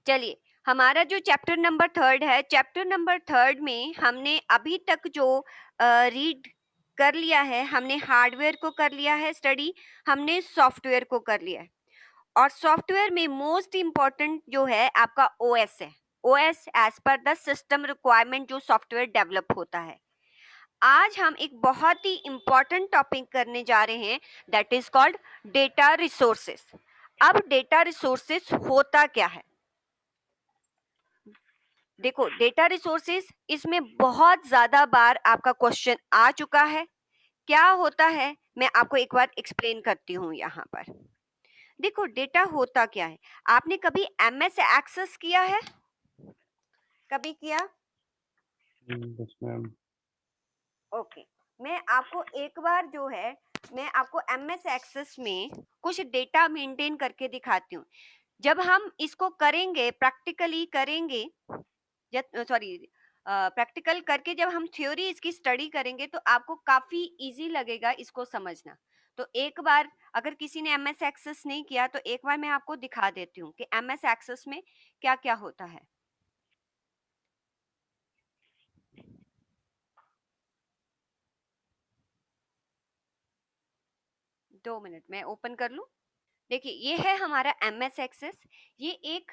चलिए, हमारा जो चैप्टर नंबर 3 है, चैप्टर नंबर 3 में हमने अभी तक जो रीड कर लिया है, हमने हार्डवेयर को कर लिया है स्टडी, हमने सॉफ्टवेयर को कर लिया है। और सॉफ्टवेयर में मोस्ट इम्पॉर्टेंट जो है आपका ओएस है। OS as per the system requirement जो सॉफ्टवेयर डेवलप होता है। आज हम एक बहुत ही इम्पॉर्टेंट टॉपिक करने जा रहे हैं, that is called data resources. अब डेटा रिसोर्सेस होता क्या है? देखो, डेटा रिसोर्सेस, इसमें बहुत ज्यादा बार आपका क्वेश्चन आ चुका है। क्या होता है, मैं आपको एक बार एक्सप्लेन करती हूँ यहाँ पर। देखो, डेटा होता क्या है। आपने कभी एमएस एक्सेस किया है? कभी किया? Yes ma'am. ओके, मैं आपको एक बार जो है, मैं आपको एमएस एक्सेस में कुछ डेटा मेंटेन करके दिखाती हूँ। जब हम इसको करेंगे, प्रैक्टिकली करेंगे, सॉरी, प्रैक्टिकल करके जब हम थ्योरी इसकी स्टडी करेंगे तो आपको काफी इजी लगेगा इसको समझना। तो एक बार अगर किसी ने एमएस एक्सेस नहीं किया तो एक बार मैं आपको दिखा देती हूँ कि एमएस एक्सेस में क्या क्या होता है। 2 मिनट में ओपन कर लूँ। देखिए, ये है हमारा एमएस एक्सेस। ये एक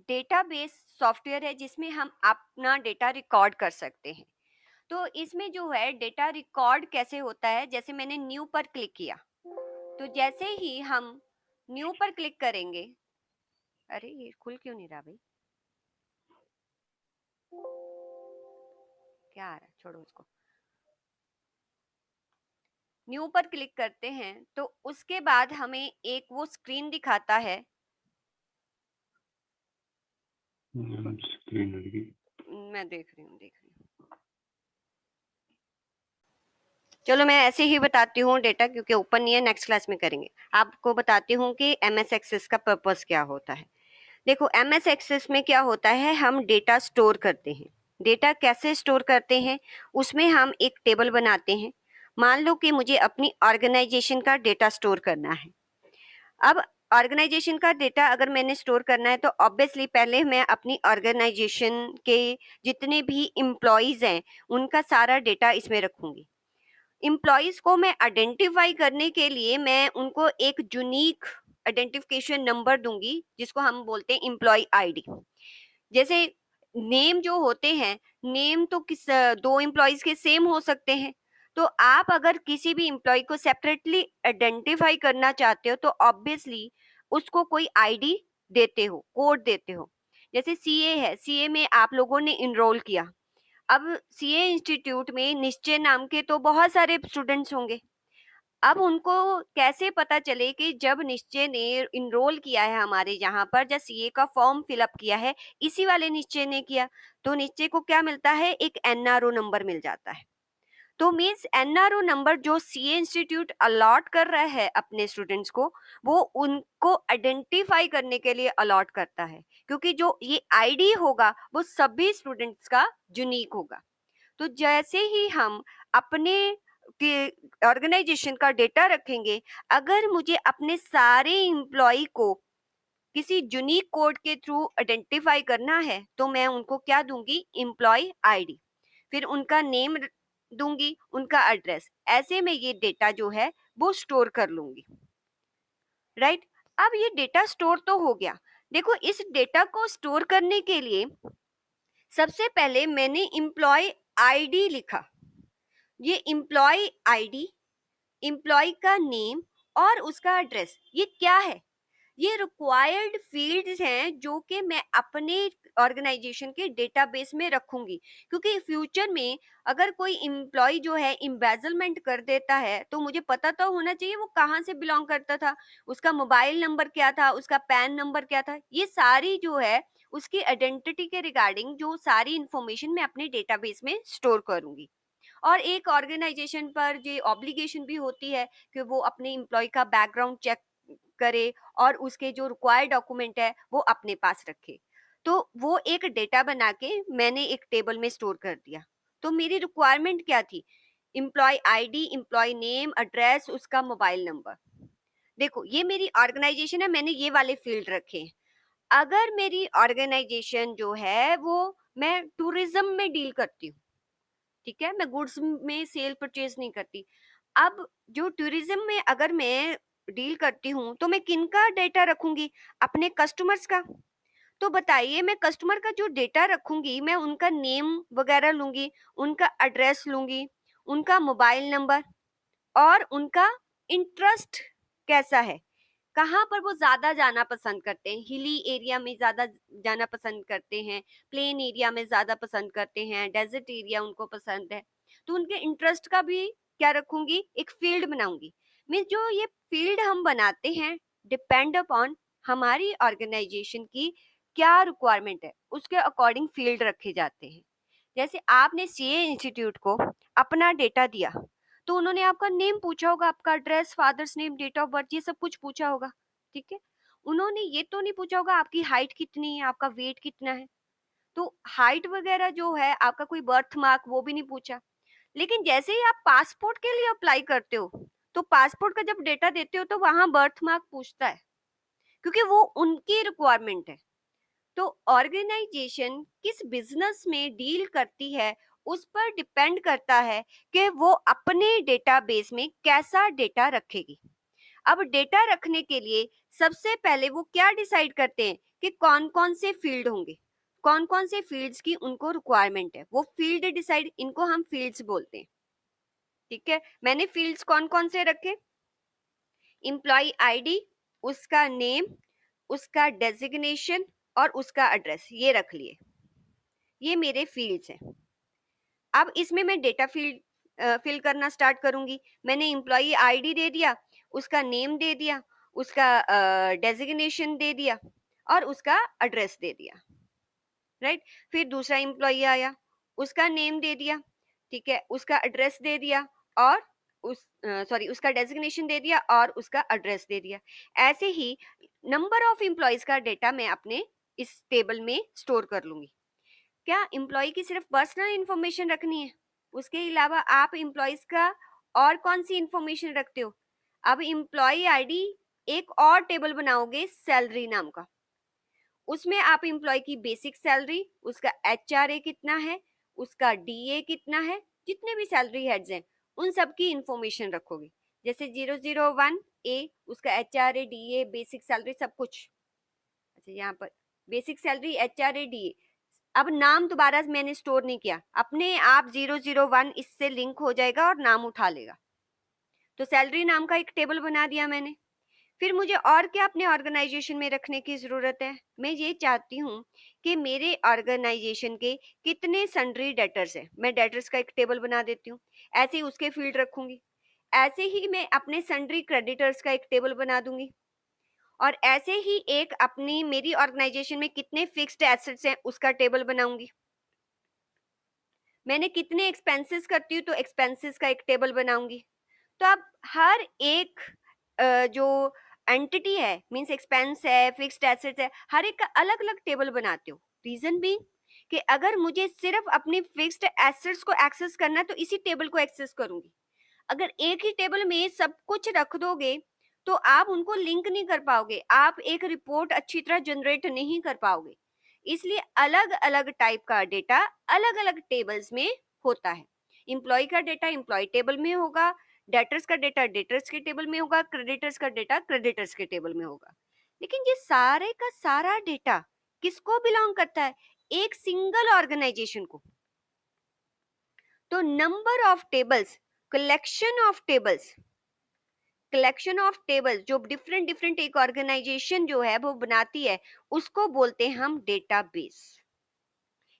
डेटाबेस सॉफ्टवेयर है जिसमें हम अपना डेटा रिकॉर्ड कर सकते हैं। तो इसमें जो है डेटा रिकॉर्ड कैसे होता है, जैसे मैंने न्यू पर क्लिक किया, तो जैसे ही हम न्यू पर क्लिक करेंगे, अरे ये खुल क्यों नहीं रहा भाई, क्या आ रहा है, छोड़ो उसको। न्यू पर क्लिक करते हैं तो उसके बाद हमें एक वो स्क्रीन दिखाता है। स्क्रीन लड़की। मैं देख रही हूँ। चलो, मैं ऐसे ही बताती हूँ डेटा, क्योंकि ओपन नहीं है, नेक्स्ट क्लास में करेंगे। आपको बताती हूँ कि एमएस एक्सेस का पर्पस क्या होता है। देखो, एमएस एक्सेस में क्या होता है, हम डेटा स्टोर करते हैं। डेटा कैसे स्टोर करते हैं, उसमें हम एक टेबल बनाते हैं। मान लो कि मुझे अपनी ऑर्गेनाइजेशन का डेटा स्टोर करना है। अब ऑर्गेनाइजेशन का डेटा अगर मैंने स्टोर करना है तो ऑब्वियसली पहले मैं अपनी ऑर्गेनाइजेशन के जितने भी एम्प्लॉयज हैं उनका सारा डेटा इसमें रखूंगी। एम्प्लॉयज को मैं आइडेंटिफाई करने के लिए मैं उनको एक यूनिक आइडेंटिफिकेशन नंबर दूंगी, जिसको हम बोलते हैं एम्प्लॉय आईडी। जैसे नेम जो होते हैं, नेम तो दो एम्प्लॉयज के सेम हो सकते हैं। तो आप अगर किसी भी एम्प्लॉय को सेपरेटली आइडेंटिफाई करना चाहते हो तो ऑब्वियसली उसको कोई आईडी देते हो, कोड देते हो। जैसे सीए है, सीए में आप लोगों ने इनरोल किया। अब सीए इंस्टीट्यूट में निश्चय नाम के तो बहुत सारे स्टूडेंट्स होंगे। अब उनको कैसे पता चले कि जब निश्चय ने इनरोल किया है हमारे यहाँ पर, जब सीए का फॉर्म फिलअप किया है, इसी वाले निश्चय ने किया, तो निश्चय को क्या मिलता है, एक एनआरओ नंबर मिल जाता है। तो मीन्स एनआरओ नंबर जो सीए इंस्टीट्यूट अलॉट कर रहा है अपने स्टूडेंट्स को, वो उनको आइडेंटिफाई करने के लिए अलॉट करता है, क्योंकि जो ये आईडी होगा वो सभी स्टूडेंट्स का यूनिक होगा। तो जैसे ही हम अपने ऑर्गेनाइजेशन का डेटा रखेंगे, अगर मुझे अपने सारे एम्प्लॉय को किसी यूनिक कोड के थ्रू आइडेंटिफाई करना है तो मैं उनको क्या दूंगी, एम्प्लॉय आईडी, फिर उनका नेम दूंगी, उनका एड्रेस। ऐसे में ये डेटा जो है वो स्टोर कर लूंगी, राइट। अब ये डेटा स्टोर तो हो गया। देखो, इस डेटा को स्टोर करने के लिए सबसे पहले मैंने एम्प्लॉय आईडी लिखा। ये एम्प्लॉय आईडी, एम्प्लॉय का नेम और उसका एड्रेस, ये क्या है, ये रिक्वायर्ड फील्ड्स हैं जो कि मैं अपने ऑर्गेनाइजेशन के डेटाबेस में रखूंगी। क्योंकि फ्यूचर में अगर कोई एम्प्लॉय जो है एम्बेजलमेंट कर देता है तो मुझे पता तो होना चाहिए वो कहाँ से बिलोंग करता था, उसका मोबाइल नंबर क्या था, उसका पैन नंबर क्या था। ये सारी जो है उसकी आइडेंटिटी के रिगार्डिंग जो सारी इंफॉर्मेशन मैं अपने डेटाबेस में स्टोर करूंगी। और एक ऑर्गेनाइजेशन पर ये ऑब्लिगेशन भी होती है कि वो अपने एम्प्लॉय का बैकग्राउंड चेक करे और उसके जो रिक्वायर्ड डॉक्यूमेंट है वो अपने पास रखे। तो वो एक डेटा बना के मैंने एक टेबल में स्टोर कर दिया। तो मेरी रिक्वायरमेंट क्या थी, employ ID, employ name, address, उसका मोबाइल नंबर। देखो, ये मेरी ऑर्गेनाइजेशन है, मैंने ये वाले फील्ड रखे हैं। अगर मेरी ऑर्गेनाइजेशन जो है वो, मैं टूरिज्म में डील करती हूँ, ठीक है, मैं गुड्स में सेल परचेज नहीं करती। अब जो टूरिज्म में अगर मैं डील करती हूँ तो मैं किन का डेटा रखूंगी? अपने कस्टमर्स का। तो बताइए, मैं कस्टमर का जो डेटा रखूंगी, मैं उनका नेम वगैरह लूंगी, उनका एड्रेस लूंगी, उनका मोबाइल नंबर, और उनका इंटरेस्ट कैसा है, कहाँ पर वो ज्यादा जाना पसंद करते हैं, हिली एरिया में ज्यादा जाना पसंद करते हैं, प्लेन एरिया में ज्यादा पसंद करते हैं, डेजर्ट एरिया उनको पसंद है। तो उनके इंटरेस्ट का भी क्या रखूंगी, एक फील्ड बनाऊंगी। मैं जो ये फील्ड हम बनाते हैं, डिपेंड अपॉन हमारी ऑर्गेनाइजेशन की क्या रिक्वायरमेंट है, उसके अकॉर्डिंग फील्ड रखे जाते हैं। जैसे आपने सीए इंस्टीट्यूट को अपना डेटा दिया, तो उन्होंने आपका नेम पूछा होगा, आपका address, father's name, date of birth, ये सब कुछ पूछा होगा, ठीक है। उन्होंने ये तो नहीं पूछा होगा आपकी हाइट कितनी है, आपका वेट कितना है। तो हाइट वगैरह जो है, आपका कोई बर्थ मार्क, वो भी नहीं पूछा। लेकिन जैसे ही आप पासपोर्ट के लिए अप्लाई करते हो, तो पासपोर्ट का जब डेटा देते हो तो वहां बर्थ मार्क पूछता है, क्योंकि वो उनकी रिक्वायरमेंट है। तो ऑर्गेनाइजेशन किस बिजनेस में डील करती है, उस पर डिपेंड करता है कि वो अपने डेटाबेस में कैसा डेटा रखेगी। अब डेटा रखने के लिए सबसे पहले वो क्या डिसाइड करते हैं कि कौन कौन से फील्ड होंगे, कौन कौन से फील्ड्स की उनको रिक्वायरमेंट है, वो फील्ड डिसाइड, इनको हम फील्ड्स बोलते हैं, ठीक है। मैंने फील्ड्स कौन कौन से रखे? एम्प्लॉय आईडी, उसका नेम, उसका डेजिग्नेशन और उसका एड्रेस, ये रख लिए। ये मेरे फील्ड्स हैं। अब इसमें मैं डेटा फील्ड फिल करना स्टार्ट करूंगी। मैंने एम्प्लॉई आईडी दे दिया, उसका नेम दे दिया, उसका डेजिग्नेशन दे दिया और उसका एड्रेस दे दिया, राइट। फिर दूसरा एम्प्लॉई आया, उसका नेम दे दिया, ठीक है, उसका एड्रेस दे दिया और उसका डेजिग्नेशन दे दिया और उसका एड्रेस दे दिया। ऐसे ही नंबर ऑफ एम्प्लॉयज का डेटा मैं अपने इस टेबल में स्टोर कर लूंगी। क्या एम्प्लॉय की सिर्फ पर्सनल इंफॉर्मेशन रखनी है? उसके अलावा आप एम्प्लॉयज का और कौन सी इंफॉर्मेशन रखते हो? अब एम्प्लॉय आईडी एक और टेबल बनाओगे सैलरी नाम का। उसमें आप एम्प्लॉय की बेसिक सैलरी, उसका एचआरए कितना है, उसका डीए कितना है, जितने भी सैलरी हेड्स हैं उन सब की इंफॉर्मेशन रखोगे। जैसे 001 ए, उसका एचआरए, डीए, बेसिक सैलरी, सब कुछ। अच्छा, यहाँ पर बेसिक सैलरी, एचआरए, डीए। अब नाम दोबारा मैंने स्टोर नहीं किया, अपने आप 001 इससे लिंक हो जाएगा और नाम उठा लेगा। तो सैलरी नाम का एक टेबल बना दिया मैंने। फिर मुझे और क्या अपने ऑर्गेनाइजेशन में रखने की जरूरत है? मैं ये चाहती हूँ कि मेरे ऑर्गेनाइजेशन के कितने सन्ड्री डेटर्स हैं, मैं डेटर्स का एक टेबल बना देती हूँ, ऐसे ही उसके फील्ड रखूंगी। ऐसे ही मैं अपने सन्ड्री क्रेडिटर्स का एक टेबल बना दूंगी, और ऐसे ही एक अपनी मेरी ऑर्गेनाइजेशन में कितने फिक्स्ड एसेट्स हैं उसका टेबल बनाऊंगी। मैंने कितने एक्सपेंसेस करती हूँ तो एक्सपेंसेस का एक टेबल बनाऊंगी। तो आप हर एक जो एंटिटी है, मींस एक्सपेंस है, फिक्स्ड एसेट्स है, हर एक का अलग अलग टेबल बनाते हो। रीजन भी कि अगर मुझे सिर्फ अपनी फिक्स्ड एसेट्स को एक्सेस करना है तो इसी टेबल को एक्सेस करूंगी। अगर एक ही टेबल में सब कुछ रख दोगे तो आप उनको लिंक नहीं कर पाओगे, आप एक रिपोर्ट अच्छी तरह जनरेट नहीं कर पाओगे। इसलिए अलग अलग टाइप का डेटा अलग अलग टेबल्स में होता है। इम्प्लॉय का डेटा इम्प्लॉय टेबल में होगा, डेटर्स का डेटा डेटर्स के टेबल में होगा, क्रेडिटर्स का डेटा क्रेडिटर्स के टेबल में होगा। लेकिन ये सारे का सारा डेटा किसको बिलोंग करता है? एक सिंगल ऑर्गेनाइजेशन को। तो number of tables, collection of tables, collection of tables जो डिफरेंट डिफरेंट एक ऑर्गेनाइजेशन जो है वो बनाती है, उसको बोलते हैं हम डेटाबेस।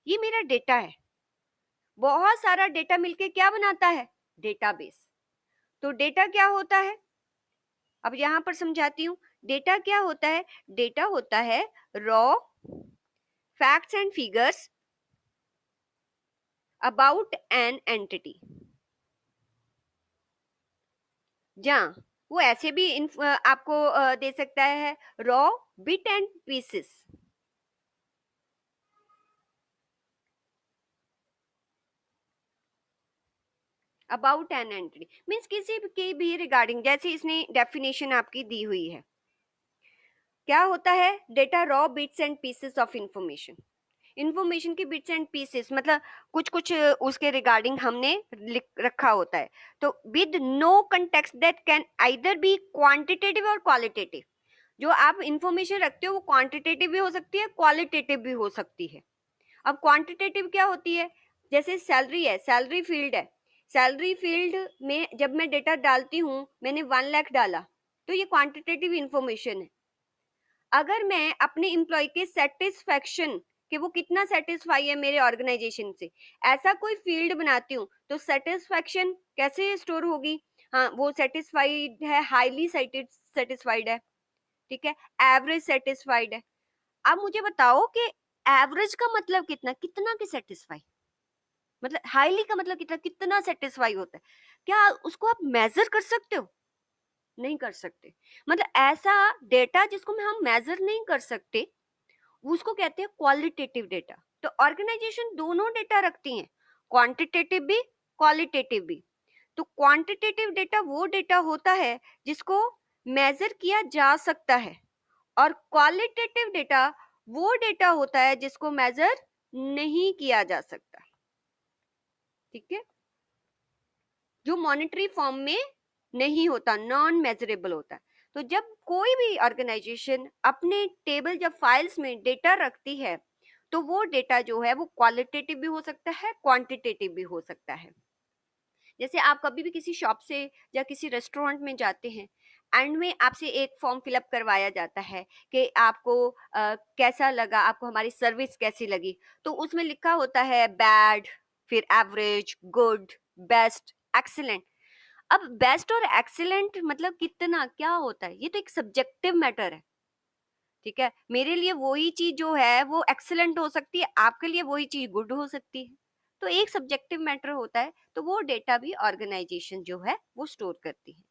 ये मेरा डेटा है, बहुत सारा डेटा मिलके क्या बनाता है? डेटाबेस। तो डेटा क्या होता है? अब यहां पर समझाती हूँ। डेटा क्या होता है? डेटा होता है raw facts and figures about an entity. जहाँ वो ऐसे भी आपको दे सकता है, raw bit and pieces about an entity, means किसी की भी रिगार्डिंग, जैसे इसने डेफिनेशन आपकी दी हुई है। क्या होता है data? Raw bits and pieces of information. Information की बिट्स एंड पीसेस मतलब कुछ कुछ उसके रिगार्डिंग हमने लिख रखा होता है। तो with no context that can either be quantitative और क्वालिटेटिव। जो आप इंफॉर्मेशन रखते हो वो क्वांटिटेटिव भी हो सकती है, क्वालिटेटिव भी हो सकती है। अब क्वांटिटेटिव क्या होती है? जैसे सैलरी है, सैलरी फील्ड है। सैलरी फील्ड में जब मैं डेटा डालती हूँ, मैंने 1 लाख डाला, तो ये क्वांटिटेटिव इंफॉर्मेशन है। अगर मैं अपने एम्प्लॉय के सेटिस्फैक्शन कि वो कितना सेटिस्फाई है मेरे ऑर्गेनाइजेशन से, ऐसा कोई फील्ड बनाती हूँ, तो सेटिस्फैक्शन कैसे स्टोर होगी? हाँ, वो सेटिस्फाइड है, हाईली सेटिस्फाइड है, ठीक है, एवरेज सेटिस्फाइड है। अब मुझे बताओ कि एवरेज का मतलब कितना, कितना के सेटिस्फाई, मतलब हाईली का मतलब कितना, कितना सेटिस्फाई होता है? क्या उसको आप मेजर कर सकते हो? नहीं कर सकते। मतलब ऐसा डेटा जिसको हम मेजर नहीं कर सकते, उसको कहते हैं क्वालिटेटिव डेटा। तो ऑर्गेनाइजेशन दोनों डेटा रखती हैं, क्वांटिटेटिव भी, क्वालिटेटिव भी। तो क्वांटिटेटिव डेटा वो डेटा होता है जिसको मेजर किया जा सकता है, और क्वालिटेटिव डेटा वो डेटा होता है जिसको मेजर नहीं किया जा सकता, ठीक है, जो मॉनेटरी फॉर्म में नहीं होता, नॉन मेजरेबल होता है। तो जब कोई भी ऑर्गेनाइजेशन अपने टेबल या फाइल्स में डेटा रखती है, तो वो डेटा जो है वो क्वालिटेटिव भी हो सकता है, क्वांटिटेटिव भी हो सकता है। जैसे आप कभी भी किसी शॉप से या किसी रेस्टोरेंट में जाते हैं, एंड में आपसे एक फॉर्म फिलअप करवाया जाता है कि आपको कैसा लगा, आपको हमारी सर्विस कैसी लगी। तो उसमें लिखा होता है बैड, फिर एवरेज, गुड, बेस्ट, एक्सीलेंट। अब बेस्ट और एक्सीलेंट मतलब कितना क्या होता है, ये तो एक सब्जेक्टिव मैटर है, ठीक है। मेरे लिए वही चीज जो है वो एक्सीलेंट हो सकती है, आपके लिए वही चीज गुड हो सकती है। तो एक सब्जेक्टिव मैटर होता है, तो वो डेटा भी ऑर्गेनाइजेशन जो है वो स्टोर करती है।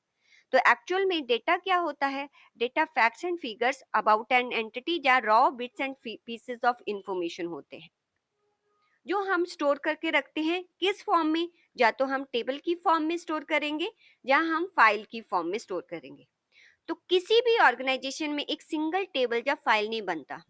तो एक्चुअल में डेटा क्या होता है? Data facts and figures about an entity या raw bits and pieces of information होते हैं, जो हम स्टोर करके रखते हैं। किस फॉर्म में? या तो हम टेबल की फॉर्म में स्टोर करेंगे, या हम फाइल की फॉर्म में स्टोर करेंगे। तो किसी भी ऑर्गेनाइजेशन में एक सिंगल टेबल या फाइल नहीं बनता,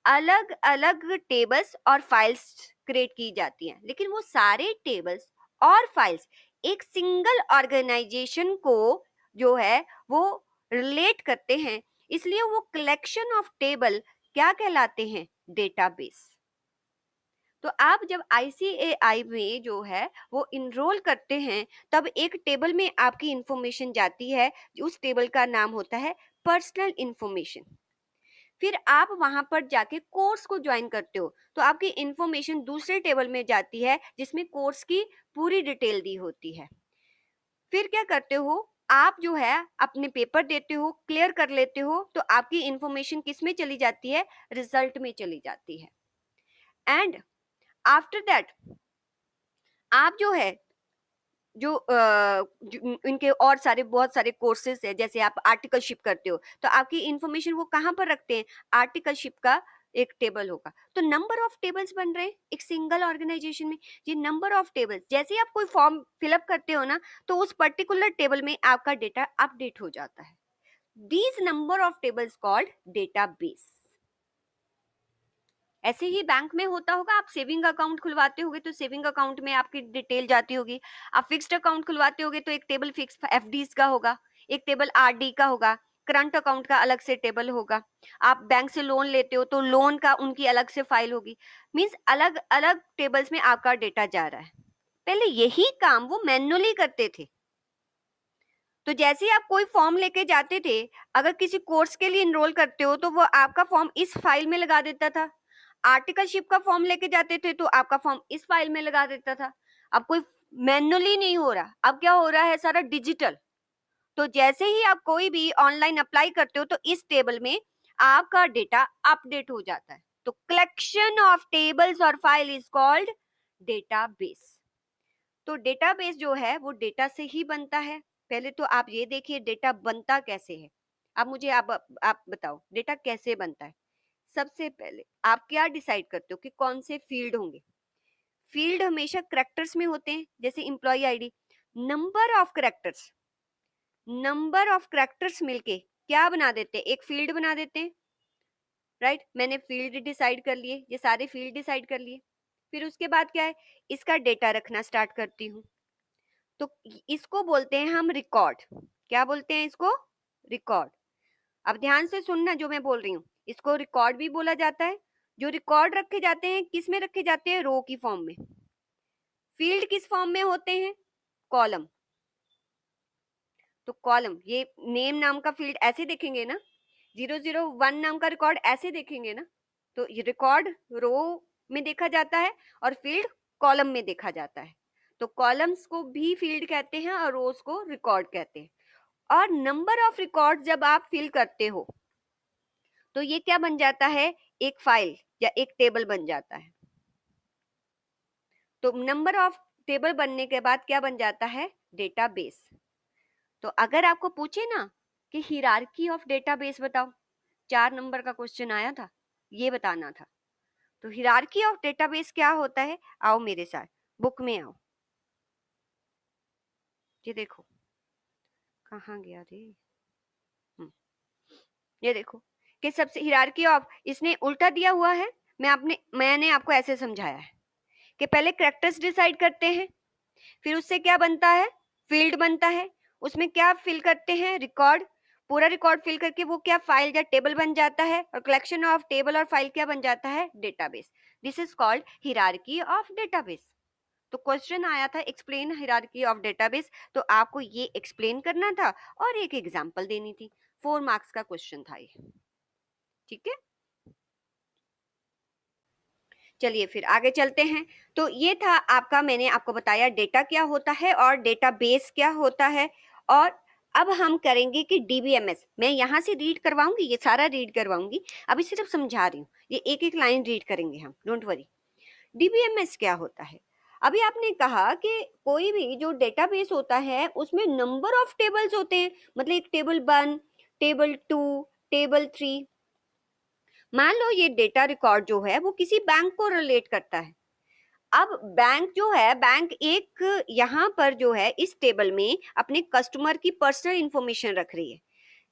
अलग अलग टेबल्स और फाइल्स क्रिएट की जाती हैं, लेकिन वो सारे टेबल्स और फाइल्स एक सिंगल ऑर्गेनाइजेशन को जो है वो रिलेट करते हैं, इसलिए वो कलेक्शन ऑफ टेबल क्या कहलाते हैं? डेटाबेस। तो आप जब आईसीएआई में जो है वो इनरोल करते हैं, तब एक टेबल में आपकी इंफॉर्मेशन जाती है, उस टेबल का नाम होता है पर्सनल इंफॉर्मेशन। फिर आप वहां पर जाके कोर्स को ज्वाइन करते हो, तो आपकी इंफॉर्मेशन दूसरे टेबल में जाती है जिसमें कोर्स की पूरी डिटेल दी होती है। फिर क्या करते हो आप? जो है अपने पेपर देते हो, क्लियर कर लेते हो, तो आपकी इंफॉर्मेशन किस में चली जाती है? रिजल्ट में चली जाती है। एंड आफ्टर दैट आप जो है जो इनके और सारे बहुत सारे कोर्सेज है, जैसे आप आर्टिकलशिप करते हो, तो आपकी इंफॉर्मेशन वो कहाँ पर रखते हैं? आर्टिकलशिप का एक टेबल होगा। तो नंबर ऑफ टेबल्स बन रहे हैं एक सिंगल ऑर्गेनाइजेशन में। ये नंबर ऑफ टेबल्स, जैसे ही आप कोई फॉर्म फिलअप करते हो ना, तो उस पर्टिकुलर टेबल में आपका डेटा अपडेट हो जाता है। These number of tables called database. ऐसे ही बैंक में होता होगा, आप सेविंग अकाउंट खुलवाते होगे तो सेविंग अकाउंट में आपकी डिटेल जाती होगी। आप फिक्स्ड अकाउंट खुलवाते होगे तो एक टेबल फिक्स एफडीज का होगा, एक टेबल आरडी का होगा, करंट अकाउंट का अलग से टेबल होगा। आप बैंक से लोन लेते हो तो लोन का उनकी अलग से फाइल होगी। मीन्स अलग अलग टेबल्स में आपका डेटा जा रहा है। पहले यही काम वो मैन्युअली करते थे। तो जैसे ही आप कोई फॉर्म लेके जाते थे, अगर किसी कोर्स के लिए इनरोल करते हो तो वो आपका फॉर्म इस फाइल में लगा देता था। आर्टिकलशिप का फॉर्म लेके जाते थे तो आपका फॉर्म इस फाइल में लगा देता था। अब कोई मैन्युअली नहीं हो रहा, अब क्या हो रहा है? सारा डिजिटल। तो जैसे ही आप कोई भी ऑनलाइन अप्लाई करते हो तो इस टेबल में आपका डेटा अपडेट हो जाता है। तो कलेक्शन ऑफ टेबल्स और फाइल इज कॉल्ड डेटाबेस। तो डेटाबेस जो है वो डेटा से ही बनता है। पहले तो आप ये देखिए डेटा बनता कैसे है। अब मुझे आप बताओ डेटा कैसे बनता है। सबसे पहले आप क्या डिसाइड करते हो कि कौन से फील्ड होंगे? फील्ड हमेशा करेक्टर्स में होते हैं, जैसे employ ID. Number of characters, number of characters मिलके क्या बना देते हैं, एक फील्ड बना देते हैं, राइट। मैंने फील्ड डिसाइड कर लिए, ये सारे फील्ड डिसाइड कर लिए। फिर उसके बाद क्या है, इसका डेटा रखना स्टार्ट करती हूँ। तो इसको बोलते हैं हम रिकॉर्ड। क्या बोलते हैं इसको, रिकॉर्ड। अब ध्यान से सुनना जो मैं बोल रही हूँ, इसको रिकॉर्ड भी बोला जाता है। जो रिकॉर्ड रखे जाते हैं किस में रखे जाते हैं, रो की फॉर्म में। फील्ड किस फॉर्म में होते हैं, कॉलम। तो कॉलम, ये नेम नाम का फील्ड ऐसे देखेंगे ना, 001 नाम का रिकॉर्ड ऐसे देखेंगे ना। तो ये रिकॉर्ड रो में देखा जाता है और फील्ड कॉलम में देखा जाता है। तो कॉलम्स को भी फील्ड कहते हैं और रोज को रिकॉर्ड कहते हैं। और नंबर ऑफ रिकॉर्ड जब आप फिल करते हो तो ये क्या बन जाता है, एक फाइल या एक टेबल बन जाता है। तो नंबर ऑफ टेबल बनने के बाद क्या बन जाता है, डेटाबेस। तो अगर आपको पूछे ना कि हिरार्की ऑफ डेटाबेस बताओ, 4 नंबर का क्वेश्चन आया था, ये बताना था। तो हिरार्की ऑफ डेटाबेस क्या होता है, आओ मेरे साथ बुक में आओ। ये देखो कहाँ गया रे, ये देखो कि सबसे हिरार्की ऑफ, इसने उल्टा दिया हुआ है। मैंने आपको ऐसे समझाया है कि पहले कैरेक्टर्स डिसाइड करते हैं, फिर उससे क्या बनता है, फील्ड बनता है। उसमें क्या फिल करते हैं, रिकॉर्ड। पूरा रिकॉर्ड फिल करके वो क्या फाइल या टेबल बन जाता है, और कलेक्शन ऑफ टेबल और फाइल क्या बन जाता है, database. This is called hierarchy of database. तो क्वेश्चन आया था एक्सप्लेन हिरार्की ऑफ डेटाबेस, तो आपको ये एक्सप्लेन करना था और एक एग्जांपल देनी थी। 4 मार्क्स का क्वेश्चन था ये, ठीक है। चलिए फिर आगे चलते हैं। तो ये था आपका, मैंने आपको बताया डेटा क्या होता है और डेटाबेस क्या होता है। और अब हम करेंगे कि डीबीएमएस, मैं यहाँ से रीड करवाऊंगी, ये सारा रीड करवाऊंगी, अभी सिर्फ समझा रही हूँ, ये एक एक लाइन रीड करेंगे हम, डोंट वरी। डीबीएमएस क्या होता है, अभी आपने कहा कि कोई भी जो डेटाबेस होता है उसमें नंबर ऑफ टेबल्स होते हैं, मतलब एक टेबल 1, टेबल 2, टेबल 3। मान लो ये डेटा रिकॉर्ड जो है वो किसी बैंक को रिलेट करता है। अब बैंक जो है, बैंक एक यहाँ पर जो है इस टेबल में अपने कस्टमर की पर्सनल इंफॉर्मेशन रख रही है,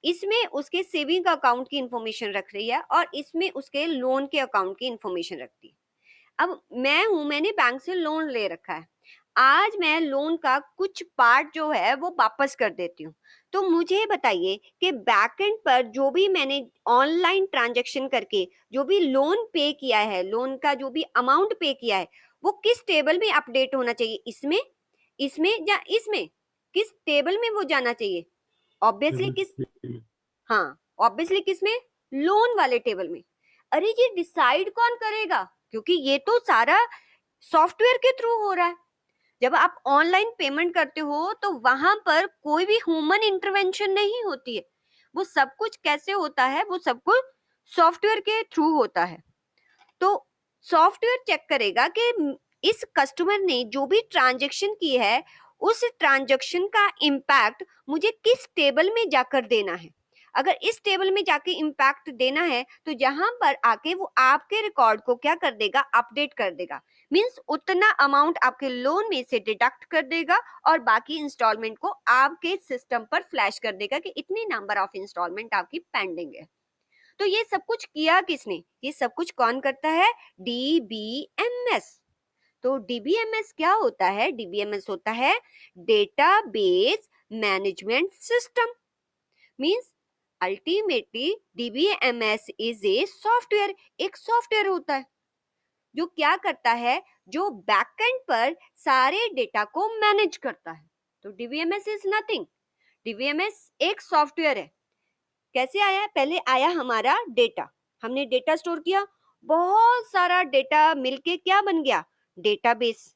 इसमें उसके सेविंग अकाउंट की इंफॉर्मेशन रख रही है और इसमें उसके लोन के अकाउंट की इंफॉर्मेशन रखती है। अब मैं हूं, मैंने बैंक से लोन ले रखा है, आज मैं लोन का कुछ पार्ट जो है वो वापस कर देती हूँ। तो मुझे बताइए कि बैकएंड पर जो भी मैंने ऑनलाइन ट्रांजैक्शन करके जो भी लोन पे किया है, लोन का जो भी अमाउंट पे किया है, वो किस टेबल में अपडेट होना चाहिए, इसमें, इसमें या इसमें, किस टेबल में वो जाना चाहिए, ऑब्वियसली टेबल किस, 3 में। हाँ ऑब्वियसली किस में, लोन वाले टेबल में। अरे ये डिसाइड कौन करेगा, क्योंकि ये तो सारा सॉफ्टवेयर के थ्रू हो रहा है। जब आप ऑनलाइन पेमेंट करते हो तो वहां पर कोई भी ह्यूमन इंटरवेंशन नहीं होती है, वो सब कुछ कैसे होता है, वो सब कुछ सॉफ्टवेयर के थ्रू होता है। तो सॉफ्टवेयर चेक करेगा कि इस कस्टमर ने जो भी ट्रांजैक्शन की है उस ट्रांजैक्शन का इम्पैक्ट मुझे किस टेबल में जाकर देना है। अगर इस टेबल में जाके इम्पैक्ट देना है तो यहाँ पर आके वो आपके रिकॉर्ड को क्या कर देगा, अपडेट कर देगा। मींस उतना अमाउंट आपके लोन में से डिडक्ट कर देगा और बाकी इंस्टॉलमेंट को आपके सिस्टम पर फ्लैश कर देगा कि इतनी नंबर ऑफ इंस्टॉलमेंट आपकी पेंडिंग है। तो ये सब कुछ किया किसने, ये सब कुछ कौन करता है, डीबीएमएस। तो डीबीएमएस क्या होता है, डीबीएमएस होता है database management system. Means ultimately DBMS is a software, एक सॉफ्टवेयर होता है जो क्या करता है, जो बैकएंड पर सारे डेटा को मैनेज करता है। तो डीबीएमएस इज नथिंग, डीबीएमएस एक सॉफ्टवेयर है। कैसे आया है, पहले आया हमारा डेटा, हमने डेटा स्टोर किया, बहुत सारा डेटा मिलके क्या बन गया, डेटाबेस।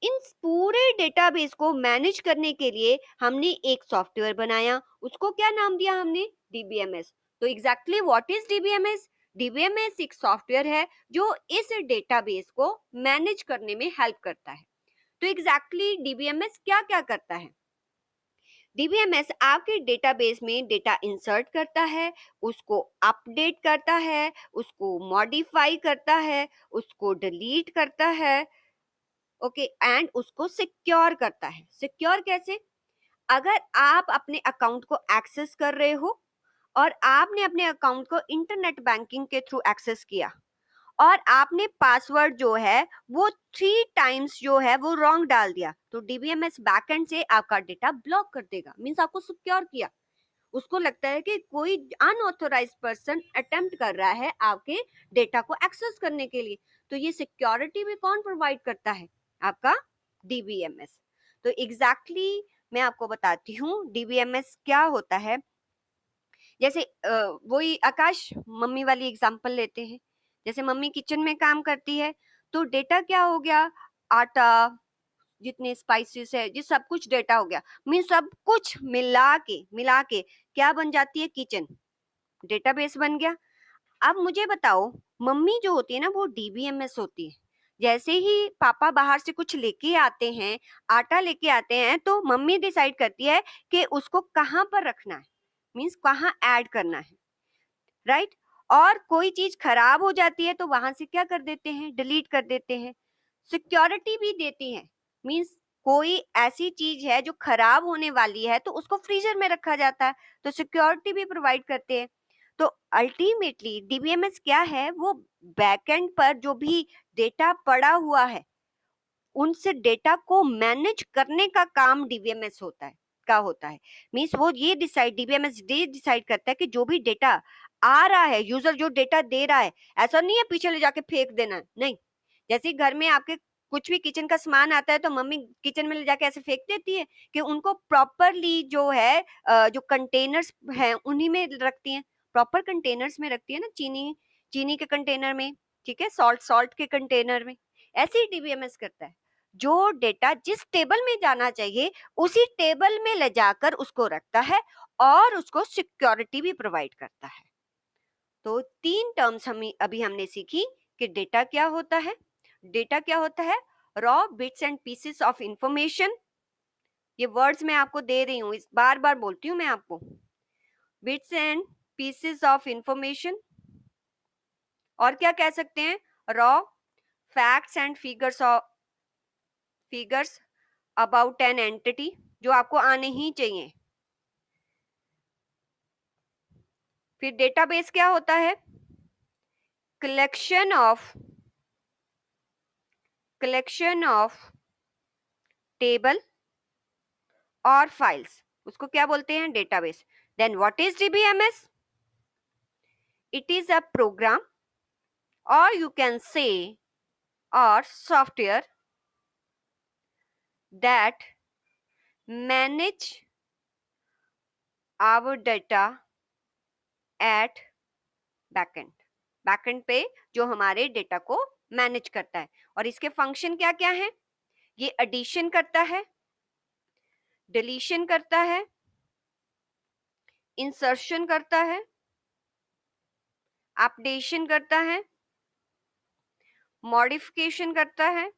इन पूरे डेटाबेस को मैनेज करने के लिए हमने एक सॉफ्टवेयर बनाया, उसको क्या नाम दिया हमने, डीबीएमएस। तो exactly what is DBMS, DBMS एक सॉफ्टवेयर है जो इस डेटाबेस को मैनेज करने में हेल्प करता है। तो एग्जैक्टली डीबीएमएस क्या क्या करता है, डीबीएमएस आपके डेटाबेस में डेटा इंसर्ट करता है, उसको अपडेट करता है, उसको मॉडिफाई करता है, उसको डिलीट करता है, ओके, एंड उसको सिक्योर करता है। सिक्योर कैसे, अगर आप अपने अकाउंट को एक्सेस कर रहे हो और आपने अपने अकाउंट को इंटरनेट बैंकिंग के थ्रू एक्सेस किया और आपने पासवर्ड जो है वो 3 टाइम्स जो है वो रॉन्ग डाल दिया, तो डीबीएमएस बैकएंड से आपका डेटा ब्लॉक कर देगा। मींस आपको सिक्योर किया। उसको लगता है कि कोई अनऑथोराइज्ड पर्सन अटेम्प्ट कर रहा है आपके डेटा को एक्सेस करने के लिए, तो ये सिक्योरिटी भी कौन प्रोवाइड करता है? आपका डीबीएमएस। तो एग्जैक्टली मैं आपको बताती हूँ डीबीएमएस क्या होता है। जैसे वही आकाश मम्मी वाली एग्जांपल लेते हैं। जैसे मम्मी किचन में काम करती है, तो डेटा क्या हो गया? आटा, जितने स्पाइसेस है, ये सब कुछ डेटा हो गया। मीन सब कुछ मिला के क्या बन जाती है? किचन डेटाबेस बन गया। अब मुझे बताओ, मम्मी जो होती है ना वो डीबीएमएस होती है। जैसे ही पापा बाहर से कुछ लेके आते हैं, आटा लेके आते हैं, तो मम्मी डिसाइड करती है कि उसको कहाँ पर रखना है, मीन्स कहाँ ऐड करना है, राइट। और कोई चीज खराब हो जाती है तो वहां से क्या कर देते हैं? डिलीट कर देते हैं। सिक्योरिटी भी देती है, मीन्स कोई ऐसी चीज है जो खराब होने वाली है तो उसको फ्रीजर में रखा जाता है, तो सिक्योरिटी भी प्रोवाइड करते हैं। तो अल्टीमेटली डीबीएमएस क्या है? वो बैकएंड पर जो भी डेटा पड़ा हुआ है उनसे डेटा को मैनेज करने का काम डीबीएमएस होता है। मींस वो ये डीबीएमएस डिसाइड करता है कि जो भी डेटा आ रहा है, यूजर जो डेटा दे रहा है, ऐसा नहीं है पीछे ले जाके फेंक देना है, नहीं। जैसे घर में आपके कुछ भी किचन का सामान आता है तो मम्मी किचन में ले जाके ऐसे फेंक देती है कि उनको प्रॉपरली जो है जो कंटेनर्स हैं उन्हीं में रखती हैं, प्रॉपर कंटेनर्स में रखती है ना, चीनी चीनी के कंटेनर में, ठीक है, सॉल्ट के कंटेनर में। ऐसे ही डीबीएमएस करता है, जो डेटा जिस टेबल में जाना चाहिए उसी टेबल में ले जाकर उसको रखता है और उसको सिक्योरिटी भी प्रोवाइड करता है। तो 3 टर्म्स अभी हमने सीखी कि डेटा क्या होता है। डेटा क्या होता है? Raw bits and pieces of information. ये वर्ड्स मैं आपको दे रही हूँ, इस बार बार बोलती हूँ मैं आपको। Bits and pieces of information, और क्या कह सकते हैं? Raw facts and figures about an entity, जो आपको आने ही चाहिए। फिर डेटाबेस क्या होता है? कलेक्शन ऑफ टेबल और फाइल्स, उसको क्या बोलते हैं? Database. Then what is DBMS? It is a program और यू कैन से और software that manage our data at backend. Backend पे जो हमारे डेटा को मैनेज करता है, और इसके फंक्शन क्या क्या है? ये एडिशन करता है, डिलीशन करता है, इंसर्शन करता है, अपडेशन करता है, मॉडिफिकेशन करता है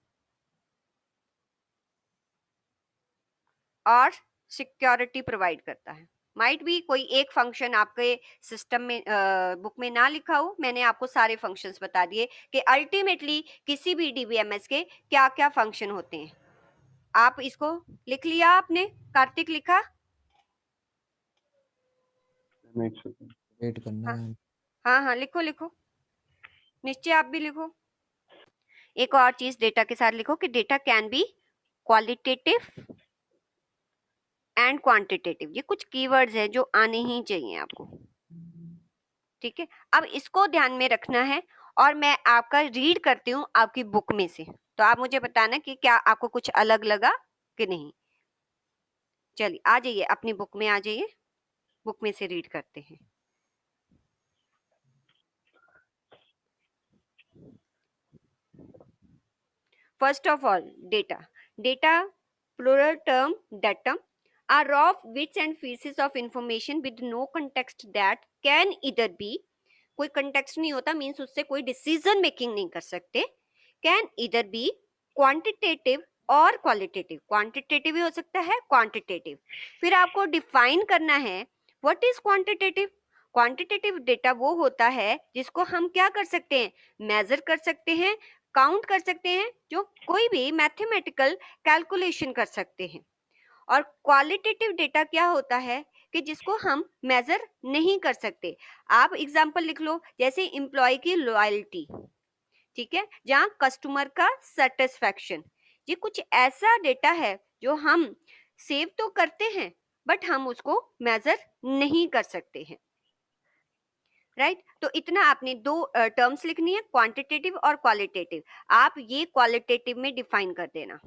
और सिक्योरिटी प्रोवाइड करता है। माइट भी कोई एक फंक्शन आपके सिस्टम में बुक में ना लिखा हो, मैंने आपको सारे फंक्शंस बता दिए कि अल्टीमेटली किसी भी डीबीएमएस के क्या क्या फंक्शन होते हैं। आप इसको लिख लिया आपने? कार्तिक लिखा? एक सेकंड। वेट करना हाँ है। हाँ हाँ, लिखो लिखो, निश्चय आप भी लिखो। एक और चीज डेटा के साथ लिखो कि data can be qualitative and quantitative. ये कुछ कीवर्ड्स हैं जो आने ही चाहिए आपको, ठीक है। अब इसको ध्यान में रखना है और मैं आपका रीड करती हूँ आपकी बुक में से, तो आप मुझे बताना कि क्या आपको कुछ अलग लगा कि नहीं। चलिए आ जाइए, अपनी बुक में आ जाइए, बुक में से रीड करते हैं। First of all, data. Data, plural term, datum, are raw bits and pieces of information with no context that can either be, कोई context नहीं होता, means उससे कोई decision making नहीं कर सकते, can either be quantitative और qualitative। quantitative भी हो सकता है, quantitative। फिर आपको define करना है what is quantitative। Quantitative data वो होता है जिसको हम क्या कर सकते हैं? मेजर कर सकते हैं, काउंट कर सकते हैं, जो कोई भी मैथमेटिकल कैलकुलेशन कर सकते हैं। और क्वालिटेटिव डेटा क्या होता है? कि जिसको हम मेजर नहीं कर सकते। आप एग्जांपल लिख लो, जैसे एम्प्लॉय की लॉयल्टी, ठीक है, जहाँ कस्टमर का सेटिस्फैक्शन, ये कुछ ऐसा डेटा है जो हम सेव तो करते हैं बट हम उसको मेजर नहीं कर सकते हैं, राइट। तो इतना आपने दो टर्म्स लिखनी है, क्वांटिटेटिव और क्वालिटेटिव। आप ये क्वालिटेटिव में डिफाइन कर देना।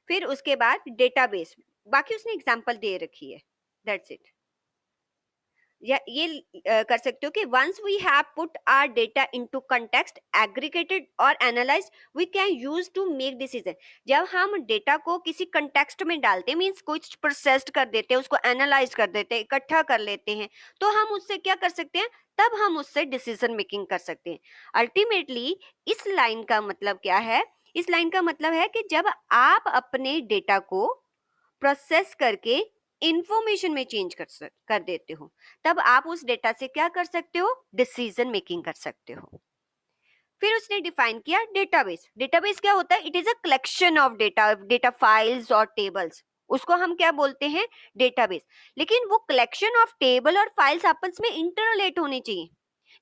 फिर उसके बाद डेटाबेस, बाकी उसने एग्जांपल दे रखी है, दैट्स इट। या ये कर सकते हो कि once we have put our data into context, aggregated और analysed, we can use to make decision. जब हम डेटा को किसी कंटेक्स्ट में डालते हैं, मींस कुछ प्रोसेस्ड कर देते हैं, उसको एनालाइज कर देते हैं, इकट्ठा कर लेते हैं, तो हम उससे क्या कर सकते हैं, तब हम उससे डिसीजन मेकिंग कर सकते हैं। अल्टीमेटली इस लाइन का मतलब क्या है, इस लाइन का मतलब है कि जब आप अपने डेटा को प्रोसेस करके इंफॉर्मेशन में चेंज कर देते हो, तब आप उस डेटा से क्या कर सकते हो, डिसीजन मेकिंग कर सकते हो। फिर उसने डिफाइन किया डेटाबेस। डेटाबेस क्या होता है, it is a collection of data, data files और टेबल्स, उसको हम क्या बोलते हैं, डेटाबेस। लेकिन वो कलेक्शन ऑफ टेबल और फाइल्स आपस में इंटरलेट होने चाहिए।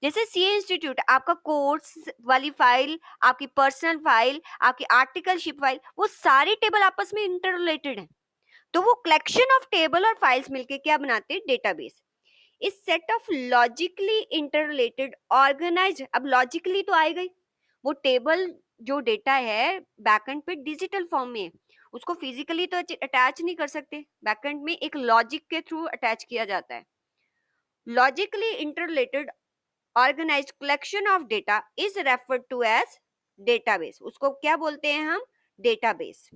जैसे सीए इंस्टीट्यूट, आपका कोर्स वाली फाइल, आपकी पर्सनल फाइल, आपकी आर्टिकलशिप फाइल, वो सारी टेबल आपस में इंटरलेटेड है। तो वो कलेक्शन ऑफ टेबल और फाइल्स मिलके क्या बनाते हैं, डेटाबेस। इस set of logically interrelated organised, अब लॉजिकली तो आई गई, वो टेबल जो डेटा है बैकएंड पे डिजिटल फॉर्म में है, उसको फिजिकली तो अटैच नहीं कर सकते, बैकएंड में एक लॉजिक के थ्रू अटैच किया जाता है। Logically interrelated organized collection of data is referred to as database, उसको क्या बोलते हैं हम, database.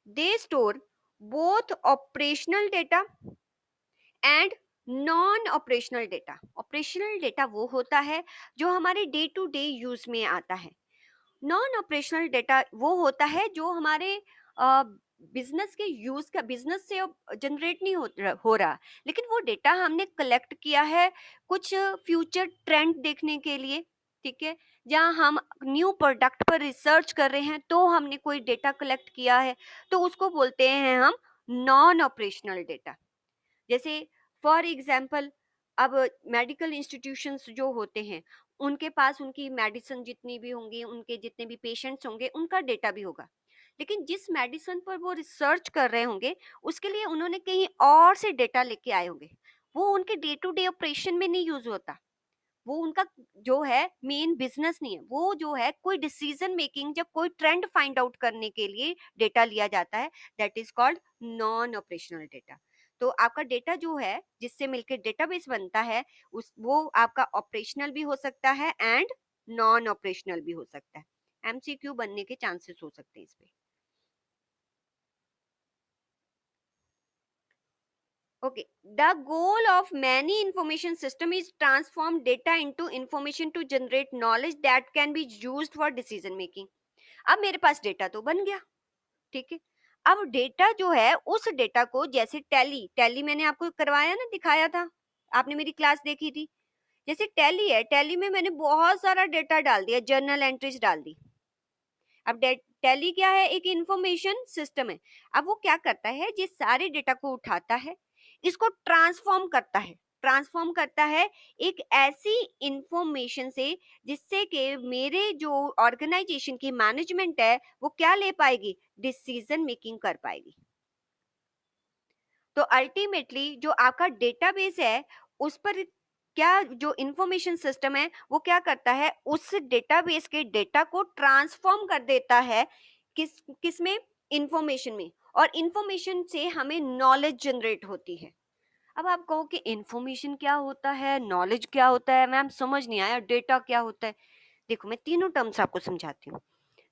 They store both operational data and non operational data. Operational data वो होता है जो हमारे डे टू डे यूज में आता है। नॉन ऑपरेशनल डेटा वो होता है जो हमारे बिजनेस के यूज का, बिजनेस से जनरेट नहीं हो रहा, लेकिन वो डेटा हमने कलेक्ट किया है कुछ फ्यूचर ट्रेंड देखने के लिए, ठीक है। जहाँ हम न्यू प्रोडक्ट पर रिसर्च कर रहे हैं तो हमने कोई डेटा कलेक्ट किया है, तो उसको बोलते हैं हम नॉन ऑपरेशनल डेटा। जैसे फॉर एग्जाम्पल, अब मेडिकल इंस्टीट्यूशंस जो होते हैं, उनके पास उनकी मेडिसिन जितनी भी होंगी, उनके जितने भी पेशेंट्स होंगे, उनका डेटा भी होगा। लेकिन जिस मेडिसिन पर वो रिसर्च कर रहे होंगे, उसके लिए उन्होंने कहीं और से डेटा लेके आए होंगे, वो उनके डे टू डे ऑपरेशन में नहीं यूज होता। वो उनका जो है मेन बिजनेस नहीं है, वो जो है कोई डिसीजन मेकिंग, जब कोई ट्रेंड फाइंड आउट करने के लिए डेटा लिया जाता है, that is called non operational data. तो आपका डेटा जो है जिससे मिलकर डेटाबेस बनता है, उस वो आपका ऑपरेशनल भी हो सकता है एंड नॉन ऑपरेशनल भी हो सकता है। एमसीक्यू बनने के चांसेस हो सकते हैं इस पे। Okay, the goal of many information system is transform data into information to generate knowledge that can be used for decision making. अब मेरे पास डेटा तो बन गया, ठीक है। अब डेटा जो है, उस डेटा को, जैसे टैली, टैली मैंने आपको करवाया ना, दिखाया था, आपने मेरी क्लास देखी थी। जैसे टैली है, टैली में मैंने बहुत सारा डेटा डाल दिया, जर्नल एंट्रीज डाल दी। अब टैली क्या है, एक इंफॉर्मेशन सिस्टम है। अब वो क्या करता है, जिस सारे डेटा को उठाता है, इसको ट्रांसफॉर्म करता है, ट्रांसफॉर्म करता है एक ऐसी इंफॉर्मेशन से जिससे कि मेरे जो ऑर्गेनाइजेशन की मैनेजमेंट है वो क्या ले पाएगी, डिसीजन मेकिंग कर पाएगी। तो अल्टीमेटली जो आपका डेटाबेस है, उस पर क्या, जो इंफॉर्मेशन सिस्टम है वो क्या करता है, उस डेटाबेस के डेटा को ट्रांसफॉर्म कर देता है किस में, इंफॉर्मेशन में, और इंफॉर्मेशन से हमें नॉलेज जनरेट होती है। अब आप कहो कि इंफॉर्मेशन क्या होता है, नॉलेज क्या होता है, मैम समझ नहीं आया, डेटा क्या होता है। देखो मैं तीनों टर्म्स आपको समझाती हूँ।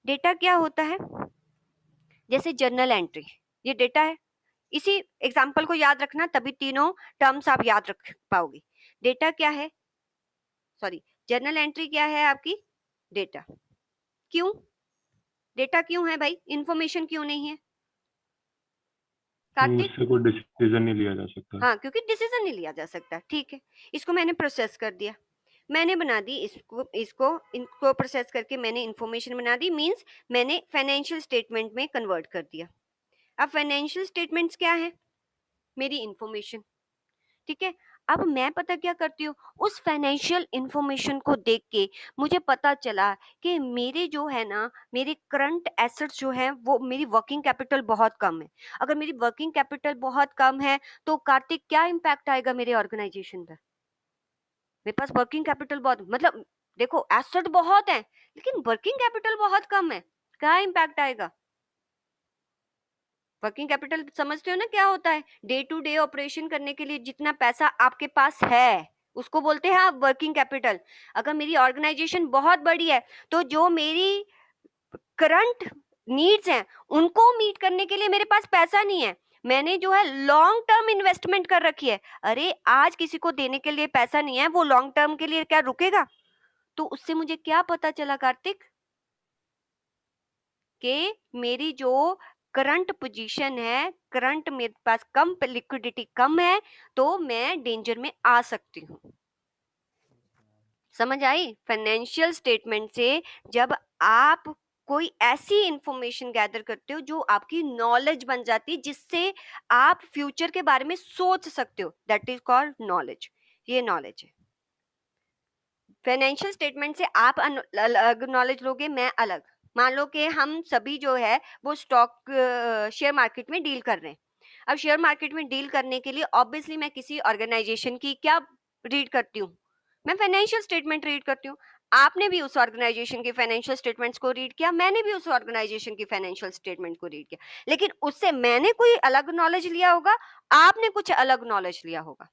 डेटा क्या होता है, जैसे जर्नल एंट्री, ये डेटा है। इसी एग्जाम्पल को याद रखना, तभी तीनों टर्म्स आप याद रख पाओगे। डेटा क्या है, सॉरी, जर्नल एंट्री क्या है आपकी, डेटा। क्यों डेटा क्यों है भाई, इंफॉर्मेशन क्यों नहीं है कार्तिक? उससे कोई डिसीजन नहीं लिया जा सकता। हाँ, क्योंकि डिसीजन नहीं लिया जा सकता, ठीक है। इसको मैंने प्रोसेस कर दिया, मैंने बना दी इसको इसको इनको प्रोसेस करके मैंने इंफॉर्मेशन बना दी, मींस मैंने फाइनेंशियल स्टेटमेंट में कन्वर्ट कर दिया। अब फाइनेंशियल स्टेटमेंट्स क्या है, मेरी इंफॉर्मेशन, ठीक है। अब मैं पता क्या करती हूँ, उस फाइनेंशियल इंफॉर्मेशन को देख के मुझे पता चला कि मेरे जो है ना, मेरे करंट एसेट्स जो है वो, मेरी वर्किंग कैपिटल बहुत कम है। अगर मेरी वर्किंग कैपिटल बहुत कम है तो कार्तिक क्या इम्पैक्ट आएगा मेरे ऑर्गेनाइजेशन पर। मेरे पास वर्किंग कैपिटल बहुत, मतलब देखो एसेट बहुत है लेकिन वर्किंग कैपिटल बहुत कम है, क्या इम्पैक्ट आएगा। वर्किंग कैपिटल समझते हो ना क्या होता है, डे टू डे ऑपरेशन करने के लिए जितना पैसा आपके पास है उसको बोलते हैं आप वर्किंग कैपिटल। अगर मेरी ऑर्गेनाइजेशन बहुत बड़ी है तो जो मेरी करंट नीड्स हैं उनको मीट करने के लिए मेरे पास पैसा नहीं है, मैंने जो है लॉन्ग टर्म इन्वेस्टमेंट कर रखी है। अरे आज किसी को देने के लिए पैसा नहीं है, वो लॉन्ग टर्म के लिए क्या रुकेगा। तो उससे मुझे क्या पता चला कार्तिक, कि मेरी जो करंट पोजीशन है, करंट मेरे पास कम लिक्विडिटी कम है, तो मैं डेंजर में आ सकती हूँ। समझ आई। फाइनेंशियल स्टेटमेंट से जब आप कोई ऐसी इंफॉर्मेशन गैदर करते हो जो आपकी नॉलेज बन जाती है, जिससे आप फ्यूचर के बारे में सोच सकते हो, दैट इज कॉल्ड नॉलेज। ये नॉलेज है। फाइनेंशियल स्टेटमेंट से आप अलग नॉलेज लोगे, मैं अलग। मान लो कि हम सभी जो है वो स्टॉक शेयर मार्केट में डील कर रहे हैं। अब शेयर मार्केट में डील करने के लिए ऑब्वियसली मैं किसी ऑर्गेनाइजेशन की क्या रीड करती हूँ, मैं फाइनेंशियल स्टेटमेंट रीड करती हूँ। आपने भी उस ऑर्गेनाइजेशन के फाइनेंशियल स्टेटमेंट्स को रीड किया, मैंने भी उस ऑर्गेनाइजेशन की फाइनेंशियल स्टेटमेंट को रीड किया, लेकिन उससे मैंने कोई अलग नॉलेज लिया होगा, आपने कुछ अलग नॉलेज लिया होगा।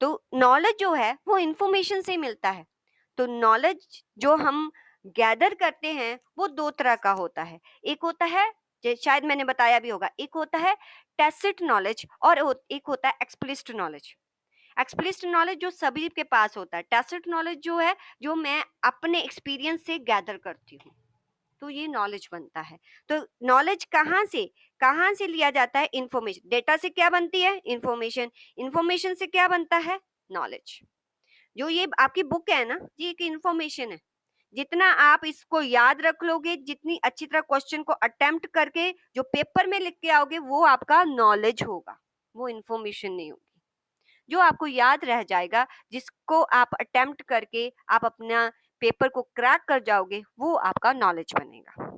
तो नॉलेज जो है वो इंफॉर्मेशन से मिलता है। तो नॉलेज जो हम गैदर करते हैं वो दो तरह का होता है। एक होता है, शायद मैंने बताया भी होगा, एक होता है टैसिट नॉलेज और एक होता है एक्सप्लिसिट नॉलेज। एक्सप्लिसिट नॉलेज जो सभी के पास होता है, टैसिट नॉलेज जो है जो मैं अपने एक्सपीरियंस से गैदर करती हूँ, तो ये नॉलेज बनता है। तो नॉलेज कहाँ से लिया जाता है, इंफॉर्मेशन। डेटा से क्या बनती है, इंफॉर्मेशन। इंफॉर्मेशन से क्या बनता है, नॉलेज। जो ये आपकी बुक है ना, ये एक इंफॉर्मेशन है। जितना आप इसको याद रख लोगे, जितनी अच्छी तरह क्वेश्चन को अटेम्प्ट करके जो पेपर में लिख के आओगे, वो आपका नॉलेज होगा, वो इंफॉर्मेशन नहीं होगी। जो आपको याद रह जाएगा, जिसको आप अटेम्प्ट करके आप अपना पेपर को क्रैक कर जाओगे, वो आपका नॉलेज बनेगा।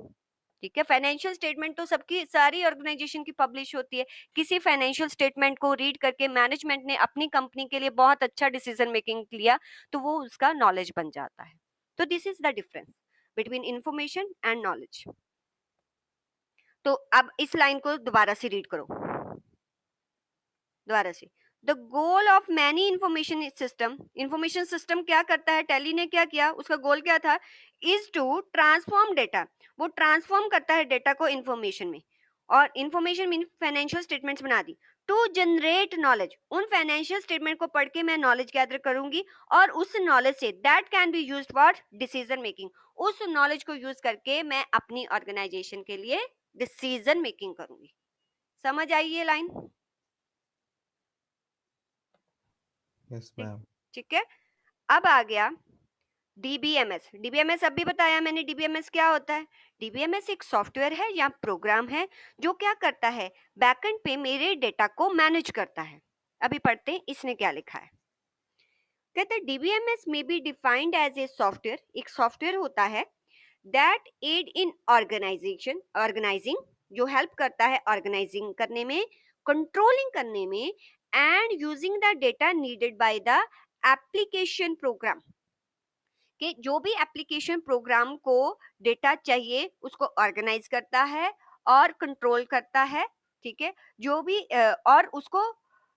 ठीक है। फाइनेंशियल स्टेटमेंट तो सबकी सारी ऑर्गेनाइजेशन की पब्लिश होती है। किसी फाइनेंशियल स्टेटमेंट को रीड करके मैनेजमेंट ने अपनी कंपनी के लिए बहुत अच्छा डिसीजन मेकिंग लिया, तो वो उसका नॉलेज बन जाता है। तो this is the difference between information and knowledge. तो अब इस लाइन को दोबारा से रीड करो, दोबारा से। The goal of many information system क्या करता है, टेली ने क्या किया, उसका गोल क्या था, इज टू ट्रांसफॉर्म डेटा। वो ट्रांसफॉर्म करता है डेटा को इंफॉर्मेशन में, और इंफॉर्मेशन मीन फाइनेंशियल स्टेटमेंट्स बना दी, टू जनरेट नॉलेज। उन फाइनेंशियल स्टेटमेंट को पढ़ के मैं नॉलेज गैदर करूंगी, और उस knowledge say that can be used for decision making. उस नॉलेज को यूज करके मैं अपनी ऑर्गेनाइजेशन के लिए डिसीजन मेकिंग करूंगी। समझ आई ये लाइन। Yes ma'am. ठीक है। अब आ गया डीबीएमएस। डीबीएमएस अभी बताया मैंने, डीबीएमएस क्या होता है। डीबीएमएस एक सॉफ्टवेयर है या प्रोग्राम है जो क्या करता है, बैकएंड पे मेरे डेटा को मैनेज करता है। अभी पढ़ते हैं इसने क्या लिखा है। कहते हैं DBMS may be defined as a software, एक सॉफ्टवेयर होता है दैट एड इन ऑर्गेनाइजिंग, जो हेल्प करता है ऑर्गेनाइजिंग करने में, कंट्रोलिंग करने में, and using the data needed by the application program. कि जो भी एप्लीकेशन प्रोग्राम को डेटा चाहिए उसको ऑर्गेनाइज करता है और कंट्रोल करता है। ठीक है। जो भी और उसको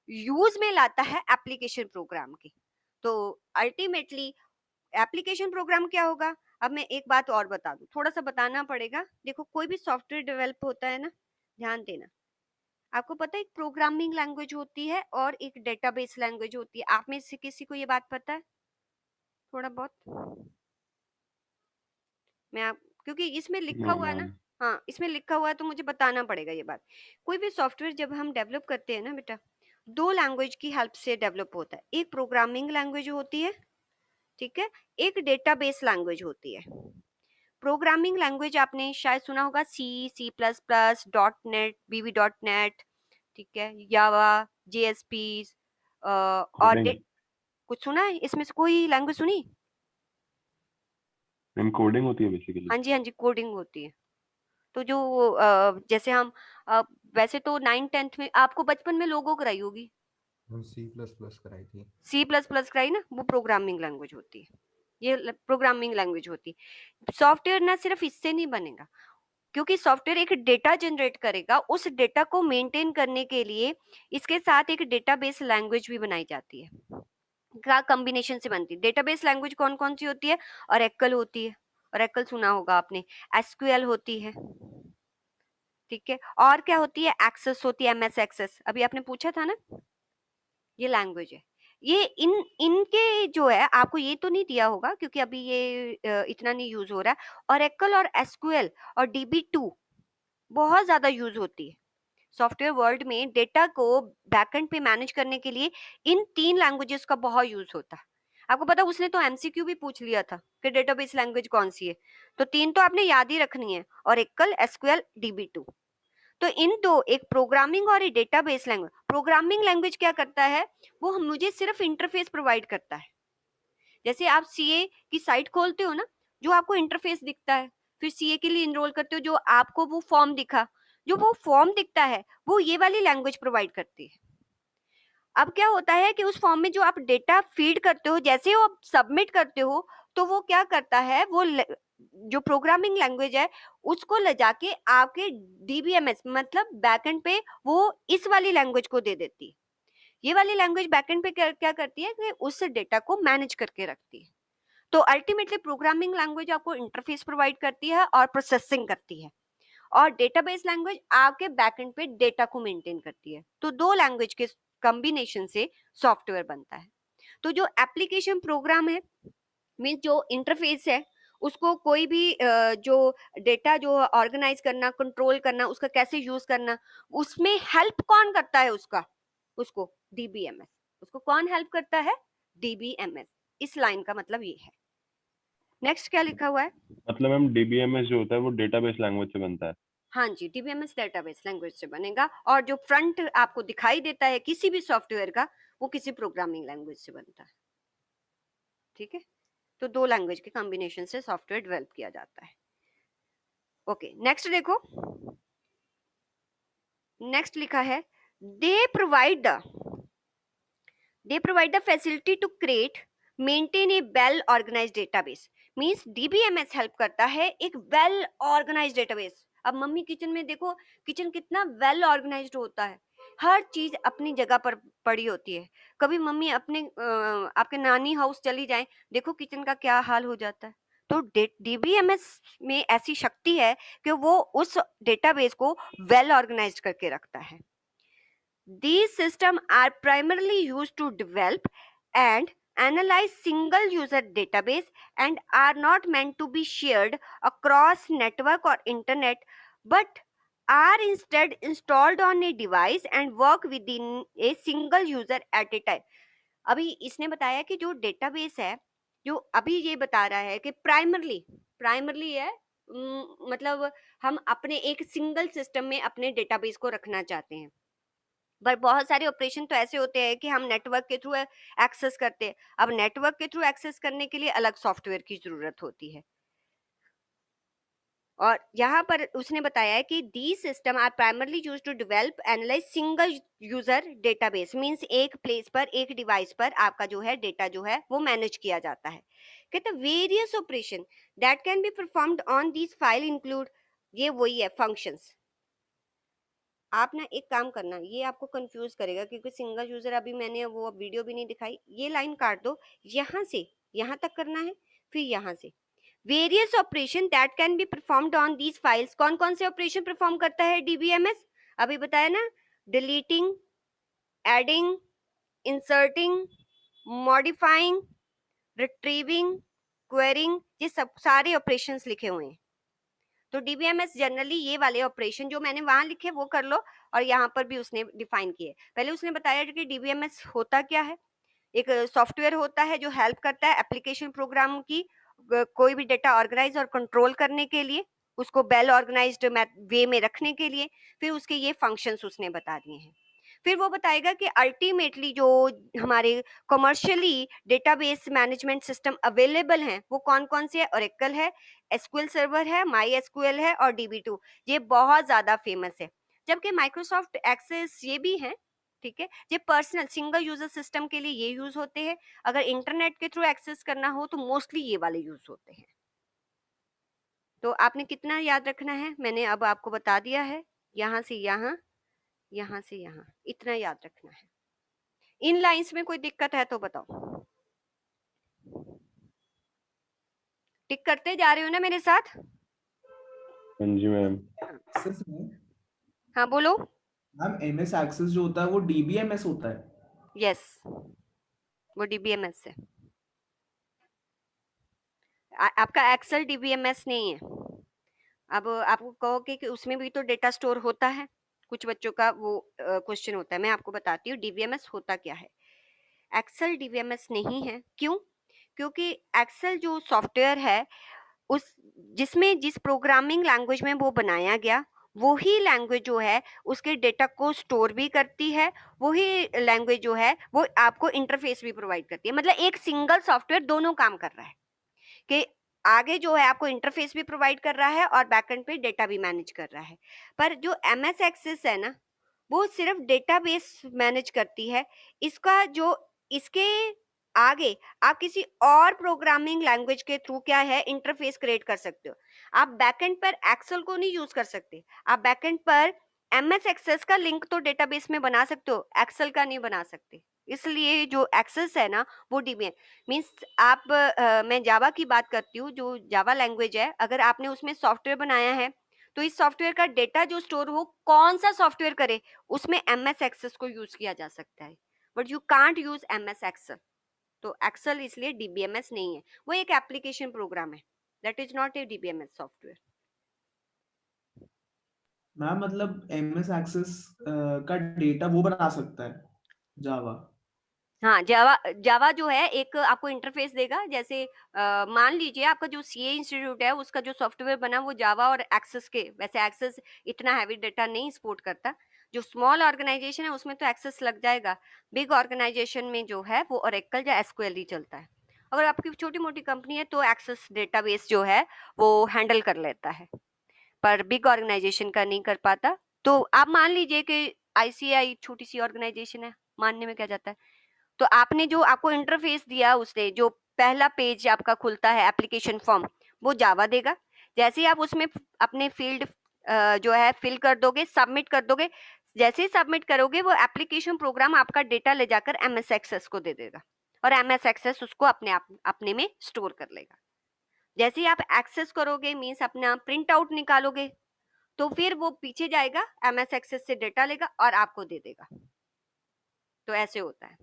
यूज में लाता है एप्लीकेशन प्रोग्राम की। तो अल्टीमेटली एप्लीकेशन प्रोग्राम क्या होगा। अब मैं एक बात और बता दूं, थोड़ा सा बताना पड़ेगा। देखो कोई भी सॉफ्टवेयर डेवलप होता है ना, ध्यान देना, आपको पता है एक प्रोग्रामिंग लैंग्वेज होती है और एक डेटाबेस लैंग्वेज होती है। आप में से किसी को ये बात पता है थोड़ा बहुत। मैं आप, क्योंकि इसमें लिखा नो हुआ है ना, मैम। हाँ इसमें लिखा हुआ है तो मुझे बताना पड़ेगा ये बात। कोई भी सॉफ्टवेयर जब हम डेवलप करते हैं ना बेटा, दो लैंग्वेज की हेल्प से डेवलप होता है। एक प्रोग्रामिंग लैंग्वेज होती है, ठीक है, एक डेटाबेस लैंग्वेज होती है। प्रोग्रामिंग लैंग्वेज आपने शायद सुना होगा, C, C plus plus, dot net, VB dot net, ठीक है, जावा, जेएसपीस और कोडिंग कुछ सुना है इसमें से, कोई लैंग्वेज सुनी? मैम, कोडिंग होती है बेसिकली। हाँ जी, हाँ जी, कोडिंग होती है। तो जो जैसे हम वैसे तो 9th-10th में आपको बचपन में लोगो कराई होगी, हम C++ कराई थी। C++ कराई ना, वो प्रोग्रामिंग लैंग्वेज होती है, ये प्रोग्रामिंग लैंग्वेज होती है। सॉफ्टवेयर ना सिर्फ इससे नहीं बनेगा, क्योंकि सॉफ्टवेयर एक डेटा जनरेट करेगा, उस डेटा को मेंटेन करने के लिए इसके साथ एक डेटाबेस लैंग्वेज भी बनाई जाती है। का कॉम्बिनेशन से बनती है। डेटाबेस लैंग्वेज कौन कौन सी होती है? ओरेकल होती है, ओरेकल सुना होगा आपने, एसक्यूएल होती है, ठीक है, और क्या होती है? एक्सेस होती है, एमएस एक्सेस, अभी आपने पूछा था ना, ये लैंग्वेज है। ये इनके जो है, आपको ये तो नहीं दिया होगा क्योंकि अभी ये इतना नहीं यूज हो रहा है। ओरेकल और एसक्यूएल और डीबी2 बहुत ज्यादा यूज होती है सॉफ्टवेयर वर्ल्ड में। डेटा को बैकएंड पे मैनेज करने के लिए इन 3 लैंग्वेजेस का बहुत यूज होता है। आपको पता, उसने तो एमसीक्यू भी पूछ लिया था कि डेटाबेस लैंग्वेज कौन सी है, तो 3 तो आपने याद ही रखनी है, ओरेकल, एसक्यूएल, डीबी2। तो इन दो, एक प्रोग्रामिंग और एक डेटाबेस लैंग्वेज। प्रोग्रामिंग लैंग्वेज क्या करता है? वो मुझे सिर्फ इंटरफेस प्रोवाइड करता है। जैसे आप सीए की साइट खोलते हो ना, जो आपको इंटरफेस दिखता है, फिर सीए के लिए इनरोल करते हो, जो आपको वो फॉर्म दिखा, जो वो फॉर्म दिखता है, वो ये वाली लैंग्वेज प्रोवाइड करती है। अब क्या होता है कि उस फॉर्म में जो आप डेटा फीड करते हो, जैसे वो आप सबमिट करते हो, तो वो क्या करता है, वो जो प्रोग्रामिंग लैंग्वेज है, उसको ले जाके आपके डीबीएमएस मतलब बैकएंड पे वो इस वाली लैंग्वेज को दे देती है। ये वाली लैंग्वेज बैकएंड पे क्या करती है कि उस डेटा को मैनेज करके रखती है। तो अल्टीमेटली प्रोग्रामिंग लैंग्वेज आपको इंटरफेस प्रोवाइड करती है और प्रोसेसिंग करती है, और डेटाबेस लैंग्वेज आपके बैकएंड पे डेटा को मेंटेन करती है। तो दो लैंग्वेज के कॉम्बिनेशन से सॉफ्टवेयर बनता है। तो जो एप्लीकेशन प्रोग्राम है, मीन जो इंटरफेस है, उसको कोई भी जो डेटा जो ऑर्गेनाइज करना, कंट्रोल करना, उसका कैसे यूज करना, उसमें हेल्प कौन करता है उसको डीबीएमएस। उसको कौन हेल्प करता है? डीबीएमएस। इस लाइन का मतलब ये है। नेक्स्ट क्या लिखा हुआ है? मतलब मैम, डीबीएमएस जो होता है वो डेटाबेस लैंग्वेज से बनता है। हाँ जी, डीबीएमएस डेटाबेस लैंग्वेज से बनेगा, और जो फ्रंट आपको दिखाई देता है किसी भी सॉफ्टवेयर का, वो किसी प्रोग्रामिंग लैंग्वेज से बनता है। ठीक है, तो दो लैंग्वेज के कॉम्बिनेशन से सॉफ्टवेयर डेवलप किया जाता है। ओके, नेक्स्ट देखो, नेक्स्ट लिखा है, they provide the they provide the facility to create maintain a well organized database। Means DBMS help करता है एक वेल ऑर्गेनाइज्ड डेटाबेस। अब मम्मी किचन में देखो, किचन कितना वेल ऑर्गेनाइज्ड होता है, हर चीज अपनी जगह पर पड़ी होती है। कभी मम्मी अपने आपके नानी हाउस चली जाए, देखो किचन का क्या हाल हो जाता है। तो डीबीएमएस में ऐसी शक्ति है कि वो उस डेटाबेस को वेल ऑर्गेनाइज्ड करके रखता है। These systems are primarily used to develop and analyze single user database and are not meant to be shared across network or internet, but are instead installed on a device and work within a single user at a time। अभी इसने बताया कि जो database है, जो अभी ये बता रहा है कि प्राइमरली है, मतलब हम अपने एक सिंगल सिस्टम में अपने डेटाबेस को रखना चाहते हैं। पर बहुत सारे ऑपरेशन तो ऐसे होते हैं कि हम नेटवर्क के थ्रू एक्सेस करते हैं। अब नेटवर्क के थ्रू एक्सेस करने के लिए अलग सॉफ्टवेयर की जरूरत होती है, और यहाँ पर उसने बताया है कि the system are primarily use to develop analyze single user database. Means एक प्लेस पर, एक डिवाइस पर आपका जो है डेटा जो है वो मैनेज किया जाता है। कहते various operation that can be performed on this file include, ये वही है फंक्शंस। आप ना एक काम करना, ये आपको कंफ्यूज करेगा क्योंकि सिंगल यूजर, अभी मैंने वो वीडियो भी नहीं दिखाई, ये लाइन काट दो, यहाँ से यहाँ तक करना है, फिर यहाँ से various operation that can be performed on these files. कौन कौन से ऑपरेशन परफॉर्म करता है डीबीएमएस? अभी बताया ना, deleting, adding, inserting, modifying, retrieving, quarrying, ये सब सारे ऑपरेशंस लिखे हुए हैं। तो डीबीएमएस जनरली ये वाले ऑपरेशन जो मैंने वहां लिखे वो कर लो, और यहाँ पर भी उसने डिफाइन किए। पहले उसने बताया कि डीबीएमएस होता क्या है। एक सॉफ्टवेयर होता है जो हेल्प करता है एप्लीकेशन प्रोग्राम की कोई भी डेटा ऑर्गेनाइज और कंट्रोल करने के लिए, उसको वेल ऑर्गेनाइज्ड वे में रखने के लिए। फिर उसके ये फंक्शंस उसने बता दिए हैं। फिर वो बताएगा कि अल्टीमेटली जो हमारे commercially database management system available हैं वो कौन कौन से है। ओरेकल है, एसक्यूएल सर्वर है, माई एसक्यूएल है और DB2, ये बहुत ज्यादा फेमस है। जबकि माइक्रोसॉफ्ट एक्सेस ये भी है, ठीक है, ये पर्सनल सिंगल यूजर सिस्टम के लिए ये यूज होते हैं। अगर इंटरनेट के थ्रू एक्सेस करना हो तो मोस्टली ये वाले यूज होते हैं। तो आपने कितना याद रखना है, मैंने अब आपको बता दिया है। यहाँ से यहाँ, यहाँ से यहाँ, इतना याद रखना है। इन लाइंस में कोई दिक्कत है तो बताओ। टिक करते जा रहे हो ना मेरे साथ? हाँ जी मैम। एक्सेस में हाँ बोलो। मैम एमएस एक्सेस जो होता है वो डीबीएमएस होता है। यस, वो DBMS है। आपका एक्सेल DBMS नहीं है। अब आपको कहोगे कि उसमें भी तो डेटा स्टोर होता है, कुछ बच्चों का वो क्वेश्चन होता है। मैं आपको बताती हूँ DBMS होता क्या है। एक्सेल DBMS नहीं है। क्यों? क्योंकि एक्सेल जो सॉफ्टवेयर है उस जिसमें जिस प्रोग्रामिंग लैंग्वेज में वो बनाया गया, वही लैंग्वेज जो है उसके डेटा को स्टोर भी करती है, वही लैंग्वेज जो है वो आपको इंटरफेस भी प्रोवाइड करती है। मतलब एक सिंगल सॉफ्टवेयर दोनों काम कर रहा है कि आगे जो है आपको इंटरफेस भी प्रोवाइड कर रहा है और बैकएंड पे डेटा भी मैनेज कर रहा है। पर जो MS एक्सेस है ना, वो सिर्फ डेटाबेस मैनेज करती है। इसका जो इसके आगे आप किसी और प्रोग्रामिंग लैंग्वेज के थ्रू क्या है इंटरफेस क्रिएट कर सकते हो। आप बैकएंड पर एक्सेल को नहीं यूज कर सकते, आप बैकएंड पर MS एक्सेस का लिंक तो डेटाबेस में बना सकते हो, एक्सेल का नहीं बना सकते। इसलिए जो एक्सेस है ना वो DBA मीन्स आप मैं जावा की बात करती हूँ, जो जावा लैंग्वेज है, अगर आपने उसमें सॉफ्टवेयर बनाया है तो इस सॉफ्टवेयर का डेटा जो स्टोर हो कौन सा सॉफ्टवेयर करे उसमें MS एक्सेस को यूज किया जा सकता है, but you can't use MS excel. तो एक्सेल इसलिए DBMS नहीं है, वो एक एप्लीकेशन प्रोग्राम है, that is not a DBMS software. Ma'am मतलब एमएस एक्सेस का डेटा वो बना सकता है जावा। हाँ, जावा जावा जो है एक आपको इंटरफेस देगा। जैसे मान लीजिए आपका जो CA इंस्टीट्यूट है उसका जो सॉफ्टवेयर बना वो जावा और एक्सेस के, वैसे एक्सेस इतना हैवी डेटा नहीं सपोर्ट करता। जो स्मॉल ऑर्गेनाइजेशन है उसमें तो एक्सेस लग जाएगा, बिग ऑर्गेनाइजेशन में जो है वो ओरेकल या SQL ही चलता है। अगर आपकी छोटी मोटी कंपनी है तो एक्सेस डेटाबेस जो है वो हैंडल कर लेता है, पर बिग ऑर्गेनाइजेशन का नहीं कर पाता। तो आप मान लीजिए कि ICI छोटी सी ऑर्गेनाइजेशन है, मानने में क्या जाता है। तो आपने जो आपको इंटरफेस दिया, उसने जो पहला पेज आपका खुलता है एप्लीकेशन फॉर्म, वो जावा देगा। जैसे ही आप उसमें अपने फील्ड जो है फिल कर दोगे, सबमिट कर दोगे, जैसे ही सबमिट करोगे वो एप्लीकेशन प्रोग्राम आपका डेटा ले जाकर MS एक्सेस को दे देगा और MS एक्सेस उसको अपने में स्टोर कर लेगा। जैसे ही आप एक्सेस करोगे मीन्स अपना प्रिंट आउट निकालोगे, तो फिर वो पीछे जाएगा, MS एक्सेस से डेटा लेगा और आपको दे देगा। तो ऐसे होता है।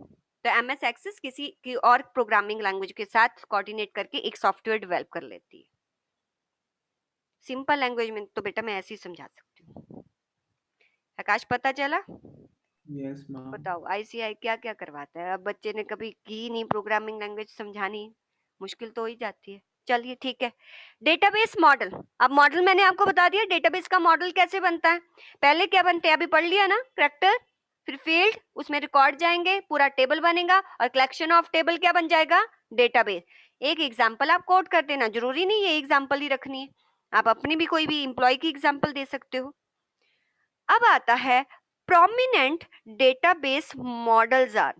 तो MS एक्सेस किसी की और प्रोग्रामिंग लैंग्वेज के साथ कोऑर्डिनेट करके एक सॉफ्टवेयर डेवलप कर लेती है। सिंपल लैंग्वेज में तो बेटा मैं ऐसे ही समझा सकती हूँ। आकाश पता चला? Yes ma'am. बताओ ICI क्या क्या करवाता है। अब बच्चे ने कभी की नहीं प्रोग्रामिंग लैंग्वेज, समझानी मुश्किल तो हो ही जाती है। चलिए ठीक है। डेटाबेस मॉडल, अब मॉडल मैंने आपको बता दिया डेटाबेस का मॉडल कैसे बनता है। पहले क्या बनते हैं अभी पढ़ लिया ना, कैरेक्टर, फिर फील्ड, उसमें रिकॉर्ड जाएंगे, पूरा टेबल बनेगा और कलेक्शन ऑफ टेबल क्या बन जाएगा, डेटाबेस। एक एग्जांपल आप कोट कर देना, जरूरी नहीं ये एग्जांपल ही रखनी है, आप अपनी भी कोई भी एम्प्लॉय की एग्जांपल दे सकते हो। अब आता है प्रोमिनेंट डेटाबेस मॉडल्स आर।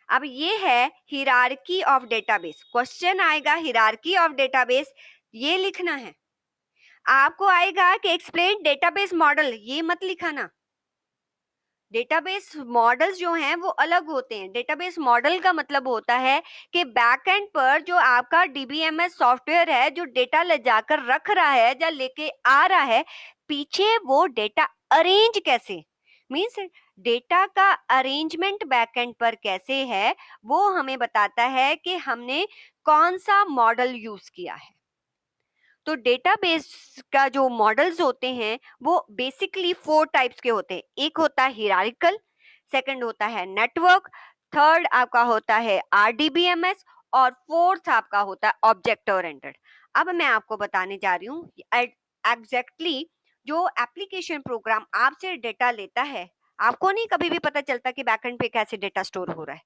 अब ये है हिरार्की ऑफ डेटाबेस। क्वेश्चन आएगा हिरार्की ऑफ डेटाबेस, ये लिखना है। आपको आएगा कि एक्सप्लेन डेटाबेस मॉडल, ये मत लिखाना। डेटाबेस मॉडल्स जो हैं वो अलग होते हैं। डेटाबेस मॉडल का मतलब होता है कि बैकएंड पर जो आपका DBMS सॉफ्टवेयर है जो डेटा ले जाकर रख रहा है या लेके आ रहा है, पीछे वो डेटा अरेंज कैसे, मींस डेटा का अरेंजमेंट बैकएंड पर कैसे है, वो हमें बताता है कि हमने कौन सा मॉडल यूज किया है। तो डेटाबेस का जो मॉडल्स होते हैं वो बेसिकली 4 टाइप्स के होते हैं। एक होता है हिरारिकल, सेकंड होता है नेटवर्क, थर्ड आपका होता है RDBMS और फोर्थ आपका होता है ऑब्जेक्ट ओरिएंटेड। अब मैं आपको बताने जा रही हूँ एग्जैक्टली जो एप्लीकेशन प्रोग्राम आपसे डेटा लेता है, आपको नहीं कभी भी पता चलता कि बैकएंड पे कैसे डेटा स्टोर हो रहा है।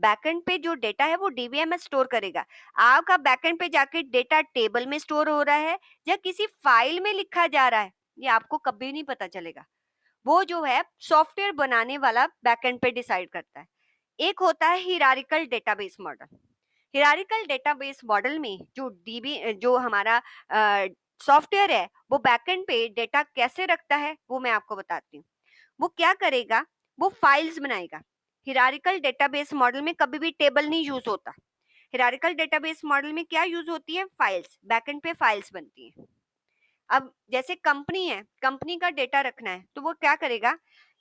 बैकएंड पे जो डेटा है वो डीबीएमएस स्टोर करेगा। आपका बैकएंड पे जाके डेटा टेबल में स्टोर हो रहा है या किसी फाइल में लिखा जा रहा है, ये आपको कभी नहीं पता चलेगा। वो जो है सॉफ्टवेयर बनाने वाला बैकएंड पे डिसाइड करता है। एक होता है hierarchical database model. Hierarchical database model में जो हमारा सॉफ्टवेयर है वो बैकएंड पे डेटा कैसे रखता है वो मैं आपको बताती हूँ। वो क्या करेगा, वो फाइल्स बनाएगा। हिरारिकल डेटाबेस मॉडल में कभी भी टेबल नहीं यूज होता। हिरारिकल डेटाबेस मॉडल में क्या यूज होती है, फाइल्स। बैकएंड पे फाइल्स बनती हैं। अब जैसे कंपनी है, कंपनी का डेटा रखना है तो वो क्या करेगा,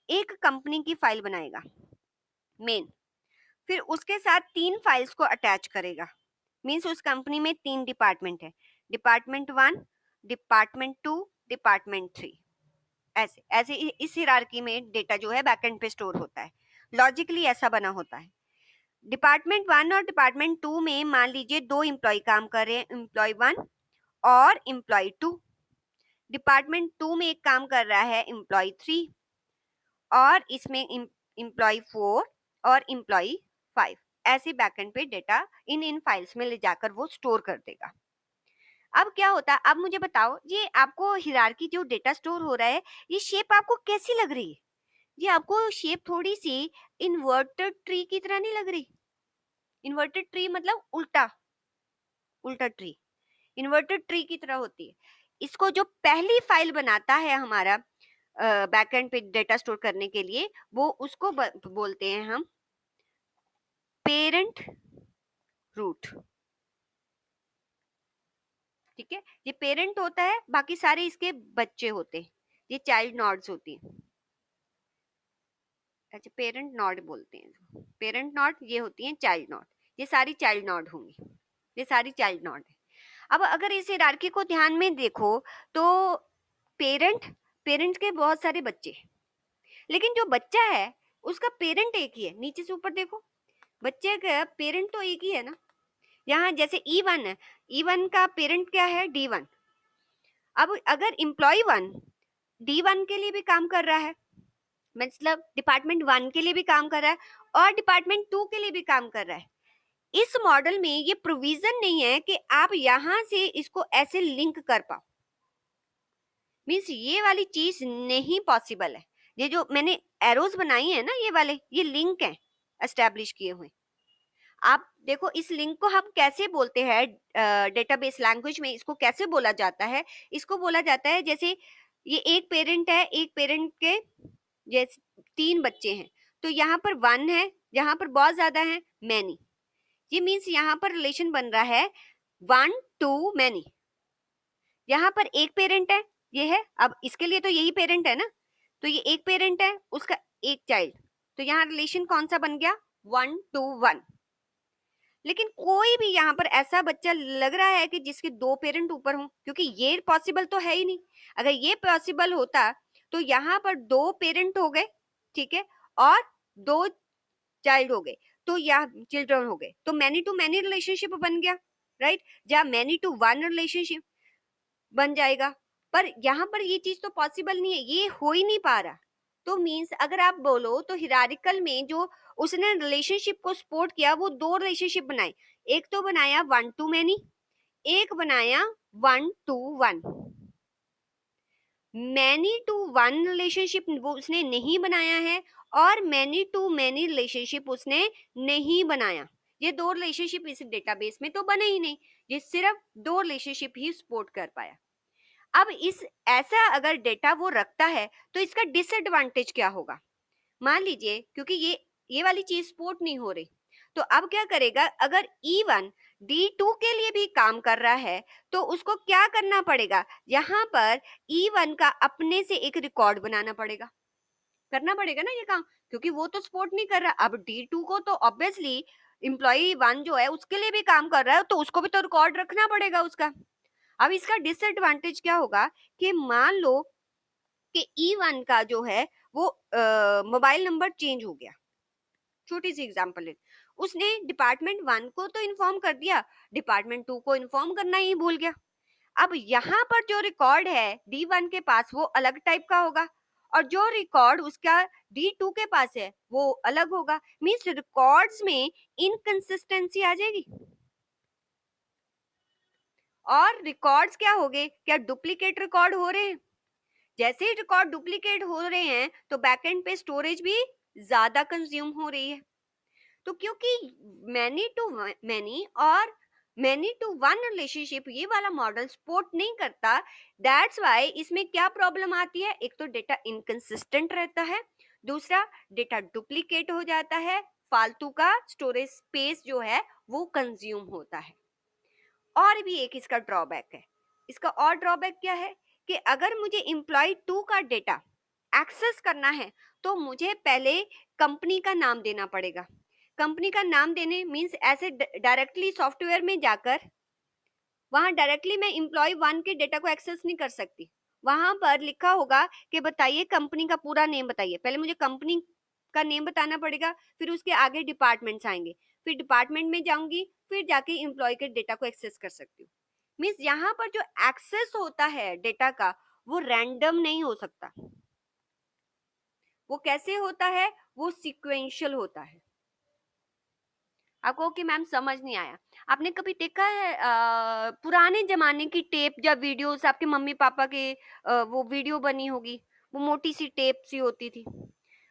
एक कंपनी की फाइल बनाएगा मेन, फिर उसके साथ 3 फाइल्स को अटैच करेगा। मींस उस कंपनी में 3 डिपार्टमेंट है, डिपार्टमेंट 1, डिपार्टमेंट 2, डिपार्टमेंट 3। ऐसे ऐसे इस हिरार्की में डेटा जो है बैकएंड पे स्टोर होता है। लॉजिकली ऐसा बना होता है। डिपार्टमेंट 1 और डिपार्टमेंट 2 में मान लीजिए 2 एम्प्लॉय काम कर रहे हैं, एम्प्लॉय 1 और एम्प्लॉय 2। डिपार्टमेंट 2 में एक काम कर रहा है एम्प्लॉय 3 और इसमें एम्प्लॉय 4 और एम्प्लॉय 5। ऐसे बैकएंड पे डेटा इन फाइल्स में ले जाकर वो स्टोर कर देगा। अब क्या होता है, अब मुझे बताओ, ये आपको हिरार्की जो डेटा स्टोर हो रहा है, ये शेप आपको कैसी लग रही है? ये आपको शेप थोड़ी सी इन्वर्टेड ट्री की तरह नहीं लग रही? इन्वर्टेड ट्री मतलब उल्टा उल्टा ट्री, इन्वर्टेड ट्री की तरह होती है। इसको जो पहली फाइल बनाता है हमारा बैकएंड पे डेटा स्टोर करने के लिए, वो उसको बोलते हैं हम पेरेंट रूट। ठीक है, ये पेरेंट होता है, बाकी सारे इसके बच्चे होते हैं, ये चाइल्ड नोड्स होती हैं। अच्छा, पेरेंट नोड बोलते हैं, पेरेंट नोड ये होती हैं चाइल्ड नोड, ये सारी चाइल्ड नोड होंगी, ये सारी चाइल्ड नोड है। अब अगर इस हायरार्की को ध्यान में देखो तो पेरेंट के बहुत सारे बच्चे हैं, लेकिन जो बच्चा है उसका पेरेंट एक ही है। नीचे से ऊपर देखो, बच्चे का पेरेंट तो एक ही है ना। यहाँ जैसे E1 है, E1 का पेरेंट क्या है, D1। अब अगर एम्प्लॉय 1 D1 के लिए भी काम कर रहा है, मतलब डिपार्टमेंट 1 के लिए भी काम कर रहा है और डिपार्टमेंट 2 के लिए भी काम कर रहा है, इस मॉडल में ये प्रोविजन नहीं है कि आप यहां से इसको ऐसे लिंक कर पाओ। मीन्स ये वाली चीज नहीं पॉसिबल है। ये जो मैंने एरोज बनाई है ना, ये वाले, ये लिंक हैं एस्टेब्लिश किए हुए। आप देखो इस लिंक को हम कैसे बोलते हैं, डेटाबेस लैंग्वेज में इसको कैसे बोला जाता है, इसको बोला जाता है जैसे ये एक पेरेंट है, एक पेरेंट के जैसे 3 बच्चे हैं, तो यहाँ पर 1 है, यहाँ पर बहुत ज्यादा है मैनी। ये मीन्स यहाँ पर रिलेशन बन रहा है 1 to मैनी। यहाँ पर एक पेरेंट है, ये है, अब इसके लिए तो यही पेरेंट है ना, तो ये एक पेरेंट है, उसका एक चाइल्ड, तो यहाँ रिलेशन कौन सा बन गया, 1 to 1। लेकिन कोई भी यहाँ पर ऐसा बच्चा लग रहा है कि जिसके 2 पेरेंट ऊपर हों, क्योंकि ये पॉसिबल तो है ही नहीं। अगर ये पॉसिबल होता तो यहाँ पर 2 पेरेंट हो गए, ठीक है, और 2 चाइल्ड हो गए, तो यहाँ चिल्ड्रन हो गए, तो मैनी टू मैनी रिलेशनशिप बन गया, राइट, या मैनी टू 1 रिलेशनशिप बन जाएगा। पर यहाँ पर ये चीज तो पॉसिबल नहीं है, ये हो ही नहीं पा रहा। तो मीन्स अगर आप बोलो तो हिरारिकल में जो उसने रिलेशनशिप को सपोर्ट किया, वो 2 रिलेशनशिप बनाए। एक तो बनाया 1 to मैनी, एक बनाया 1 to 1। मैनी टू 1 रिलेशनशिप वो उसने नहीं बनाया है और मैनी टू मैनी रिलेशनशिप उसने नहीं बनाया। ये 2 रिलेशनशिप इस डेटाबेस में तो बने ही नहीं, ये सिर्फ 2 रिलेशनशिप ही सपोर्ट कर पाया। अब इस ऐसा अगर डेटा वो रखता है तो इसका डिसएडवांटेज क्या होगा, मान लीजिए क्योंकि ये वाली चीज सपोर्ट नहीं हो रही, तो अब क्या करेगा, अगर E1 D2 के लिए भी काम कर रहा है तो उसको क्या करना पड़ेगा, यहाँ पर E1 का अपने से एक रिकॉर्ड बनाना पड़ेगा, करना पड़ेगा ना ये काम, क्योंकि वो तो सपोर्ट नहीं कर रहा। अब D2 को तो ऑब्वियसली एम्प्लॉय 1 जो है उसके लिए भी काम कर रहा है, तो उसको भी तो रिकॉर्ड रखना पड़ेगा उसका। अब इसका डिसएडवांटेज क्या होगा कि मान लो कि E1 का जो है वो मोबाइल नंबर चेंज हो गया, छोटी सी एग्जांपल है, उसने डिपार्टमेंट 1 को तो इन्फॉर्म कर दिया, डिपार्टमेंट 2 को इन्फॉर्म करना ही भूल गया। अब यहाँ पर जो रिकॉर्ड है D1 के पास वो अलग टाइप का होगा और जो रिकॉर्ड उसका D2 के पास है वो अलग होगा। मीन्स रिकॉर्ड्स में इनकंसिस्टेंसी आ जाएगी। और रिकॉर्ड्स क्या हो गए, क्या डुप्लीकेट रिकॉर्ड हो रहे हैं? जैसे ही रिकॉर्ड डुप्लीकेट हो रहे हैं तो बैकएंड पे स्टोरेज भी ज्यादा कंज्यूम हो रही है। तो क्योंकि मैनी टू मैनी और मैनी टू वन रिलेशनशिप ये वाला मॉडल सपोर्ट नहीं करता, दैट्स वाई इसमें क्या प्रॉब्लम आती है, एक तो डेटा इनकंसिस्टेंट रहता है, दूसरा डेटा डुप्लीकेट हो जाता है, फालतू का स्टोरेज स्पेस जो है वो कंज्यूम होता है। और भी एक इसका ड्रॉबैक है। इसका और ड्रॉबैक क्या है कि अगर मुझे एम्प्लॉय 2 का डेटा एक्सेस करना है तो मुझे पहले कंपनी का नाम देना पड़ेगा। कंपनी का नाम देने मींस ऐसे डायरेक्टली सॉफ्टवेयर में जाकर वहां डायरेक्टली मैं एम्प्लॉय 1 के डेटा को एक्सेस नहीं कर सकती। वहां पर लिखा होगा कि बताइए कंपनी का पूरा नेम बताइए। पहले मुझे कंपनी का नेम बताना पड़ेगा, फिर उसके आगे डिपार्टमेंट्स आएंगे, फिर डिपार्टमेंट में जाऊंगी, फिर जाके एम्प्लॉय के डेटा को एक्सेस कर सकती हूँ। मीन्स यहाँ पर जो एक्सेस होता है डेटा का वो रैंडम नहीं हो सकता। वो कैसे होता है, वो सीक्वेंशियल होता है। आपको कि मैम समझ नहीं आया, आपने कभी देखा है पुराने जमाने की टेप या वीडियोस, आपके मम्मी पापा के वो वीडियो बनी होगी, वो मोटी सी टेप सी होती थी।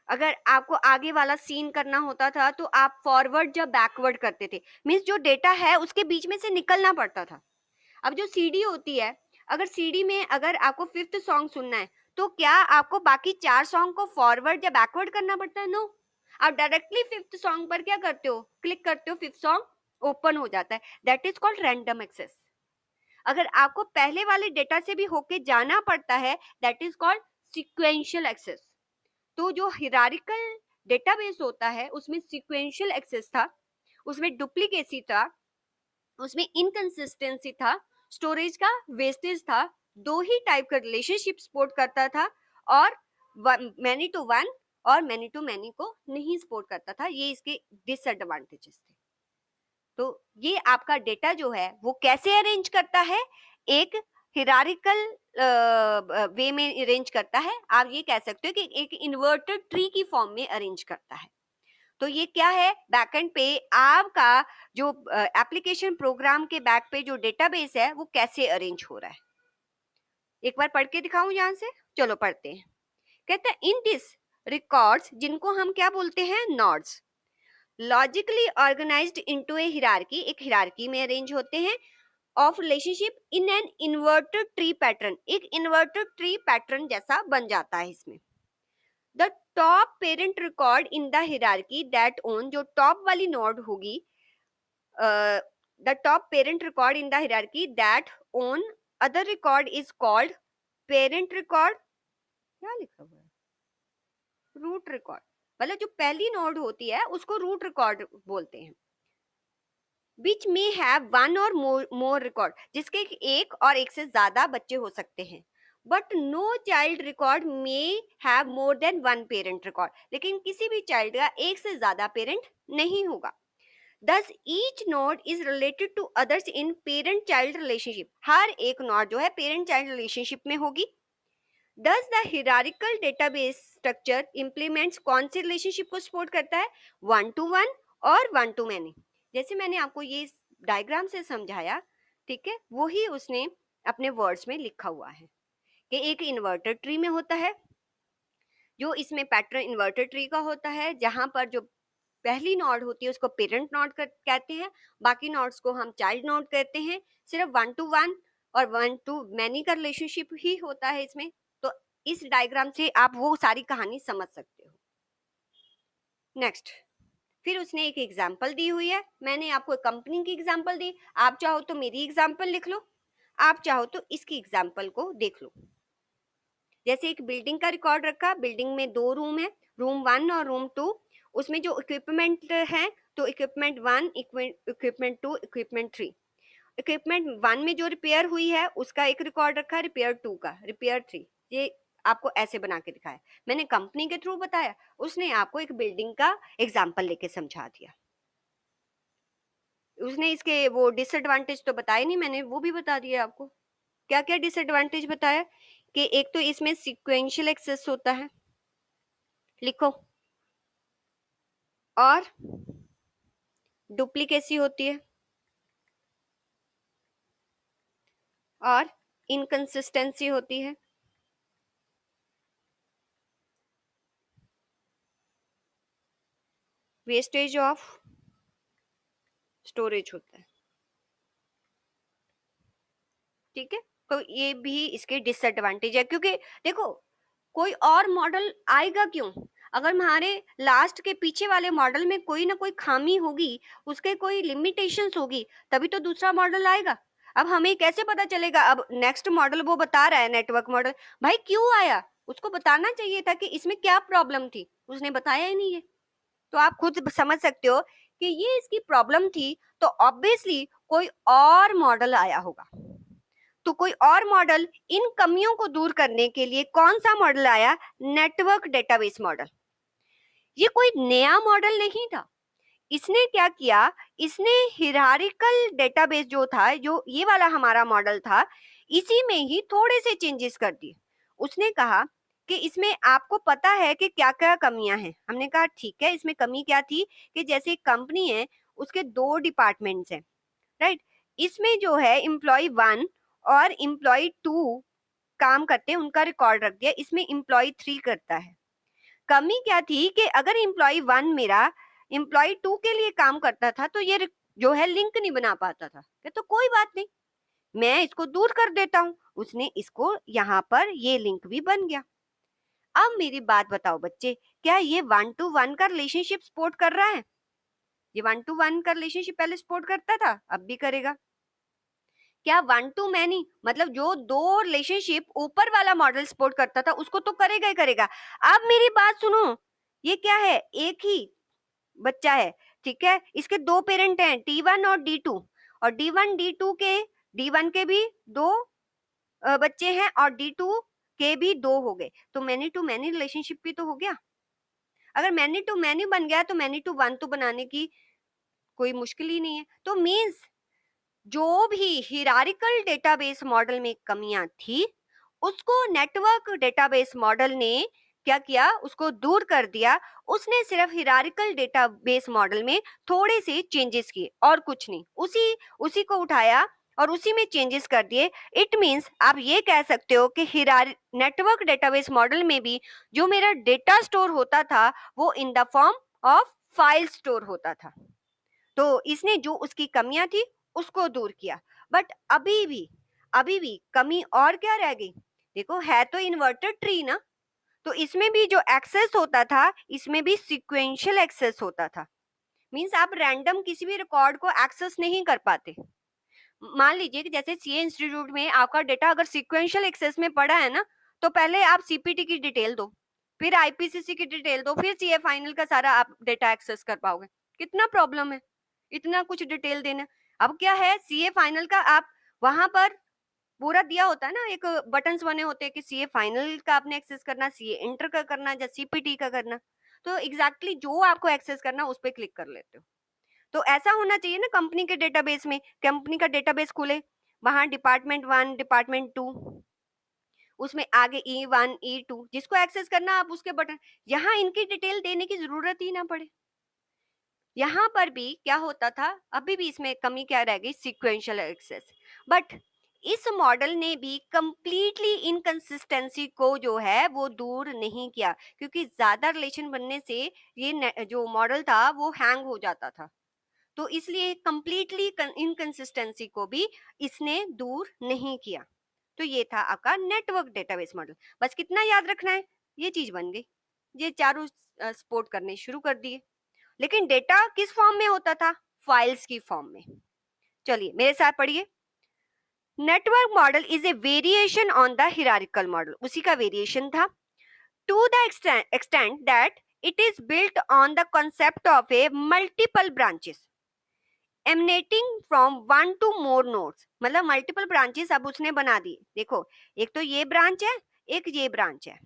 अगर आपको आगे वाला सीन करना होता था तो आप फॉरवर्ड या बैकवर्ड करते थे, मीन्स जो डेटा है उसके बीच में से निकलना पड़ता था। अब जो सीडी होती है, अगर सीडी में अगर आपको 5th सॉन्ग सुनना है तो क्या आपको बाकी 4 सॉन्ग को फॉरवर्ड या बैकवर्ड करना पड़ता है? नो, आप डायरेक्टली 5th सॉन्ग पर क्या करते हो, क्लिक करते हो, 5th सॉन्ग ओपन हो जाता है। That is called random access. अगर आपको पहले वाले डेटा से भी होके जाना पड़ता है, that is called sequential access. तो जो हिरारिकल डेटाबेस होता है उसमें सीक्वेंशियल एक्सेस था, उसमें डुप्लीकेसी था, उसमें इनकंसिस्टेंसी था, स्टोरेज का वेस्टेज था, दो ही टाइप का रिलेशनशिप सपोर्ट करता था, और मैनी टू वन और मैनी टू मैनी को नहीं सपोर्ट करता था। ये इसके डिसएडवांटेजेस थे। तो ये आपका डेटा जो है वो कैसे अरेंज करता है, एक हिरारिकल वे में अरेंज करता है। आप ये कह सकते हो कि एक इन्वर्टेड ट्री की फॉर्म में अरेंज करता है। तो ये क्या है, बैकएंड पे आपका जो एप्लीकेशन प्रोग्राम के बैक पे जो डेटाबेस है वो कैसे अरेंज हो रहा है। एक बार पढ़ के दिखाऊं यहाँ से, चलो पढ़ते हैं। कहते हैं इन दिस रिकॉर्ड्स, जिनको हम क्या बोलते हैं, नोड्स, लॉजिकली ऑर्गेनाइज्ड इनटू ए हिरार्की, एक हिरार्की में अरेंज होते हैं, of relationship in an inverted tree pattern, एक इन्वर्टेड ट्री पैटर्न जैसा बन जाता है इसमें। The top parent record in the hierarchy that own, जो टॉप वाली नोड होगी, the top parent record in the hierarchy that own other record is called parent record. क्या लिखा हुआ है, रूट रिकॉर्ड, मतलब जो पहली नोड होती है उसको रूट रिकॉर्ड बोलते हैं। विच मे हैव वन और मोर रिकॉर्ड, जिसके एक और एक से ज्यादा बच्चे हो सकते हैं। But no child record may have more than one parent record, लेकिन किसी भी चाइल्ड का एक से ज्यादा पेरेंट नहीं होगा। Thus each node is related to others in parent child relationship, हर एक नोड जो है पेरेंट चाइल्ड रिलेशनशिप में होगी। Thus the hierarchical database structure implements कौन से रिलेशनशिप को सपोर्ट करता है, 1 to 1 और 1 to many। जैसे मैंने आपको ये डायग्राम से समझाया, ठीक है, वही उसने अपने वर्ड्स में लिखा हुआ है कि एक इन्वर्टेड ट्री में होता है, जो इसमें पैटर्न इन्वर्टेड ट्री का होता है, जहां पर जो पहली नोड होती है उसको पेरेंट नोड कहते हैं, बाकी नोड्स को हम चाइल्ड नोड कहते हैं। सिर्फ 1 to 1 और 1 to many का रिलेशनशिप ही होता है इसमें। तो इस डायग्राम से आप वो सारी कहानी समझ सकते हो। नेक्स्ट, फिर उसने एक एग्जाम्पल दी हुई है, मैंने आपको कंपनी की एग्जाम्पल दी, आप चाहो तो मेरी एग्जाम्पल लिख लो, आप चाहो तो इसकी एग्जाम्पल को देख लो। जैसे एक बिल्डिंग का रिकॉर्ड रखा, बिल्डिंग में 2 रूम है, रूम 1 और रूम 2, उसमें जो इक्विपमेंट है, तो इक्विपमेंट 1, इक्विपमेंट 2, इक्विपमेंट 3। इक्विपमेंट 1 में जो रिपेयर हुई है उसका एक रिकॉर्ड रखा है, रिपेयर 2 का, रिपेयर 3। ये आपको ऐसे बना के दिखाया, मैंने कंपनी के थ्रू बताया, उसने आपको एक बिल्डिंग का एग्जाम्पल लेके समझा दिया। उसने इसके वो डिसएडवांटेज तो बताए नहीं, मैंने वो भी बता दिया आपको। क्या क्या डिसएडवांटेज बताया कि एक तो इसमें सीक्वेंशियल एक्सेस होता है, लिखो, और डुप्लीकेसी होती है, और इनकंसिस्टेंसी होती है, वेस्टेज ऑफ स्टोरेज होता है। ठीक है, तो ये भी इसके डिसएडवांटेज है, क्योंकि देखो कोई और मॉडल आएगा क्यों? अगर हमारे लास्ट के पीछे वाले मॉडल में कोई ना कोई खामी होगी, उसके कोई लिमिटेशंस होगी, तभी तो दूसरा मॉडल आएगा। अब हमें कैसे पता चलेगा? अब नेक्स्ट मॉडल वो बता रहा है, नेटवर्क मॉडल, भाई क्यों आया? उसको बताना चाहिए था कि इसमें क्या प्रॉब्लम थी, उसने बताया ही नहीं है। तो आप खुद समझ सकते हो कि ये इसकी प्रॉब्लम थी, तो ऑब्वियसली कोई और मॉडल आया होगा। तो कोई और मॉडल इन कमियों को दूर करने के लिए कौन सा मॉडल आया? Network database model. ये कोई नया मॉडल नहीं था। इसने क्या किया? इसने हिरारिकल डेटाबेस जो था, जो ये वाला हमारा मॉडल था, इसी में ही थोड़े से चेंजेस कर दिए। उसने कहा कि इसमें आपको पता है कि क्या क्या कमियां हैं। हमने कहा ठीक है, इसमें कमी क्या थी कि जैसे एक कंपनी है, उसके 2 डिपार्टमेंट्स हैं, राइट? इसमें जो है एम्प्लॉय 1 और एम्प्लॉय 2 काम करते हैं, उनका रिकॉर्ड रख दिया, इसमें एम्प्लॉय 3 करता है। कमी क्या थी कि अगर एम्प्लॉय 1 मेरा एम्प्लॉय 2 के लिए काम करता था, तो ये जो है लिंक नहीं बना पाता था। तो कोई बात नहीं, मैं इसको दूर कर देता हूँ। उसने इसको यहाँ पर ये लिंक भी बन गया। अब मेरी बात बताओ बच्चे, क्या ये 1 to 1 का रिलेशनशिप सपोर्ट कर रहा है? ये 1 to 1 का रिलेशनशिप पहले सपोर्ट करता था, अब भी करेगा। क्या 1 to many, मतलब जो 2 रिलेशनशिप ऊपर वाला मॉडल सपोर्ट करता था, उसको तो करेगा ही करेगा। अब मेरी बात सुनो, ये क्या है? एक ही बच्चा है, ठीक है, इसके 2 पेरेंट हैं, D1 और D2, और D1 D2 के D1 के भी 2 बच्चे हैं, और D2 के भी 2 हो गए, तो मैनी टू मैनी रिलेशनशिप भी तो हो गया। अगर मैनी टू मैनी बन गया, तो मैनी टू 1 तो बनाने की कोई मुश्किल ही नहीं है। तो मीन्स जो भी हिरारिकल डेटाबेस मॉडल में कमियां थी, उसको नेटवर्क डेटाबेस मॉडल ने क्या किया? उसको दूर कर दिया। उसने सिर्फ हिरारिकल डेटाबेस मॉडल में थोड़े से चेंजेस किए, और कुछ नहीं। उसी को उठाया और उसी में चेंजेस कर दिए। इट मींस आप ये कह सकते हो कि नेटवर्क डेटाबेस मॉडल में भी जो मेरा डेटा स्टोर होता था, वो in the form of file store होता था। तो इसने जो उसकी कमियां थी, उसको दूर किया। बट अभी भी कमी और क्या रह गई? देखो, है तो इन्वर्टेड ट्री ना, तो इसमें भी जो एक्सेस होता था, इसमें भी सीक्वेंशियल एक्सेस होता था। मींस आप रैंडम किसी भी रिकॉर्ड को एक्सेस नहीं कर पाते। मान लीजिए कि जैसे सीए इंस्टीट्यूट में आपका डेटा अगर सीक्वेंशियल एक्सेस में पड़ा है ना, तो पहले आप सीपीटी की डिटेल दो, फिर आईपीसीसी की डिटेल दो, फिर सीए फाइनल का सारा आप डेटा एक्सेस कर पाओगे। कितना प्रॉब्लम है इतना कुछ डिटेल देना। अब क्या है, सीए फाइनल का आप वहां पर पूरा दिया होता है ना, एक बटन्स बने होते हैं कि सीए फाइनल का आपने एक्सेस करना, सीए इंटर का करना, या सीपीटी का करना। तो एग्जैक्टली जो आपको एक्सेस करना, उस पर क्लिक कर लेते हो। तो ऐसा होना चाहिए ना कंपनी के डेटाबेस में। कंपनी का डेटाबेस खुले, वहां डिपार्टमेंट 1, डिपार्टमेंट 2, उसमें आगे E1 E2, जिसको एक्सेस करना आप उसके बटन, यहाँ इनकी डिटेल देने की जरूरत ही ना पड़े। यहाँ पर भी क्या होता था, अभी भी इसमें कमी क्या रह गई? Sequential access. बट इस मॉडल ने भी कंप्लीटली इनकंसिस्टेंसी को जो है वो दूर नहीं किया, क्योंकि ज्यादा रिलेशन बनने से ये जो मॉडल था वो हैंग हो जाता था। तो इसलिए कंप्लीटली इनकंसिस्टेंसी को भी इसने दूर नहीं किया। तो ये था आपका नेटवर्क डेटाबेस मॉडल। बस कितना याद रखना है, ये चीज बन गई, ये चारों सपोर्ट करने शुरू कर दिए। लेकिन डेटा किस फॉर्म में होता था? फाइल्स की फॉर्म में। चलिए मेरे साथ पढ़िए। Network model is a variation on the hierarchical model, उसी का वेरिएशन था। To the extent that it is built on the concept of a multiple branches emanating from 1 to more nodes, मतलब मल्टीपल ब्रांचेस अब उसने बना दी। देखो, एक तो ये ब्रांच है, एक ये ब्रांच है।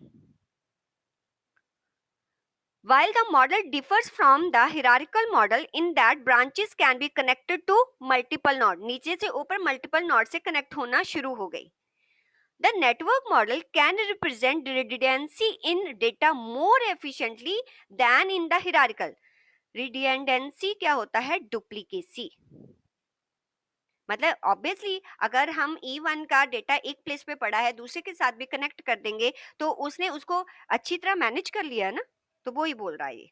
While the model differs from the hierarchical model in that branches can be connected to multiple node, नीचे से ऊपर multiple node से कनेक्ट होना शुरू हो गई। The network model can represent redundancy in data more efficiently than in the hierarchical. Redundancy क्या होता है? डुप्लीकेसी। मतलब ऑब्वियसली अगर हम E1 का डेटा एक प्लेस पे पड़ा है, दूसरे के साथ भी कनेक्ट कर देंगे तो उसने उसको अच्छी तरह मैनेज कर लिया ना, तो वो ही बोल रहा है ये।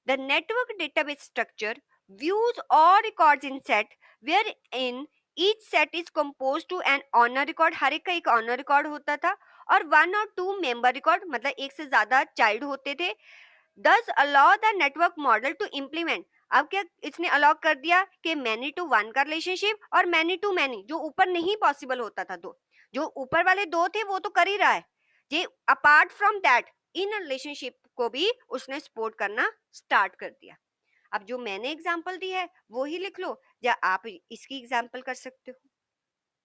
The network database structure views all records in set wherein each set is composed to an owner record. हर एक का एक owner record होता था और 1 और 2 member record, मतलब एक से ज्यादा child होते थे। Thus allow the network model to implement. अब क्या इसने अलाउ कर दिया कि मैनी टू वन का रिलेशनशिप और मैनी टू मैनी, जो ऊपर नहीं पॉसिबल होता था, दो जो ऊपर वाले दो थे वो तो कर ही रहा है, ये apart from that in relationship को भी उसने सपोर्ट करना स्टार्ट कर दिया। अब जो मैंने एग्जांपल दी है वो ही लिख लो, या आप इसकी एग्जांपल कर सकते हो।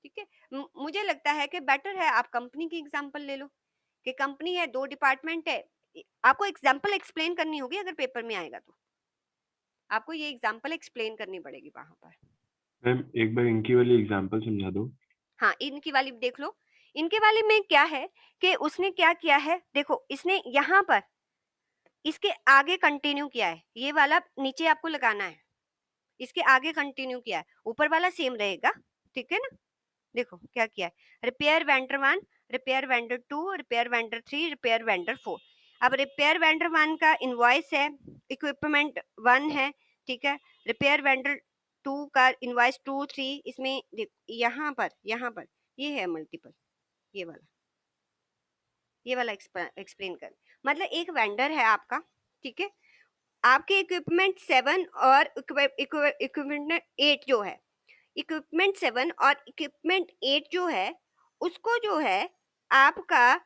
ठीक है, मुझे लगता है कि बेटर है आप कंपनी की एग्जांपल ले लो कि कंपनी है, दो डिपार्टमेंट है, आपको एग्जांपल एक्सप्लेन करनी होगी। अगर पेपर में आएगा तो आपको ये एग्जांपल एक्सप्लेन करनी पड़ेगी वहां पर। मैम एक बार इनकी वाली एग्जांपल समझा दो। हाँ, इनकी वाली देख लो। इनके वाले में क्या है कि उसने क्या किया है, देखो इसने यहाँ पर इसके आगे कंटिन्यू किया है, ये वाला नीचे आपको लगाना है, इसके आगे कंटिन्यू किया है, ऊपर वाला सेम रहेगा। ठीक है ना, देखो क्या किया है, repair vendor 1, repair vendor 2, repair vendor 3, repair vendor 4। अब रिपेयर वेंडर 1 का इनवॉइस है, इक्विपमेंट 1 है, ठीक है। रिपेयर वेंडर 2 का इनवॉइस 2, 3, इसमें यहाँ पर ये है मल्टीपल, ये वाला एक्सप्लेन कर, मतलब एक वेंडर है आपका, ठीक है, आपके इक्विपमेंट 7 और इक्विपमेंट 8 जो है, इक्विपमेंट 7 और इक्विपमेंट 8 जो है उसको जो है आपका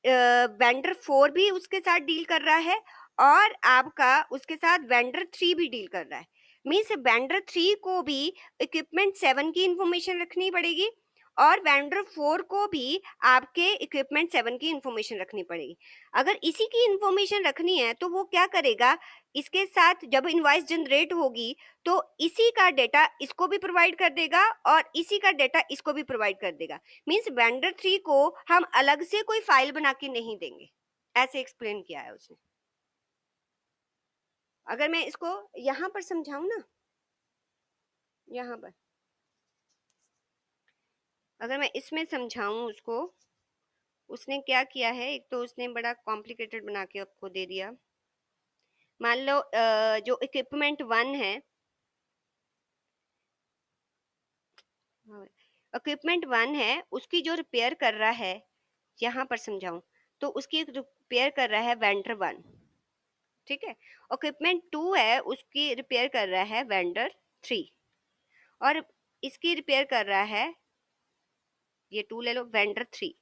वेंडर 4 भी उसके साथ डील कर रहा है और आपका उसके साथ वेंडर 3 भी डील कर रहा है। मीन्स वेंडर 3 को भी इक्विपमेंट 7 की इंफॉर्मेशन रखनी पड़ेगी और वेंडर 4 को भी आपके इक्विपमेंट 7 की इंफॉर्मेशन रखनी पड़ेगी। अगर इसी की इंफॉर्मेशन रखनी है तो वो क्या करेगा, इसके साथ जब इनवॉइस जनरेट होगी तो इसी का डेटा इसको भी प्रोवाइड कर देगा और इसी का डेटा इसको भी प्रोवाइड कर देगा। मींस वेंडर 3 को हम अलग से कोई फाइल बना के नहीं देंगे, ऐसे एक्सप्लेन किया है उसने। अगर मैं इसको यहां पर समझाऊं ना, यहां पर अगर मैं इसमें समझाऊं उसको, उसने क्या किया है, एक तो उसने बड़ा कॉम्प्लिकेटेड बना के आपको दे दिया। मान लो जो इक्विपमेंट 1 है, इक्विपमेंट 1 है, उसकी जो रिपेयर कर रहा है, यहाँ पर समझाऊं तो उसकी रिपेयर कर रहा है वेंडर 1, ठीक है। इक्विपमेंट 2 है, उसकी रिपेयर कर रहा है वेंडर 3 और इसकी रिपेयर कर रहा है, ये 2 ले लो, वेंडर 3।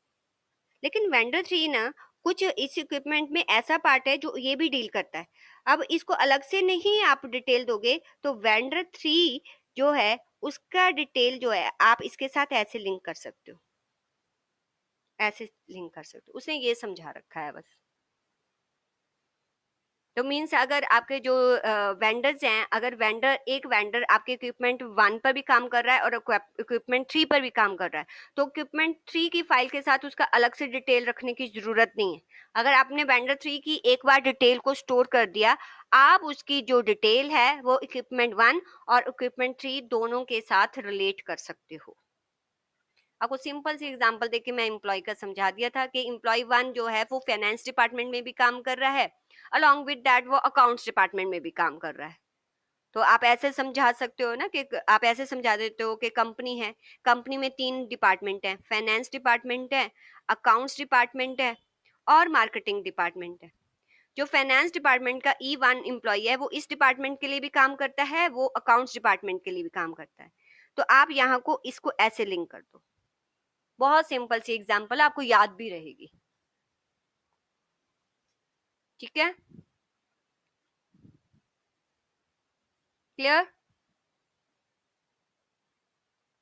लेकिन वेंडर 3 ना कुछ इस इक्विपमेंट में ऐसा पार्ट है जो ये भी डील करता है। अब इसको अलग से नहीं आप डिटेल दोगे तो वेंडर 3 जो है उसका डिटेल जो है आप इसके साथ ऐसे लिंक कर सकते हो, ऐसे लिंक कर सकते हो। उसने ये समझा रखा है बस। तो मीन्स अगर आपके जो वेंडर्स हैं, अगर एक वेंडर आपके इक्विपमेंट 1 पर भी काम कर रहा है और इक्विपमेंट 3 पर भी काम कर रहा है, तो इक्विपमेंट 3 की फाइल के साथ उसका अलग से डिटेल रखने की जरूरत नहीं है। अगर आपने वेंडर 3 की एक बार डिटेल को स्टोर कर दिया, आप उसकी जो डिटेल है वो इक्विपमेंट 1 और इक्विपमेंट 3 दोनों के साथ रिलेट कर सकते हो। आपको सिंपल सी एग्जांपल देके मैं एम्प्लॉय का समझा दिया था कि एम्प्लॉय 1 जो है वो फाइनेंस डिपार्टमेंट में भी काम कर रहा है, अलॉन्ग विद दैट वो अकाउंट्स डिपार्टमेंट में भी काम कर रहा है। तो आप ऐसे समझा सकते हो ना कि आप ऐसे समझा देते हो कि कंपनी है, कंपनी में 3 डिपार्टमेंट है, फाइनेंस डिपार्टमेंट है, अकाउंट्स डिपार्टमेंट है और मार्केटिंग डिपार्टमेंट है। जो फाइनेंस डिपार्टमेंट का E1 एम्प्लॉय है वो इस डिपार्टमेंट के लिए भी काम करता है, वो अकाउंट्स डिपार्टमेंट के लिए भी काम करता है। तो आप यहाँ को इसको ऐसे लिंक कर दो। बहुत सिंपल सी एग्जांपल, आपको याद भी रहेगी। ठीक है, क्लियर?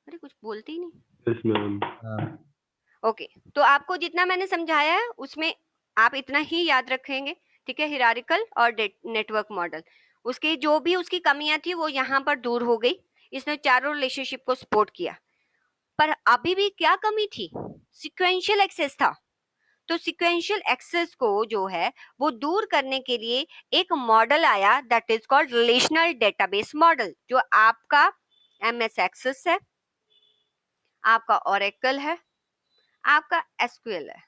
अरे कुछ बोलते ही नहीं। Yes ma'am. ओके, तो आपको जितना मैंने समझाया है उसमें आप इतना ही याद रखेंगे, ठीक है। हिरारिकल और नेटवर्क मॉडल, उसके जो भी उसकी कमियां थी वो यहाँ पर दूर हो गई, इसने चारों रिलेशनशिप को सपोर्ट किया। पर अभी भी क्या कमी थी, सिक्वेंशियल एक्सेस था। तो सिक्वेंशियल एक्सेस को जो है वो दूर करने के लिए एक मॉडल आया that is called relational database model, जो आपका एमएस एक्सेस है, आपका ओरेकल है, आपका एसक्यूएल है,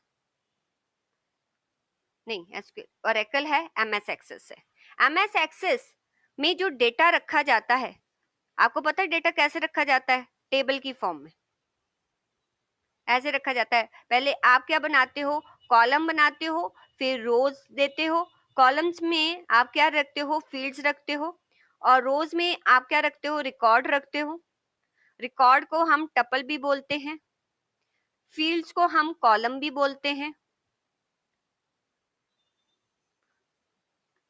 नहीं एसक्यूएल ओरेकल है, एमएस एक्सेस है। एमएस एक्सेस में जो डेटा रखा जाता है, आपको पता है डेटा कैसे रखा जाता है? टेबल की फॉर्म में ऐसे रखा जाता है। पहले आप क्या बनाते हो? कॉलम बनाते हो, फिर रोज देते हो। कॉलम्स में आप क्या रखते हो? फील्ड्स रखते हो। और रोज में आप क्या रखते हो? रिकॉर्ड रखते हो। रिकॉर्ड को हम टपल भी बोलते हैं, फील्ड्स को हम कॉलम भी बोलते हैं।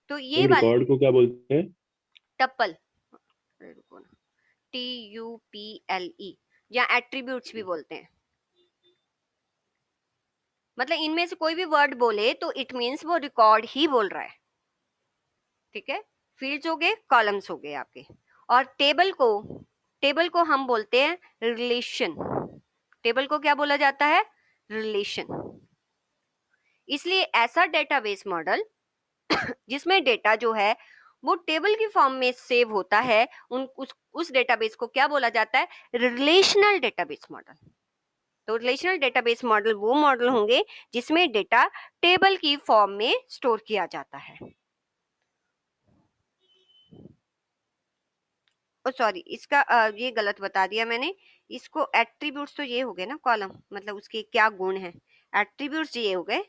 तो ये वाले रिकॉर्ड को क्या बोलते हैं? टपल, TUPLE, या एट्रीब्यूट्स भी बोलते हैं। मतलब इनमें से कोई भी वर्ड बोले तो इट मीन्स वो रिकॉर्ड ही बोल रहा है, ठीक है। फील्ड्स हो गए, कॉलम्स हो गए आपके। और टेबल को हम बोलते हैं रिलेशन। टेबल को क्या बोला जाता है? रिलेशन। इसलिए ऐसा डेटाबेस मॉडल जिसमें डेटा जो है वो टेबल की फॉर्म में सेव होता है, उस डेटाबेस को क्या बोला जाता है? Relational database model. तो रिलेशनल डेटाबेस मॉडल वो मॉडल होंगे जिसमें डेटा टेबल की फॉर्म में स्टोर किया जाता है। ओ सॉरी, इसका ये गलत बता दिया मैंने। इसको एट्रीब्यूट्स तो ये हो गए ना, कॉलम मतलब उसके क्या गुण है, एट्रीब्यूट्स ये हो गए,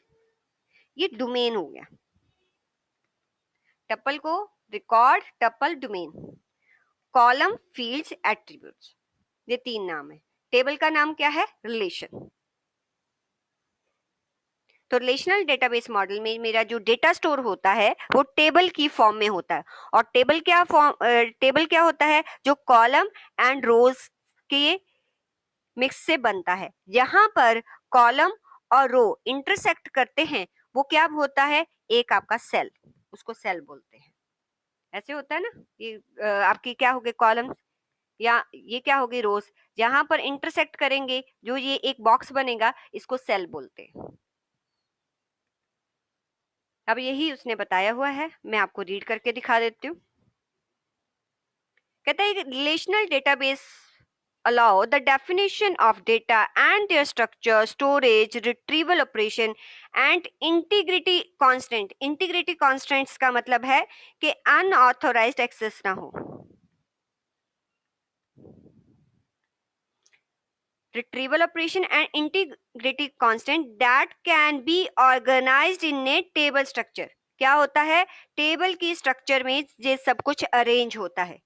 ये डोमेन हो गया। टपल को record, tuple, domain, column, fields, attributes, ये तीन नाम है। टेबल का नाम क्या है? रिलेशन। तो रिलेशनल डेटाबेस मॉडल में मेरा जो डेटा स्टोर होता है वो टेबल की फॉर्म में होता है। और टेबल क्या होता है? जो कॉलम एंड रोज के मिक्स से बनता है। यहाँ पर कॉलम और रो इंटरसेक्ट करते हैं, वो क्या होता है? एक आपका सेल, उसको सेल बोलते हैं। ऐसे होता है ना, ये आपकी क्या हो गए? कॉलम, या ये क्या होगी? रोज। जहां पर इंटरसेक्ट करेंगे जो ये एक बॉक्स बनेगा, इसको सेल बोलते हैं। अब यही उसने बताया हुआ है, मैं आपको रीड करके दिखा देती हूँ। कहता है relational database allow the definition of data and their structure, storage, retrieval operation and integrity constant। integrity constants का मतलब है कि unauthorized access ना हो। retrieval operation and integrity constant that can be organized in a table structure। क्या होता है? Table की स्ट्रक्चर में ये सब कुछ अरेंज होता है।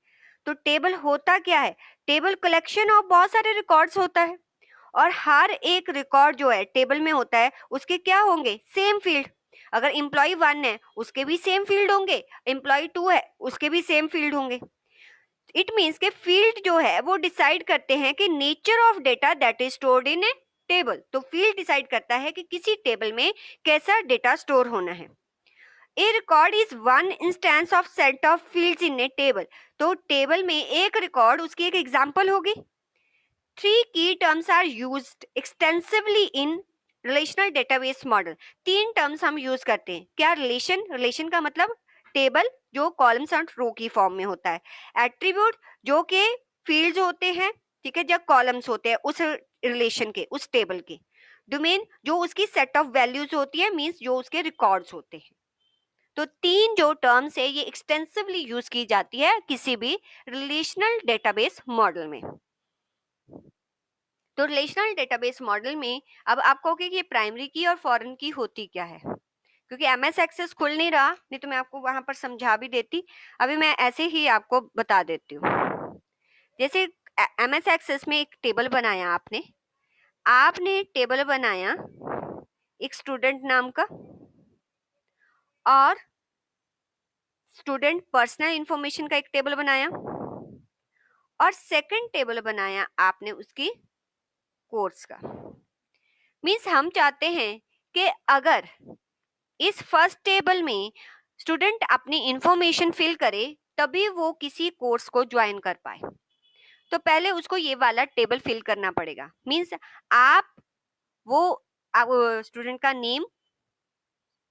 तो टेबल होता क्या है? टेबल कलेक्शन ऑफ बहुत सारे रिकॉर्ड्स होता है, और हर एक रिकॉर्ड जो है टेबल में होता है उसके क्या होंगे? Same field. अगर एम्प्लॉय 1 है उसके भी सेम फील्ड होंगे, एम्प्लॉय 2 है उसके भी सेम फील्ड होंगे। इट मीन्स के फील्ड जो है वो डिसाइड करते हैं कि nature of data that is stored in a table. तो फील्ड डिसाइड करता है कि किसी टेबल में कैसा डेटा स्टोर होना है। A record is one instance of set of fields in a table. तो टेबल में एक रिकॉर्ड उसकी एक एग्जांपल होगी। 3 key terms are used extensively in relational database model। 3 terms हम यूज करते हैं। क्या? रिलेशन का मतलब टेबल जो कॉलम्स और रो की फॉर्म में होता है। एट्रीब्यूट जो के फील्ड्स होते हैं, ठीक है, जब कॉलम्स होते हैं उस रिलेशन के, उस टेबल के। डोमेन जो उसकी सेट ऑफ वैल्यूज होती है, मींस जो उसके रिकॉर्ड्स होते हैं। तो 3 जो टर्म्स है ये एक्सटेंसिवली यूज की जाती है किसी भी रिलेशनल डेटाबेस मॉडल में। तो रिलेशनल डेटाबेस मॉडल में अब आप कहोगे कि ये प्राइमरी की और फॉरेन की होती क्या है, क्योंकि एमएस एक्सेस खुल नहीं रहा, नहीं तो मैं आपको वहां पर समझा भी देती। अभी मैं ऐसे ही आपको बता देती हूँ। जैसे एमएस एक्सेस में एक टेबल बनाया आपने टेबल बनाया एक स्टूडेंट नाम का, और स्टूडेंट पर्सनल इंफॉर्मेशन का एक टेबल बनाया, और सेकंड टेबल बनाया आपने उसकी कोर्स का। मीन्स हम चाहते हैं कि अगर इस फर्स्ट टेबल में स्टूडेंट अपनी इंफॉर्मेशन फिल करे तभी वो किसी कोर्स को ज्वाइन कर पाए, तो पहले उसको ये वाला टेबल फिल करना पड़ेगा। मीन्स आप वो स्टूडेंट का नेम,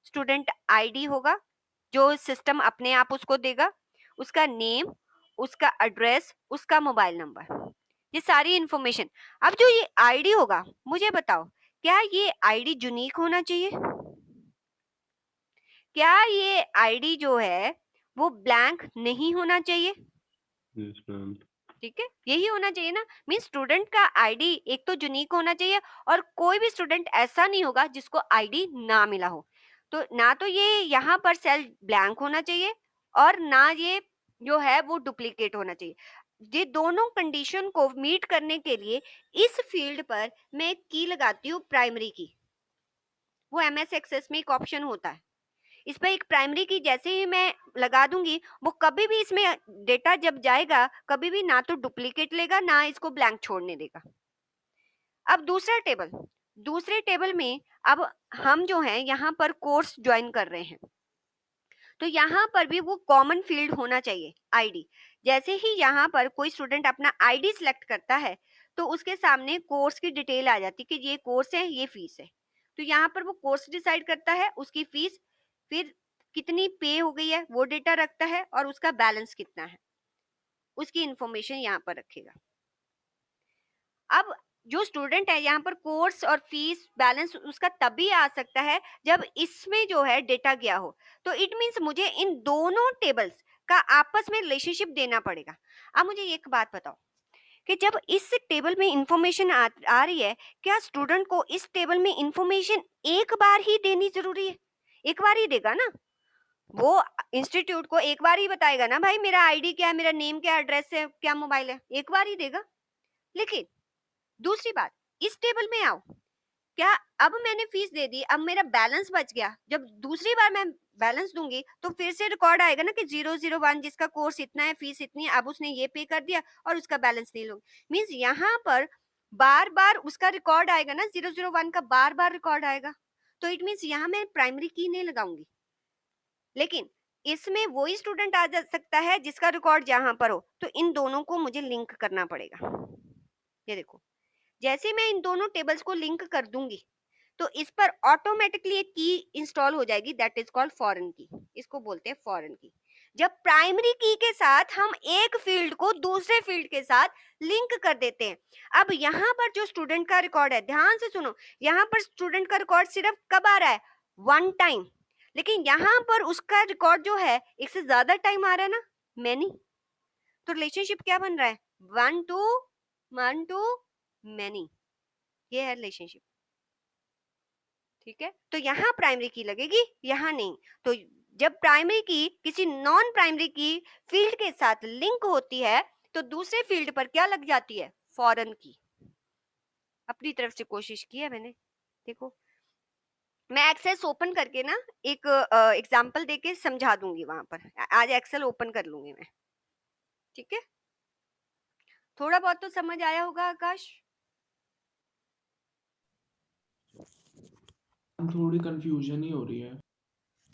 स्टूडेंट आईडी होगा जो सिस्टम अपने आप उसको देगा, उसका नेम, उसका एड्रेस, उसका मोबाइल नंबर, ये सारी इंफॉर्मेशन। अब जो ये आईडी होगा, मुझे बताओ क्या ये आईडी यूनिक होना चाहिए? क्या ये आईडी जो है वो ब्लैंक नहीं होना चाहिए? Yes ma'am. ठीक है, यही होना चाहिए ना। मीन स्टूडेंट का आईडी एक तो यूनिक होना चाहिए और कोई भी स्टूडेंट ऐसा नहीं होगा जिसको आईडी ना मिला हो। तो ना तो ये यहाँ पर सेल ब्लैंक होना चाहिए और ना ये जो है वो डुप्लीकेट होना चाहिए। ये दोनों कंडीशन को मीट करने के लिए इस फील्ड पर मैं एक की लगाती हूँ, प्राइमरी की। वो एमएस एक्सेस में एक ऑप्शन होता है, इस पर एक प्राइमरी की जैसे ही मैं लगा दूंगी, वो कभी भी इसमें डेटा जब जाएगा कभी भी ना तो डुप्लीकेट लेगा ना इसको ब्लैंक छोड़ने देगा। अब दूसरे टेबल में अब हम जो है यहाँ पर कोर्स ज्वाइन कर रहे हैं, तो यहाँ पर भी वो कॉमन फील्ड होना चाहिए, आईडी। जैसे ही यहाँ पर कोई स्टूडेंट अपना आईडी सिलेक्ट करता है तो उसके सामने कोर्स की डिटेल आ जाती है कि ये कोर्स है, ये फीस है। तो यहाँ पर वो कोर्स डिसाइड करता है, उसकी फीस, फिर कितनी पे हो गई है वो डेटा रखता है और उसका बैलेंस कितना है उसकी इंफॉर्मेशन यहाँ पर रखेगा। अब जो स्टूडेंट है यहाँ पर कोर्स और फीस बैलेंस उसका तभी आ सकता है जब इसमें जो है डेटा गया हो। तो इट मीन्स मुझे इन दोनों टेबल्स का आपस में रिलेशनशिप देना पड़ेगा। अब मुझे एक बात बताओ कि जब इस टेबल में इंफॉर्मेशन आ रही है, क्या स्टूडेंट को इस टेबल में इंफॉर्मेशन एक बार ही देनी जरूरी है? एक बार ही देगा ना, वो इंस्टीट्यूट को एक बार ही बताएगा ना, भाई मेरा आईडी क्या है, मेरा नेम क्या, एड्रेस है, क्या मोबाइल है, एक बार ही देगा। लेकिन दूसरी बात, इस टेबल में आओ, क्या अब मैंने फीस दे दी, अब मेरा बैलेंस बच गया, जब दूसरी बार मैं बैलेंस दूंगी तो फिर से रिकॉर्ड आएगा ना कि 001 जिसका कोर्स इतना है, फीस इतनी है, अब उसने ये पे कर दिया और उसका बैलेंस नहीं लोगे। मीन्स यहाँ पर बार बार उसका रिकॉर्ड आएगा ना, 001 का बार बार रिकॉर्ड आएगा। तो इट मीन्स यहाँ मैं प्राइमरी की नहीं लगाऊंगी, लेकिन इसमें वही स्टूडेंट आ जा सकता है जिसका रिकॉर्ड यहाँ पर हो। तो इन दोनों को मुझे लिंक करना पड़ेगा। ये देखो, जैसे मैं इन दोनों टेबल्स को लिंक कर दूंगी तो इस पर ऑटोमेटिकली एक की इंस्टॉल हो जाएगी, दैट इज कॉल्ड फॉरेन की। इसको बोलते हैं फॉरेन की। जब प्राइमरी की के साथ हम एक फील्ड को दूसरे फील्ड के साथ लिंक कर देते हैं। अब यहाँ पर जो स्टूडेंट का रिकॉर्ड है, ध्यान से सुनो, यहाँ पर स्टूडेंट का रिकॉर्ड सिर्फ कब आ रहा है? One time. लेकिन यहाँ पर उसका रिकॉर्ड जो है एक से ज्यादा टाइम आ रहा है ना, मैनी। तो रिलेशनशिप क्या बन रहा है? वन टू मैनी, ये है रिलेशनशिप। ठीक है, तो यहाँ प्राइमरी की लगेगी, यहाँ नहीं। तो जब प्राइमरी की किसी नॉन प्राइमरी की फील्ड के साथ लिंक होती है तो दूसरे फील्ड पर क्या लग जाती है? फॉरेन की। अपनी तरफ से कोशिश की है मैंने। देखो, मैं एक्सेस ओपन करके ना एक एग्जांपल देके समझा दूंगी, वहां पर आज एक्सेल ओपन कर लूंगी मैं। ठीक है, थोड़ा बहुत तो समझ आया होगा आकाश? थोड़ी कंफ्यूजन ही हो रही है।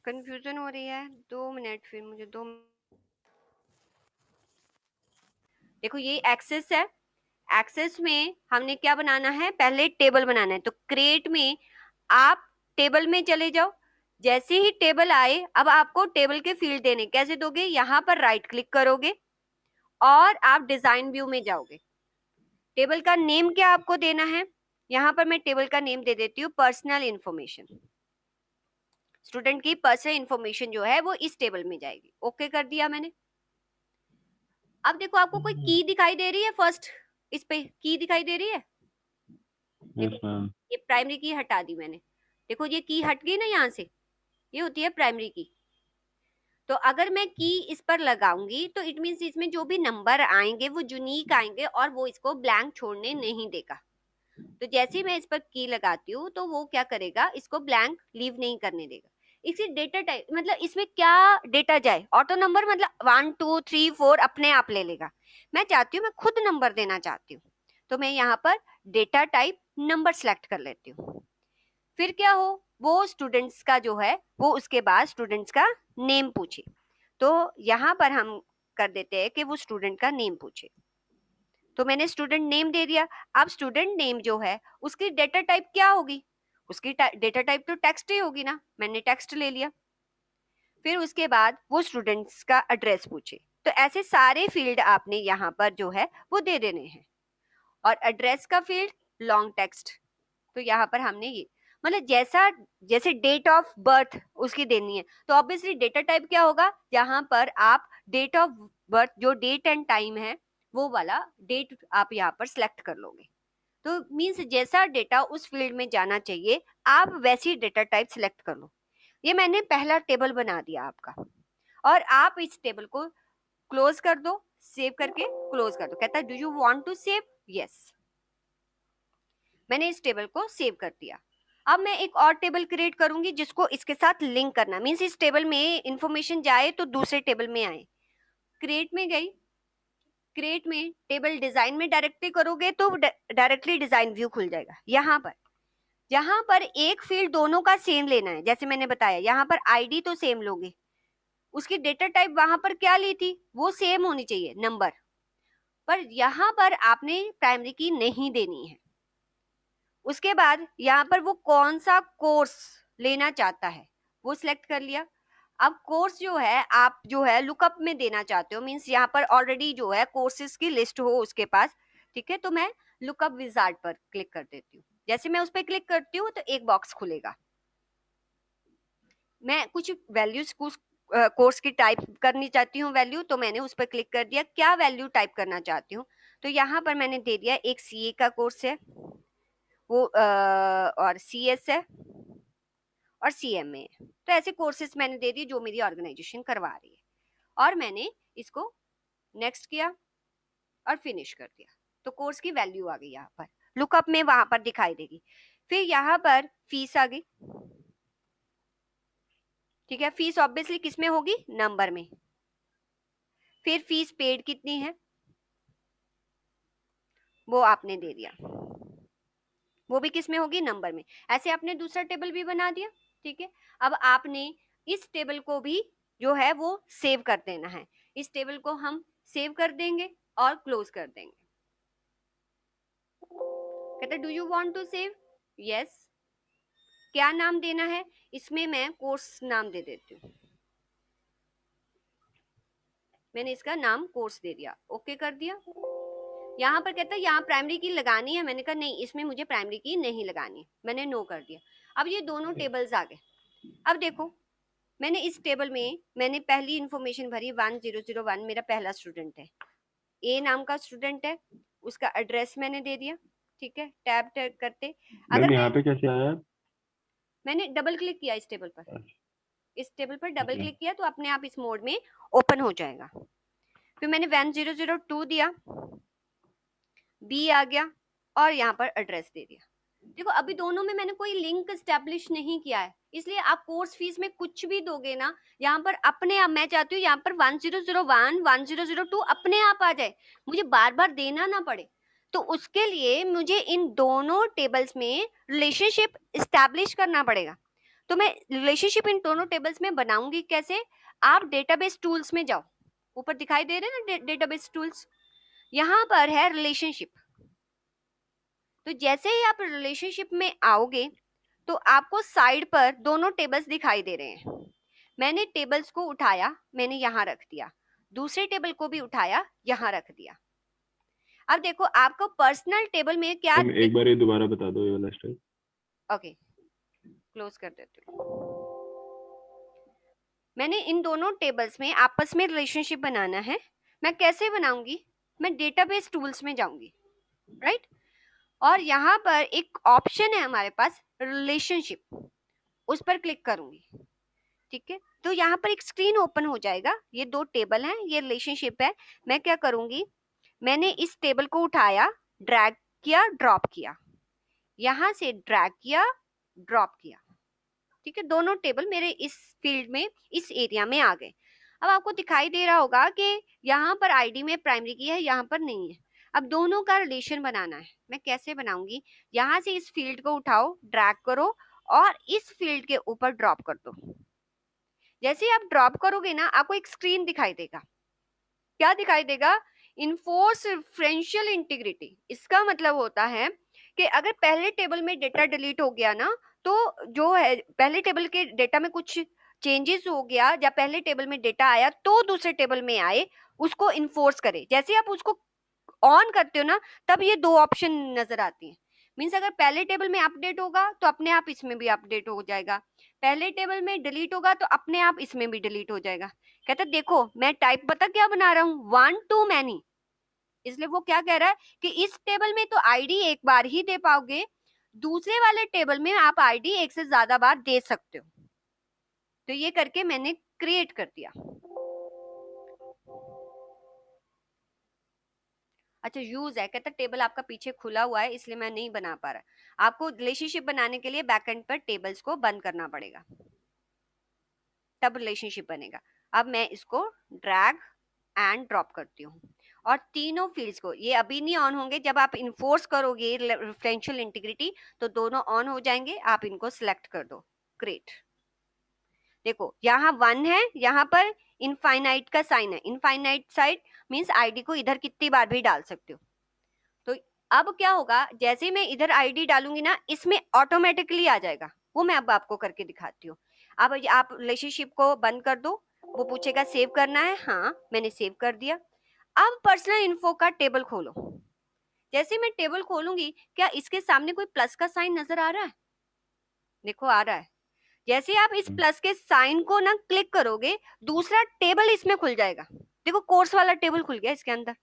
कंफ्यूजन हो रही है? 2 मिनट, फिर मुझे 2। देखो ये एक्सेस है, एक्सेस में हमने क्या बनाना है? पहले टेबल बनाना है। तो क्रिएट में आप टेबल में चले जाओ। जैसे ही टेबल आए, अब आपको टेबल के फील्ड देने, कैसे दोगे? यहाँ पर राइट क्लिक करोगे और आप डिजाइन व्यू में जाओगे। टेबल का नेम क्या आपको देना है? यहाँ पर मैं टेबल का नेम दे देती हूँ पर्सनल इंफॉर्मेशन। स्टूडेंट की पर्सनल इंफॉर्मेशन जो है वो इस टेबल में जाएगी। ओके कर दिया मैंने। अब देखो, आपको कोई की दिखाई दे रही है? फर्स्ट इस पे की दिखाई दे रही है? Yes ma'am. ये प्राइमरी की हटा दी मैंने। देखो ये की हट गई ना यहाँ से, ये होती है प्राइमरी की। तो अगर मैं की इस पर लगाऊंगी तो इट मींस इसमें जो भी नंबर आएंगे वो यूनिक आएंगे और वो इसको ब्लैंक छोड़ने नहीं देगा। तो जैसे ही मैं इस पर की लगाती हूँ तो वो क्या करेगा? इसको ब्लैंक लीव नहीं करने देगा। इसी डेटा टाइप मतलब इसमें क्या डेटा जाए? ऑटो नंबर, मतलब 1 2 3 4 अपने आप ले लेगा। मैं चाहती हूँ, मैं खुद नंबर देना चाहती हूँ, तो मैं यहाँ पर डेटा टाइप नंबर सेलेक्ट कर लेती हूँ। फिर क्या हो, वो स्टूडेंट्स का जो है वो उसके बाद स्टूडेंट्स का नेम पूछे। तो यहाँ पर हम कर देते हैं कि वो स्टूडेंट का नेम पूछे। तो मैंने स्टूडेंट नेम दे दिया। अब स्टूडेंट नेम जो है उसकी डेटा टाइप क्या होगी, उसकी डेटा टाइप तो टेक्स्ट ही होगी ना, मैंने टेक्स्ट ले लिया। फिर उसके बाद वो स्टूडेंट्स का एड्रेस पूछे, तो ऐसे सारे फील्ड आपने यहाँ पर जो है वो दे देने हैं। और एड्रेस का फील्ड लॉन्ग टेक्स्ट, तो यहाँ पर हमने ये मतलब जैसे डेट ऑफ बर्थ उसकी देनी है, तो ऑब्वियसली डेटा टाइप क्या होगा, यहाँ पर आप डेट ऑफ बर्थ जो डेट एंड टाइम है वो वाला डेट आप यहाँ पर सिलेक्ट कर लोगे। तो मीन्स जैसा डेटा उस फील्ड में जाना चाहिए आप वैसी डेटा टाइप सिलेक्ट कर लो। ये मैंने पहला टेबल बना दिया आपका, और आप इस टेबल को क्लोज कर दो, सेव करके क्लोज कर दो। कहता है do you want to save, yes, मैंने इस टेबल को सेव कर दिया। अब मैं एक और टेबल क्रिएट करूंगी जिसको इसके साथ लिंक करना, मीन्स इस टेबल में इंफॉर्मेशन जाए तो दूसरे टेबल में आए। क्रिएट में गई, क्रिएट में टेबल डिजाइन में डायरेक्टली करोगे तो डायरेक्टली डिजाइन व्यू खुल जाएगा। यहाँ पर एक फील्ड दोनों का सेम लेना है, जैसे मैंने बताया यहाँ पर आईडी तो सेम लोगे, उसकी डेटा टाइप वहां पर क्या ली थी वो सेम होनी चाहिए नंबर, पर यहाँ पर आपने प्राइमरी की नहीं देनी है। उसके बाद यहाँ पर वो कौन सा कोर्स लेना चाहता है वो सिलेक्ट कर लिया। अब कोर्स जो है आप जो है लुकअप में देना चाहते हो, मीन्स यहाँ पर ऑलरेडी जो है कोर्सेज की लिस्ट हो उसके पास, ठीक है, तो मैं लुकअप विजार्ड पर क्लिक कर देती हूँ। जैसे मैं उस पर क्लिक करती हूँ तो एक बॉक्स खुलेगा। मैं कुछ वैल्यूज कुछ कोर्स की टाइप करनी चाहती हूँ वैल्यू, तो मैंने उस पर क्लिक कर दिया, क्या वैल्यू टाइप करना चाहती हूँ, तो यहाँ पर मैंने दे दिया एक सीए का कोर्स है वो और सीएस है और सीएमए है। तो ऐसे कोर्सेज मैंने दे दिए जो मेरी ऑर्गेनाइजेशन करवा रही है, और मैंने इसको नेक्स्ट किया और फिनिश कर दिया। तो कोर्स की वैल्यू आ गई, यहाँ पर लुकअप में वहां पर दिखाई देगी। फिर यहाँ पर फीस आ गई, ठीक है, फीस ऑब्वियसली किस में होगी, नंबर में। फिर फीस पेड कितनी है वो आपने दे दिया, वो भी किस में होगी, नंबर में। ऐसे आपने दूसरा टेबल भी बना दिया, ठीक है। अब आपने इस टेबल को भी जो है वो सेव कर देना है। इस टेबल को हम सेव कर देंगे और क्लोज कर देंगे। कहते do you want to save, yes, क्या नाम देना है, इसमें मैं कोर्स नाम दे देती हूँ, मैंने इसका नाम कोर्स दे दिया, ओके कर दिया। यहाँ पर कहता है यहाँ प्राइमरी की लगानी है, मैंने कहा नहीं इसमें मुझे प्राइमरी की नहीं लगानी, मैंने नो कर दिया। अब ये दोनों टेबल्स आ गए। अब देखो मैंने इस टेबल में मैंने पहली इंफॉर्मेशन भरी 1001 मेरा पहला स्टूडेंट है, ए नाम का स्टूडेंट है, उसका एड्रेस मैंने दे दिया, ठीक है। टैब करते मैम यहाँ पे कैसे आया? मैंने डबल क्लिक किया इस टेबल पर, अच्छा, इस टेबल पर डबल अच्छा। क्लिक किया तो अपने आप इस मोड में ओपन हो जाएगा। फिर मैंने 1002 दिया, बी आ गया और यहाँ पर एड्रेस दे दिया। देखो अभी दोनों में मैंने कोई लिंक एस्टेब्लिश नहीं किया है, इसलिए आप कोर्स फीस में कुछ भी दोगे ना यहाँ पर अपने आप, मैं चाहती हूँ यहाँ पर 1001 1002 अपने आप आ जाए, मुझे बार बार देना ना पड़े। तो उसके लिए मुझे इन दोनों टेबल्स में रिलेशनशिप एस्टेब्लिश करना पड़ेगा। तो मैं रिलेशनशिप इन दोनों टेबल्स में बनाऊंगी कैसे, आप डेटाबेस टूल्स में जाओ, ऊपर दिखाई दे रहे हैं ना डेटाबेस टूल्स, यहाँ पर है रिलेशनशिप। तो जैसे ही आप रिलेशनशिप में आओगे तो आपको साइड पर दोनों टेबल्स दिखाई दे रहे हैं। मैंने टेबल्स को उठाया, मैंने यहाँ रख दिया, दूसरे टेबल को भी उठाया, यहाँ रख दिया। अब देखो आपको पर्सनल टेबल में क्या, मैम एक बार ये दोबारा बता दो ये वाला स्टाइल। ओके क्लोज कर देती हूँ। मैंने इन दोनों टेबल्स में आपस में रिलेशनशिप बनाना है, मैं कैसे बनाऊंगी, मैं डेटाबेस टूल्स में जाऊंगी, राइट, और यहाँ पर एक ऑप्शन है हमारे पास रिलेशनशिप, उस पर क्लिक करूंगी, ठीक है। तो यहाँ पर एक स्क्रीन ओपन हो जाएगा, ये दो टेबल हैं, ये रिलेशनशिप है। मैं क्या करूंगी, मैंने इस टेबल को उठाया, ड्रैग किया, ड्रॉप किया, यहाँ से ड्रैग किया, ड्रॉप किया, ठीक है, दोनों टेबल मेरे इस फील्ड में, इस एरिया में आ गए। अब आपको दिखाई दे रहा होगा कि यहाँ पर आईडी में प्राइमरी की है, यहाँ पर नहीं है। अब दोनों का रिलेशन बनाना है, मैं कैसे बनाऊंगी, यहाँ से इस फील्ड को उठाओ, ड्रैग करो और इस फील्ड के ऊपर ड्रॉप कर दो। जैसे ही आप ड्रॉप करोगे ना आपको एक स्क्रीन दिखाई देगा, क्या दिखाई देगा, इन्फोर्स रेफरेंशियल इंटीग्रिटी, इसका मतलब होता है कि अगर पहले टेबल में डेटा डिलीट हो गया ना, तो जो है पहले टेबल के डेटा में कुछ चेंजेस हो गया या पहले टेबल में डेटा आया तो दूसरे टेबल में आए, उसको इन्फोर्स करे। जैसे आप उसको ऑन करते हो ना, तब ये दो ऑप्शन नजर आती हैं। मीन्स अगर पहले टेबल में अपडेट होगा तो अपने आप इसमें भी अपडेट हो जाएगा, पहले टेबल में डिलीट होगा तो अपने आप इसमें भी डिलीट हो जाएगा। कहता देखो मैं टाइप पता क्या बना रहा हूँ, 1 to many। इसलिए वो क्या कह रहा है कि इस टेबल में तो आईडी एक बार ही दे पाओगे, दूसरे वाले टेबल में आप आईडी एक से ज्यादा बार दे सकते हो। तो ये करके मैंने क्रिएट कर दिया। अच्छा यूज है, कहता टेबल आपका पीछे खुला हुआ है इसलिए मैं नहीं बना पा रहा। आपको रिलेशनशिप बनाने के लिए बैकएंड पर टेबल्स को बंद करना पड़ेगा, तब रिलेशनशिप बनेगा। अब मैं इसको ड्रैग एंड ड्रॉप करती हूँ और तीनों फील्ड्स को, ये अभी नहीं ऑन होंगे, जब आप इन्फोर्स करोगे रेफरेंशियल इंटीग्रिटी तो दोनों ऑन हो जाएंगे। आप इनको सिलेक्ट कर दो, ग्रेट। देखो यहाँ 1 है, यहाँ पर इनफाइनाइट का साइन है, इनफाइनाइट साइड मींस आईडी को इधर कितनी बार भी डाल सकते हो। तो अब क्या होगा, जैसे ही मैं इधर आईडी डालूंगी ना, इसमें ऑटोमेटिकली आ जाएगा। वो मैं अब आपको करके दिखाती हूँ। अब आप रिलेशनशिप को बंद कर दो, वो पूछेगा सेव करना है, हाँ मैंने सेव कर दिया। अब पर्सनल इन्फो का टेबल खोलो। जैसे मैं टेबल खोलूंगी, क्या इसके सामने कोई प्लस का साइन नजर आ रहा है? देखो आ रहा है। जैसे आप इस प्लस के साइन को ना क्लिक करोगे, दूसरा टेबल इसमें खुल जाएगा। देखो कोर्स वाला टेबल खुल गया इसके अंदर।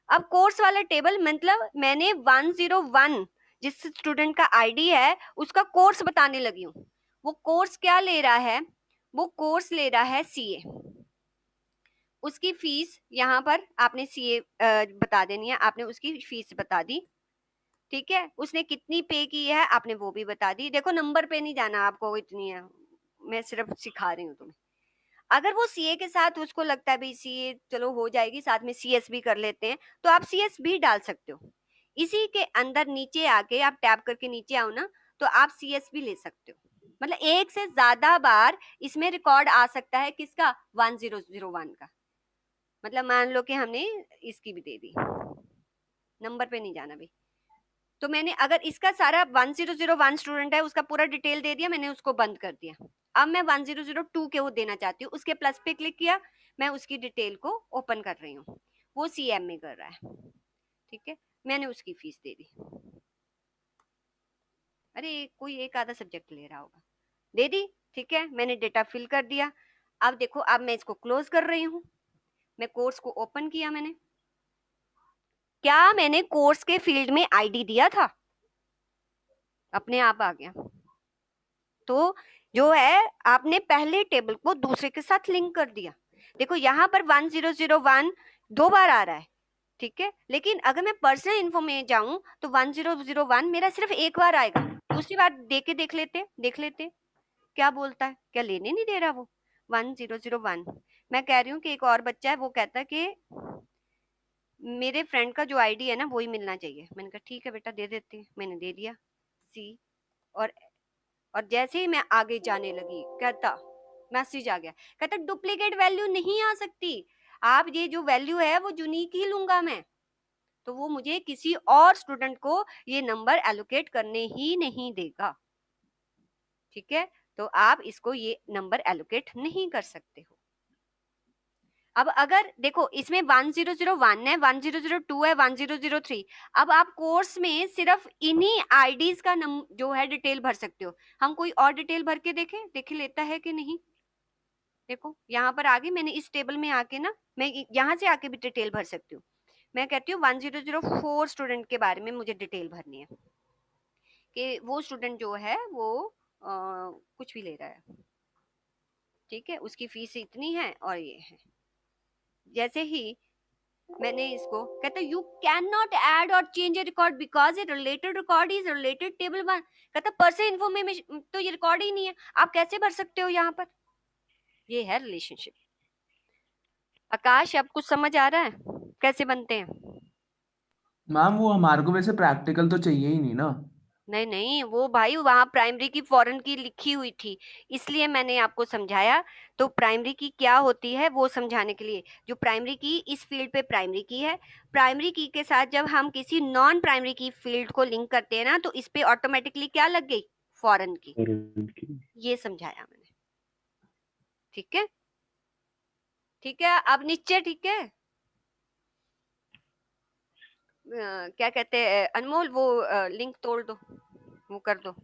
अब कोर्स वाला टेबल मतलब मैंने 101 जिस स्टूडेंट का आईडी है उसका कोर्स बताने लगी हूँ। वो कोर्स क्या ले रहा है, वो कोर्स ले रहा है सीए। उसकी फीस यहाँ पर आपने सीए बता देनी है, आपने उसकी फीस बता दी, ठीक है। उसने कितनी पे की है आपने वो भी बता दी। देखो नंबर पे नहीं जाना आपको, इतनी है, मैं सिर्फ सिखा रही हूँ तुम्हें। अगर वो सीए के साथ उसको लगता है भाई सीए चलो हो जाएगी, साथ में सीएस भी कर लेते हैं, तो आप सीएस भी डाल सकते हो। इसी के अंदर नीचे आके आप टैप करके नीचे आओ ना, तो आप सीएस भी ले सकते हो। मतलब एक से ज्यादा बार इसमें रिकॉर्ड आ सकता है, किसका, 1001 का। मतलब मान लो कि हमने इसकी भी दे दी, नंबर पे नहीं जाना भाई। तो मैंने अगर इसका सारा 1001 स्टूडेंट है उसका पूरा डिटेल दे दिया, मैंने उसको बंद कर दिया। अब मैं 1002 के वो देना चाहती हूँ, उसके प्लस पे क्लिक किया, मैं उसकी डिटेल को ओपन कर रही हूँ, वो सीएम में कर रहा है, ठीक है। मैंने उसकी फीस दे दी। अरे कोई एक आधा सब्जेक्ट ले रहा होगा, दे दी, ठीक है। मैंने डेटा फिल कर दिया। अब देखो अब मैं इसको क्लोज कर रही हूँ। मैं कोर्स को ओपन किया, मैंने क्या, मैंने कोर्स के फील्ड में आईडी दिया था, अपने आप आ गया। तो जो है आपने पहले टेबल को दूसरे के साथ लिंक कर दिया। देखो यहाँ पर 1001 दो बार आ रहा है, ठीक है। लेकिन अगर मैं पर्सनल इन्फो में जाऊं तो 1001 मेरा सिर्फ एक बार आएगा। दूसरी बार देख लेते क्या बोलता है, क्या लेने नहीं दे रहा वो 1001। मैं कह रही हूँ कि एक और बच्चा है, वो कहता है कि मेरे फ्रेंड का जो आईडी है ना वही मिलना चाहिए। मैंने कहा ठीक है बेटा दे देते हैं, मैंने दे दिया सी। और जैसे ही मैं आगे जाने लगी, कहता मैसेज आ गया, कहता डुप्लीकेट वैल्यू नहीं आ सकती, आप ये जो वैल्यू है वो यूनिक ही लूंगा मैं। तो वो मुझे किसी और स्टूडेंट को ये नंबर एलोकेट करने ही नहीं देगा, ठीक है। तो आप इसको ये नंबर एलोकेट नहीं कर सकते हो। अब अगर देखो इसमें 1001 है, 1002 है, 1003। अब आप कोर्स में सिर्फ इन्हीं आईडीज का जो है डिटेल भर सकते हो। हम कोई और डिटेल भर के देखे लेता है कि नहीं। देखो यहाँ पर आगे मैंने इस टेबल में आके ना, मैं यहाँ से आके भी डिटेल भर सकती हूँ। मैं कहती हूँ 1004 स्टूडेंट के बारे में मुझे डिटेल भरनी है कि वो स्टूडेंट जो है वो कुछ भी ले रहा है, ठीक है, उसकी फीस इतनी है और ये है। जैसे ही मैंने इसको, कहता यू कैन नॉट ऐड और change A record because A related record is related table 1। कहता पर्सन इन्फो में तो ये रिकॉर्ड ही नहीं है, आप कैसे भर सकते हो यहाँ पर। ये है रिलेशनशिप। आकाश अब कुछ समझ आ रहा है कैसे बनते हैं? मैम वो हमारे को वैसे प्रैक्टिकल तो चाहिए ही नहीं ना। नहीं नहीं, वो भाई वहां प्राइमरी की फॉरेन की लिखी हुई थी, इसलिए मैंने आपको समझाया। तो प्राइमरी की क्या होती है वो समझाने के लिए, जो प्राइमरी की इस फील्ड पे प्राइमरी की है, प्राइमरी की के साथ जब हम किसी नॉन प्राइमरी की फील्ड को लिंक करते हैं ना, तो इस पे ऑटोमेटिकली क्या लग गई, फॉरेन की। और उनकी ये समझाया मैंने, ठीक है। ठीक है, अब नीचे, ठीक है। क्या कहते हैं अनमोल, वो लिंक तोड़ दो, वो कर दो,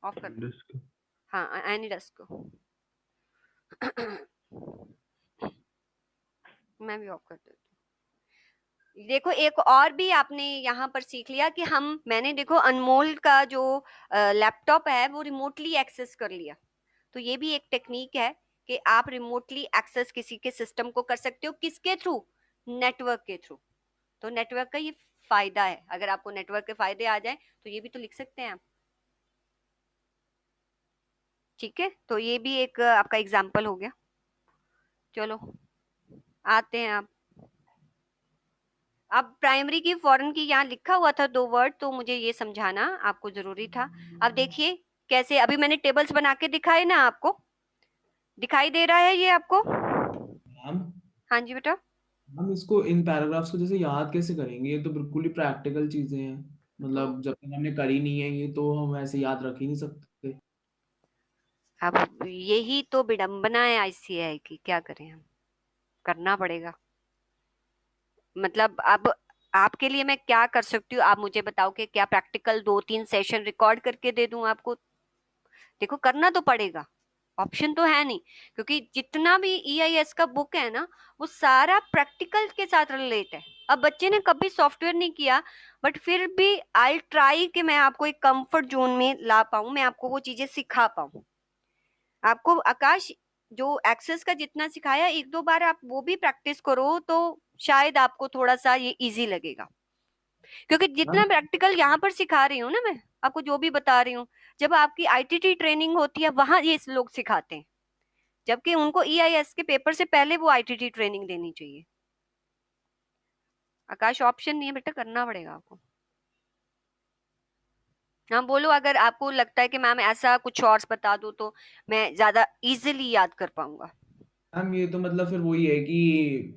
ऑफ कर दो। डिस्क हाँ, एनीडस को मैं भी ऑफ कर देती हूँ। देखो एक और भी आपने यहाँ पर सीख लिया कि मैंने देखो अनमोल का जो लैपटॉप है वो रिमोटली एक्सेस कर लिया। तो ये भी एक टेक्निक है कि आप रिमोटली एक्सेस किसी के सिस्टम को कर सकते हो, किसके थ्रू, नेटवर्क के थ्रू। तो नेटवर्क का ये फायदा है, अगर आपको नेटवर्क के फायदे आ जाए तो ये भी तो लिख सकते हैं आप, ठीक है। तो ये भी एक आपका एग्जाम्पल हो गया। चलो आते हैं आप, अब प्राइमरी की फॉरेन की यहाँ लिखा हुआ था 2 वर्ड, तो मुझे ये समझाना आपको जरूरी था। अब देखिए कैसे, अभी मैंने टेबल्स बना के दिखाए ना, आपको दिखाई दे रहा है ये आपको? मैम हाँ जी बेटा। हम इसको इन पैराग्राफ्स को जैसे याद कैसे करेंगे? ये तो बिल्कुल ही प्रैक्टिकल चीजें हैं, तो मतलब जब तक हमने करी नहीं है ये तो हम ऐसे याद रख ही नहीं सकते। अब यही तो विडंबना है आईसीएआई की, क्या करें हम, करना पड़ेगा। मतलब अब आपके लिए मैं क्या कर सकती हूँ, आप मुझे बताओ कि क्या प्रैक्टिकल 2-3 सेशन रिकॉर्ड करके दे दूं आपको? देखो करना तो पड़ेगा, ऑप्शन तो है नहीं, क्योंकि जितना भी ईआईएस का बुक है ना वो सारा प्रैक्टिकल के साथ रिलेट है। अब बच्चे ने कभी सॉफ्टवेयर नहीं किया, बट फिर भी आई ट्राई कि मैं आपको एक कंफर्ट जोन में ला पाऊं, मैं आपको वो चीजें सिखा पाऊं। आपको आकाश जो एक्सेस का जितना सिखाया, 1-2 बार आप वो भी प्रैक्टिस करो तो शायद आपको थोड़ा सा ये इजी लगेगा, क्योंकि जितना मैम प्रैक्टिकल यहाँ पर सिखा रही हूँ ना मैं आपको, जो भी बता रही हूँ, जब आपकी आईटीटी ट्रेनिंग होती है वहां ये लोग सिखाते हैं, जबकि उनको ईआईएस के पेपर से पहले वो आईटीटी ट्रेनिंग देनी चाहिए। आकाश ऑप्शन नहीं है बेटा, करना पड़ेगा आपको। हाँ बोलो, अगर आपको लगता है कि मैम ऐसा कुछ और बता दो तो मैं ज्यादा इजीली याद कर पाऊंगा। मैम ये तो मतलब फिर वही है कि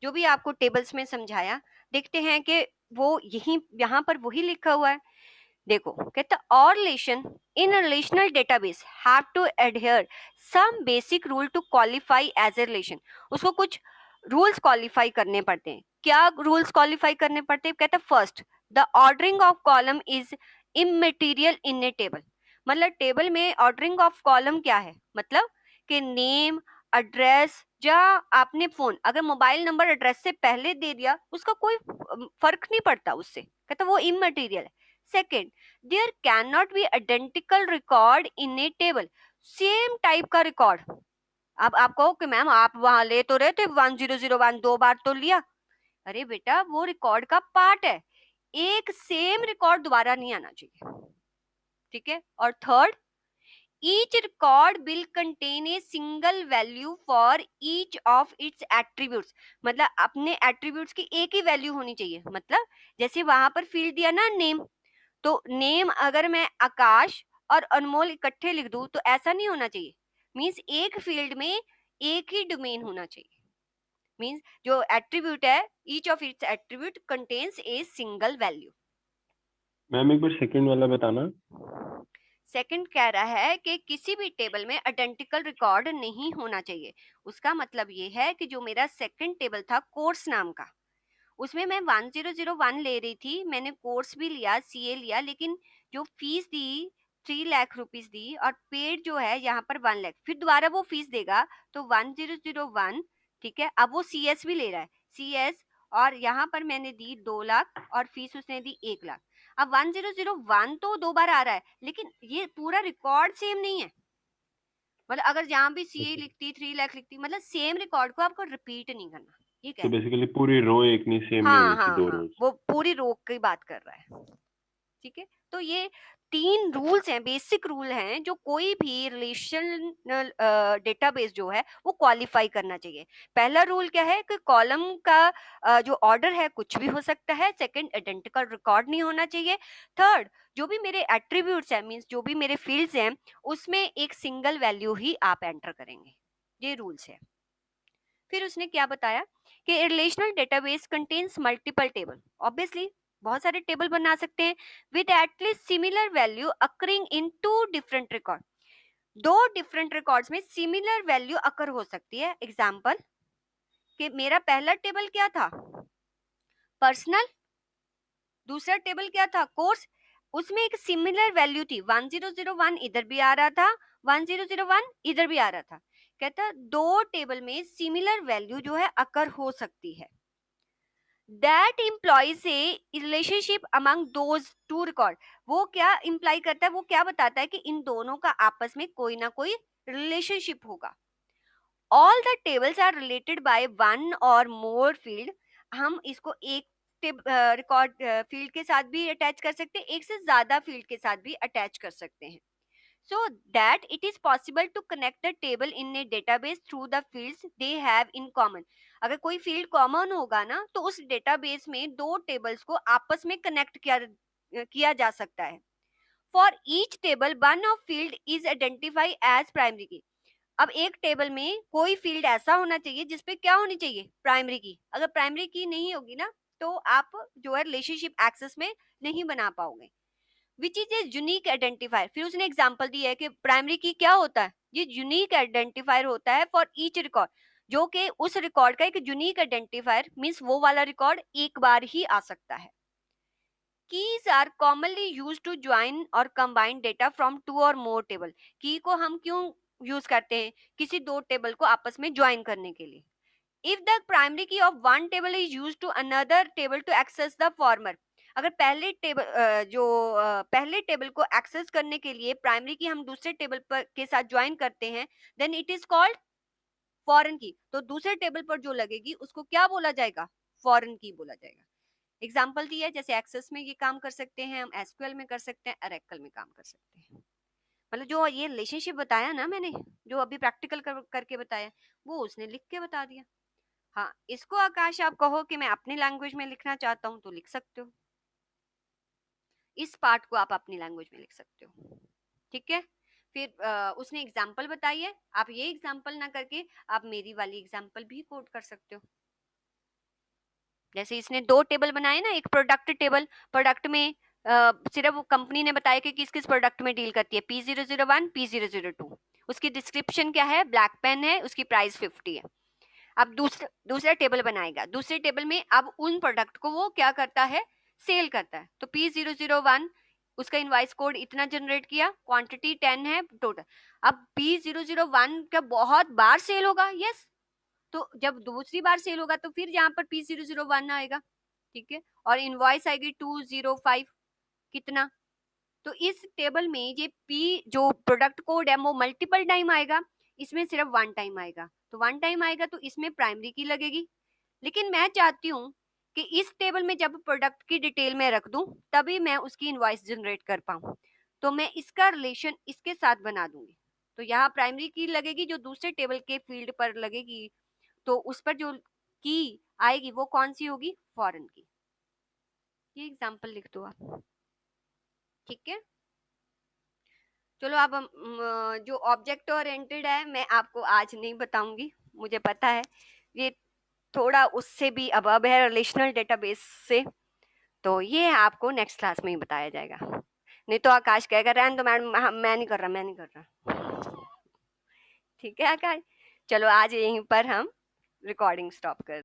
जो भी आपको टेबल्स में समझाया, देखते हैं कि वो यही यहाँ पर वही लिखा हुआ है। देखो कहता और relation in relational database have to adhere some basic rule to qualify as a relation. उसको कुछ रूल्स क्वालिफाई करने पड़ते हैं। क्या रूल्स क्वालिफाई करने पड़ते हैं? कहता first, the ordering of column is immaterial in a table. मतलब टेबल में ऑर्डरिंग ऑफ कॉलम क्या है, मतलब कि नेम, एड्रेस, या आपने फोन अगर मोबाइल नंबर एड्रेस से पहले दे दिया उसका कोई फर्क नहीं पड़ता उससे, कहता वो इमटेरियल है। Second, there can not be identical record in a table, same type का रिकॉर्ड। अब आप कहो कि मैम आप वहां ले तो रहे थे 1001 2 बार तो लिया, अरे बेटा वो रिकॉर्ड का पार्ट है, एक सेम रिकॉर्ड दोबारा नहीं आना चाहिए, ठीक है। और third, each record will contain a single value for each of its attributes। मतलब अपने attributes की एक ही वैल्यू होनी चाहिए। मतलब जैसे वहां पर फील्ड दिया ना नेम, तो नेम अगर मैं आकाश और अनमोल इकट्ठे लिख दूं तो ऐसा नहीं होना चाहिए। मींस एक फील्ड में एक ही डोमेन होना चाहिए। मींस जो एट्रीब्यूट है, each of its attribute contains a single value. Ma'am एक बार सेकंड वाला बताना। सेकंड कह रहा है कि किसी भी टेबल में आइडेंटिकल रिकॉर्ड नहीं होना चाहिए। उसका मतलब ये है कि जो मेरा सेकंड टेबल था कोर्स नाम का, उसमें मैं 1001 ले रही थी, मैंने कोर्स भी लिया, सीए लिया, लेकिन जो फीस दी 3 लाख रुपीस दी, और पेड जो है यहाँ पर 1 लाख, फिर दोबारा वो फीस देगा तो 1001, ठीक है। अब वो सीएस भी ले रहा है, सीएस, और यहाँ पर मैंने दी 2 लाख और फीस उसने दी 1 लाख। अब 1001 तो 2 बार आ रहा है, लेकिन ये पूरा रिकॉर्ड सेम नहीं है। मतलब अगर जहाँ भी सीए लिखती 3 लाख लिखती, मतलब सेम रिकॉर्ड को आपको रिपीट नहीं करना, ये कह तो रहा है। बेसिकली पूरी रो एक नहीं, सेम नहीं हाँ होनी चाहिए हाँ दो हाँ, रोज। वो पूरी रोक की बात कर रहा है। ठीक है, तो ये 3 रूल्स हैं, बेसिक रूल हैं जो कोई भी रिलेशनल डेटाबेस जो है वो क्वालिफाई करना चाहिए। पहला रूल क्या है कि कॉलम का जो ऑर्डर है कुछ भी हो सकता है। सेकंड, आइडेंटिकल रिकॉर्ड नहीं होना चाहिए। थर्ड, जो भी मेरे एट्रीब्यूट्स हैं, मींस जो भी मेरे फील्ड्स हैं, उसमें एक सिंगल वैल्यू ही आप एंटर करेंगे। ये रूल्स है। फिर उसने क्या बताया कि relational database contains multiple table. Obviously बहुत सारे टेबल बना सकते हैं with at least similar value occurring in 2 different record. 2 different records में सिमिलर वैल्यू अकर हो सकती है। एग्जांपल कि मेरा पहला टेबल क्या था, पर्सनल, दूसरा टेबल क्या था, कोर्स। उसमें एक सिमिलर वैल्यू थी, 1001 इधर भी आ रहा था, 1001 इधर भी आ रहा था। कहता 2 टेबल में सिमिलर वैल्यू जो है अकर हो सकती है। That employees A relationship among those 2 record. वो क्या इम्प्लाई करता है, वो क्या बताता है कि इन दोनों का आपस में कोई ना कोई रिलेशनशिप होगा। All the tables are related by 1 और मोर फील्ड। हम इसको एक रिकॉर्ड फील्ड के साथ भी अटैच कर सकते हैं, एक से ज्यादा फील्ड के साथ भी अटैच कर सकते हैं, so that it is possible to connect the table in a database through the fields they have in common। अगर कोई फील्ड कॉमन होगा ना तो उस डेटाबेस में 2 टेबल्स को आपस में कनेक्ट किया जा सकता है। For each table one of field is identify as primary key. अब एक टेबल में कोई फील्ड ऐसा होना चाहिए जिसपे क्या होनी चाहिए, प्राइमरी की। अगर प्राइमरी की नहीं होगी ना तो आप जो है रिलेशनशिप एक्सेस में नहीं बना पाओगे। Which is a unique identifier. फिर उसने एग्जांपल दी है कि प्राइमरी की क्या होता है, ये यूनिक आइडेंटिफायर होता है फॉर ईच रिकॉर्ड, जो कि उस रिकॉर्ड का एक यूनिक आइडेंटिफायर मींस वो वाला रिकॉर्ड एक बार ही आ सकता है। Keys are commonly use to join और कंबाइन डेटा फ्रॉम 2 और मोर टेबल। की को हम क्यों यूज करते हैं, किसी 2 टेबल को आपस में ज्वाइन करने के लिए। if the primary key of one table is used to another table to access the former। अगर पहले टेबल पहले टेबल को एक्सेस करने के लिए प्राइमरी की हम दूसरे टेबल पर के साथ ज्वाइन करते हैं, then it is called foreign key. तो दूसरे टेबल पर जो लगेगी उसको क्या बोला जाएगा, फॉरेन की बोला जाएगा। एग्जाम्पल दिया है, जैसे एक्सेस में ये काम कर सकते हैं, हम एसक्यूएल में कर सकते हैं, ओरेकल में काम कर सकते हैं। मतलब जो ये रिलेशनशिप बताया ना मैंने, जो अभी प्रैक्टिकल करके बताया, वो उसने लिख के बता दिया। हाँ, इसको आकाश आप कहो कि मैं अपनी लैंग्वेज में लिखना चाहता हूँ तो लिख सकते हो, इस पार्ट को आप अपनी लैंग्वेज में लिख सकते हो। ठीक है, फिर उसने एग्जाम्पल बताई है, आप ये एग्जाम्पल ना करके आप मेरी वाली एग्जाम्पल भी कोड कर सकते हो। जैसे इसने 2 टेबल बनाए ना, एक प्रोडक्ट टेबल, प्रोडक्ट में सिर्फ कंपनी ने बताया कि किस किस प्रोडक्ट में डील करती है, P001 P002। उसकी डिस्क्रिप्शन क्या है, ब्लैक पेन है, उसकी प्राइस 50 है। अब दूसरा टेबल बनाएगा, दूसरे टेबल में अब उन प्रोडक्ट को वो क्या करता है, सेल करता है। तो P001 उसका इनवाइस कोड इतना जनरेट किया, क्वांटिटी 10 है टोटल। अब P001 का बहुत बार सेल होगा, यस, तो जब दूसरी बार सेल होगा तो फिर यहाँ पर P001 आएगा, ठीक है, और इनवॉइस आएगी 205 कितना। तो इस टेबल में ये P जो प्रोडक्ट कोड है वो मल्टीपल टाइम आएगा, इसमें सिर्फ 1 टाइम आएगा। तो 1 टाइम आएगा तो इसमें प्राइमरी की लगेगी। लेकिन मैं चाहती हूँ कि इस टेबल में जब प्रोडक्ट की डिटेल में रख दूं तभी मैं उसकी इनवॉइस जनरेट कर पाऊँ, तो मैं इसका रिलेशन इसके साथ बना दूंगी। तो यहाँ प्राइमरी की लगेगी जो दूसरे टेबल के फील्ड पर लगेगी, तो उस पर जो की आएगी वो कौन सी होगी, फॉरेन की। ये एग्जाम्पल लिख दो आप, ठीक है। चलो अब जो ऑब्जेक्ट ओरिएंटेड है मैं आपको आज नहीं बताऊंगी, मुझे पता है ये थोड़ा उससे भी अबव है रिलेशनल डेटाबेस से, तो ये आपको नेक्स्ट क्लास में ही बताया जाएगा। नहीं तो आकाश कहेगा रहने दो मैडम, मैं नहीं कर रहा, मैं नहीं कर रहा। ठीक है आकाश, चलो आज यहीं पर हम रिकॉर्डिंग स्टॉप कर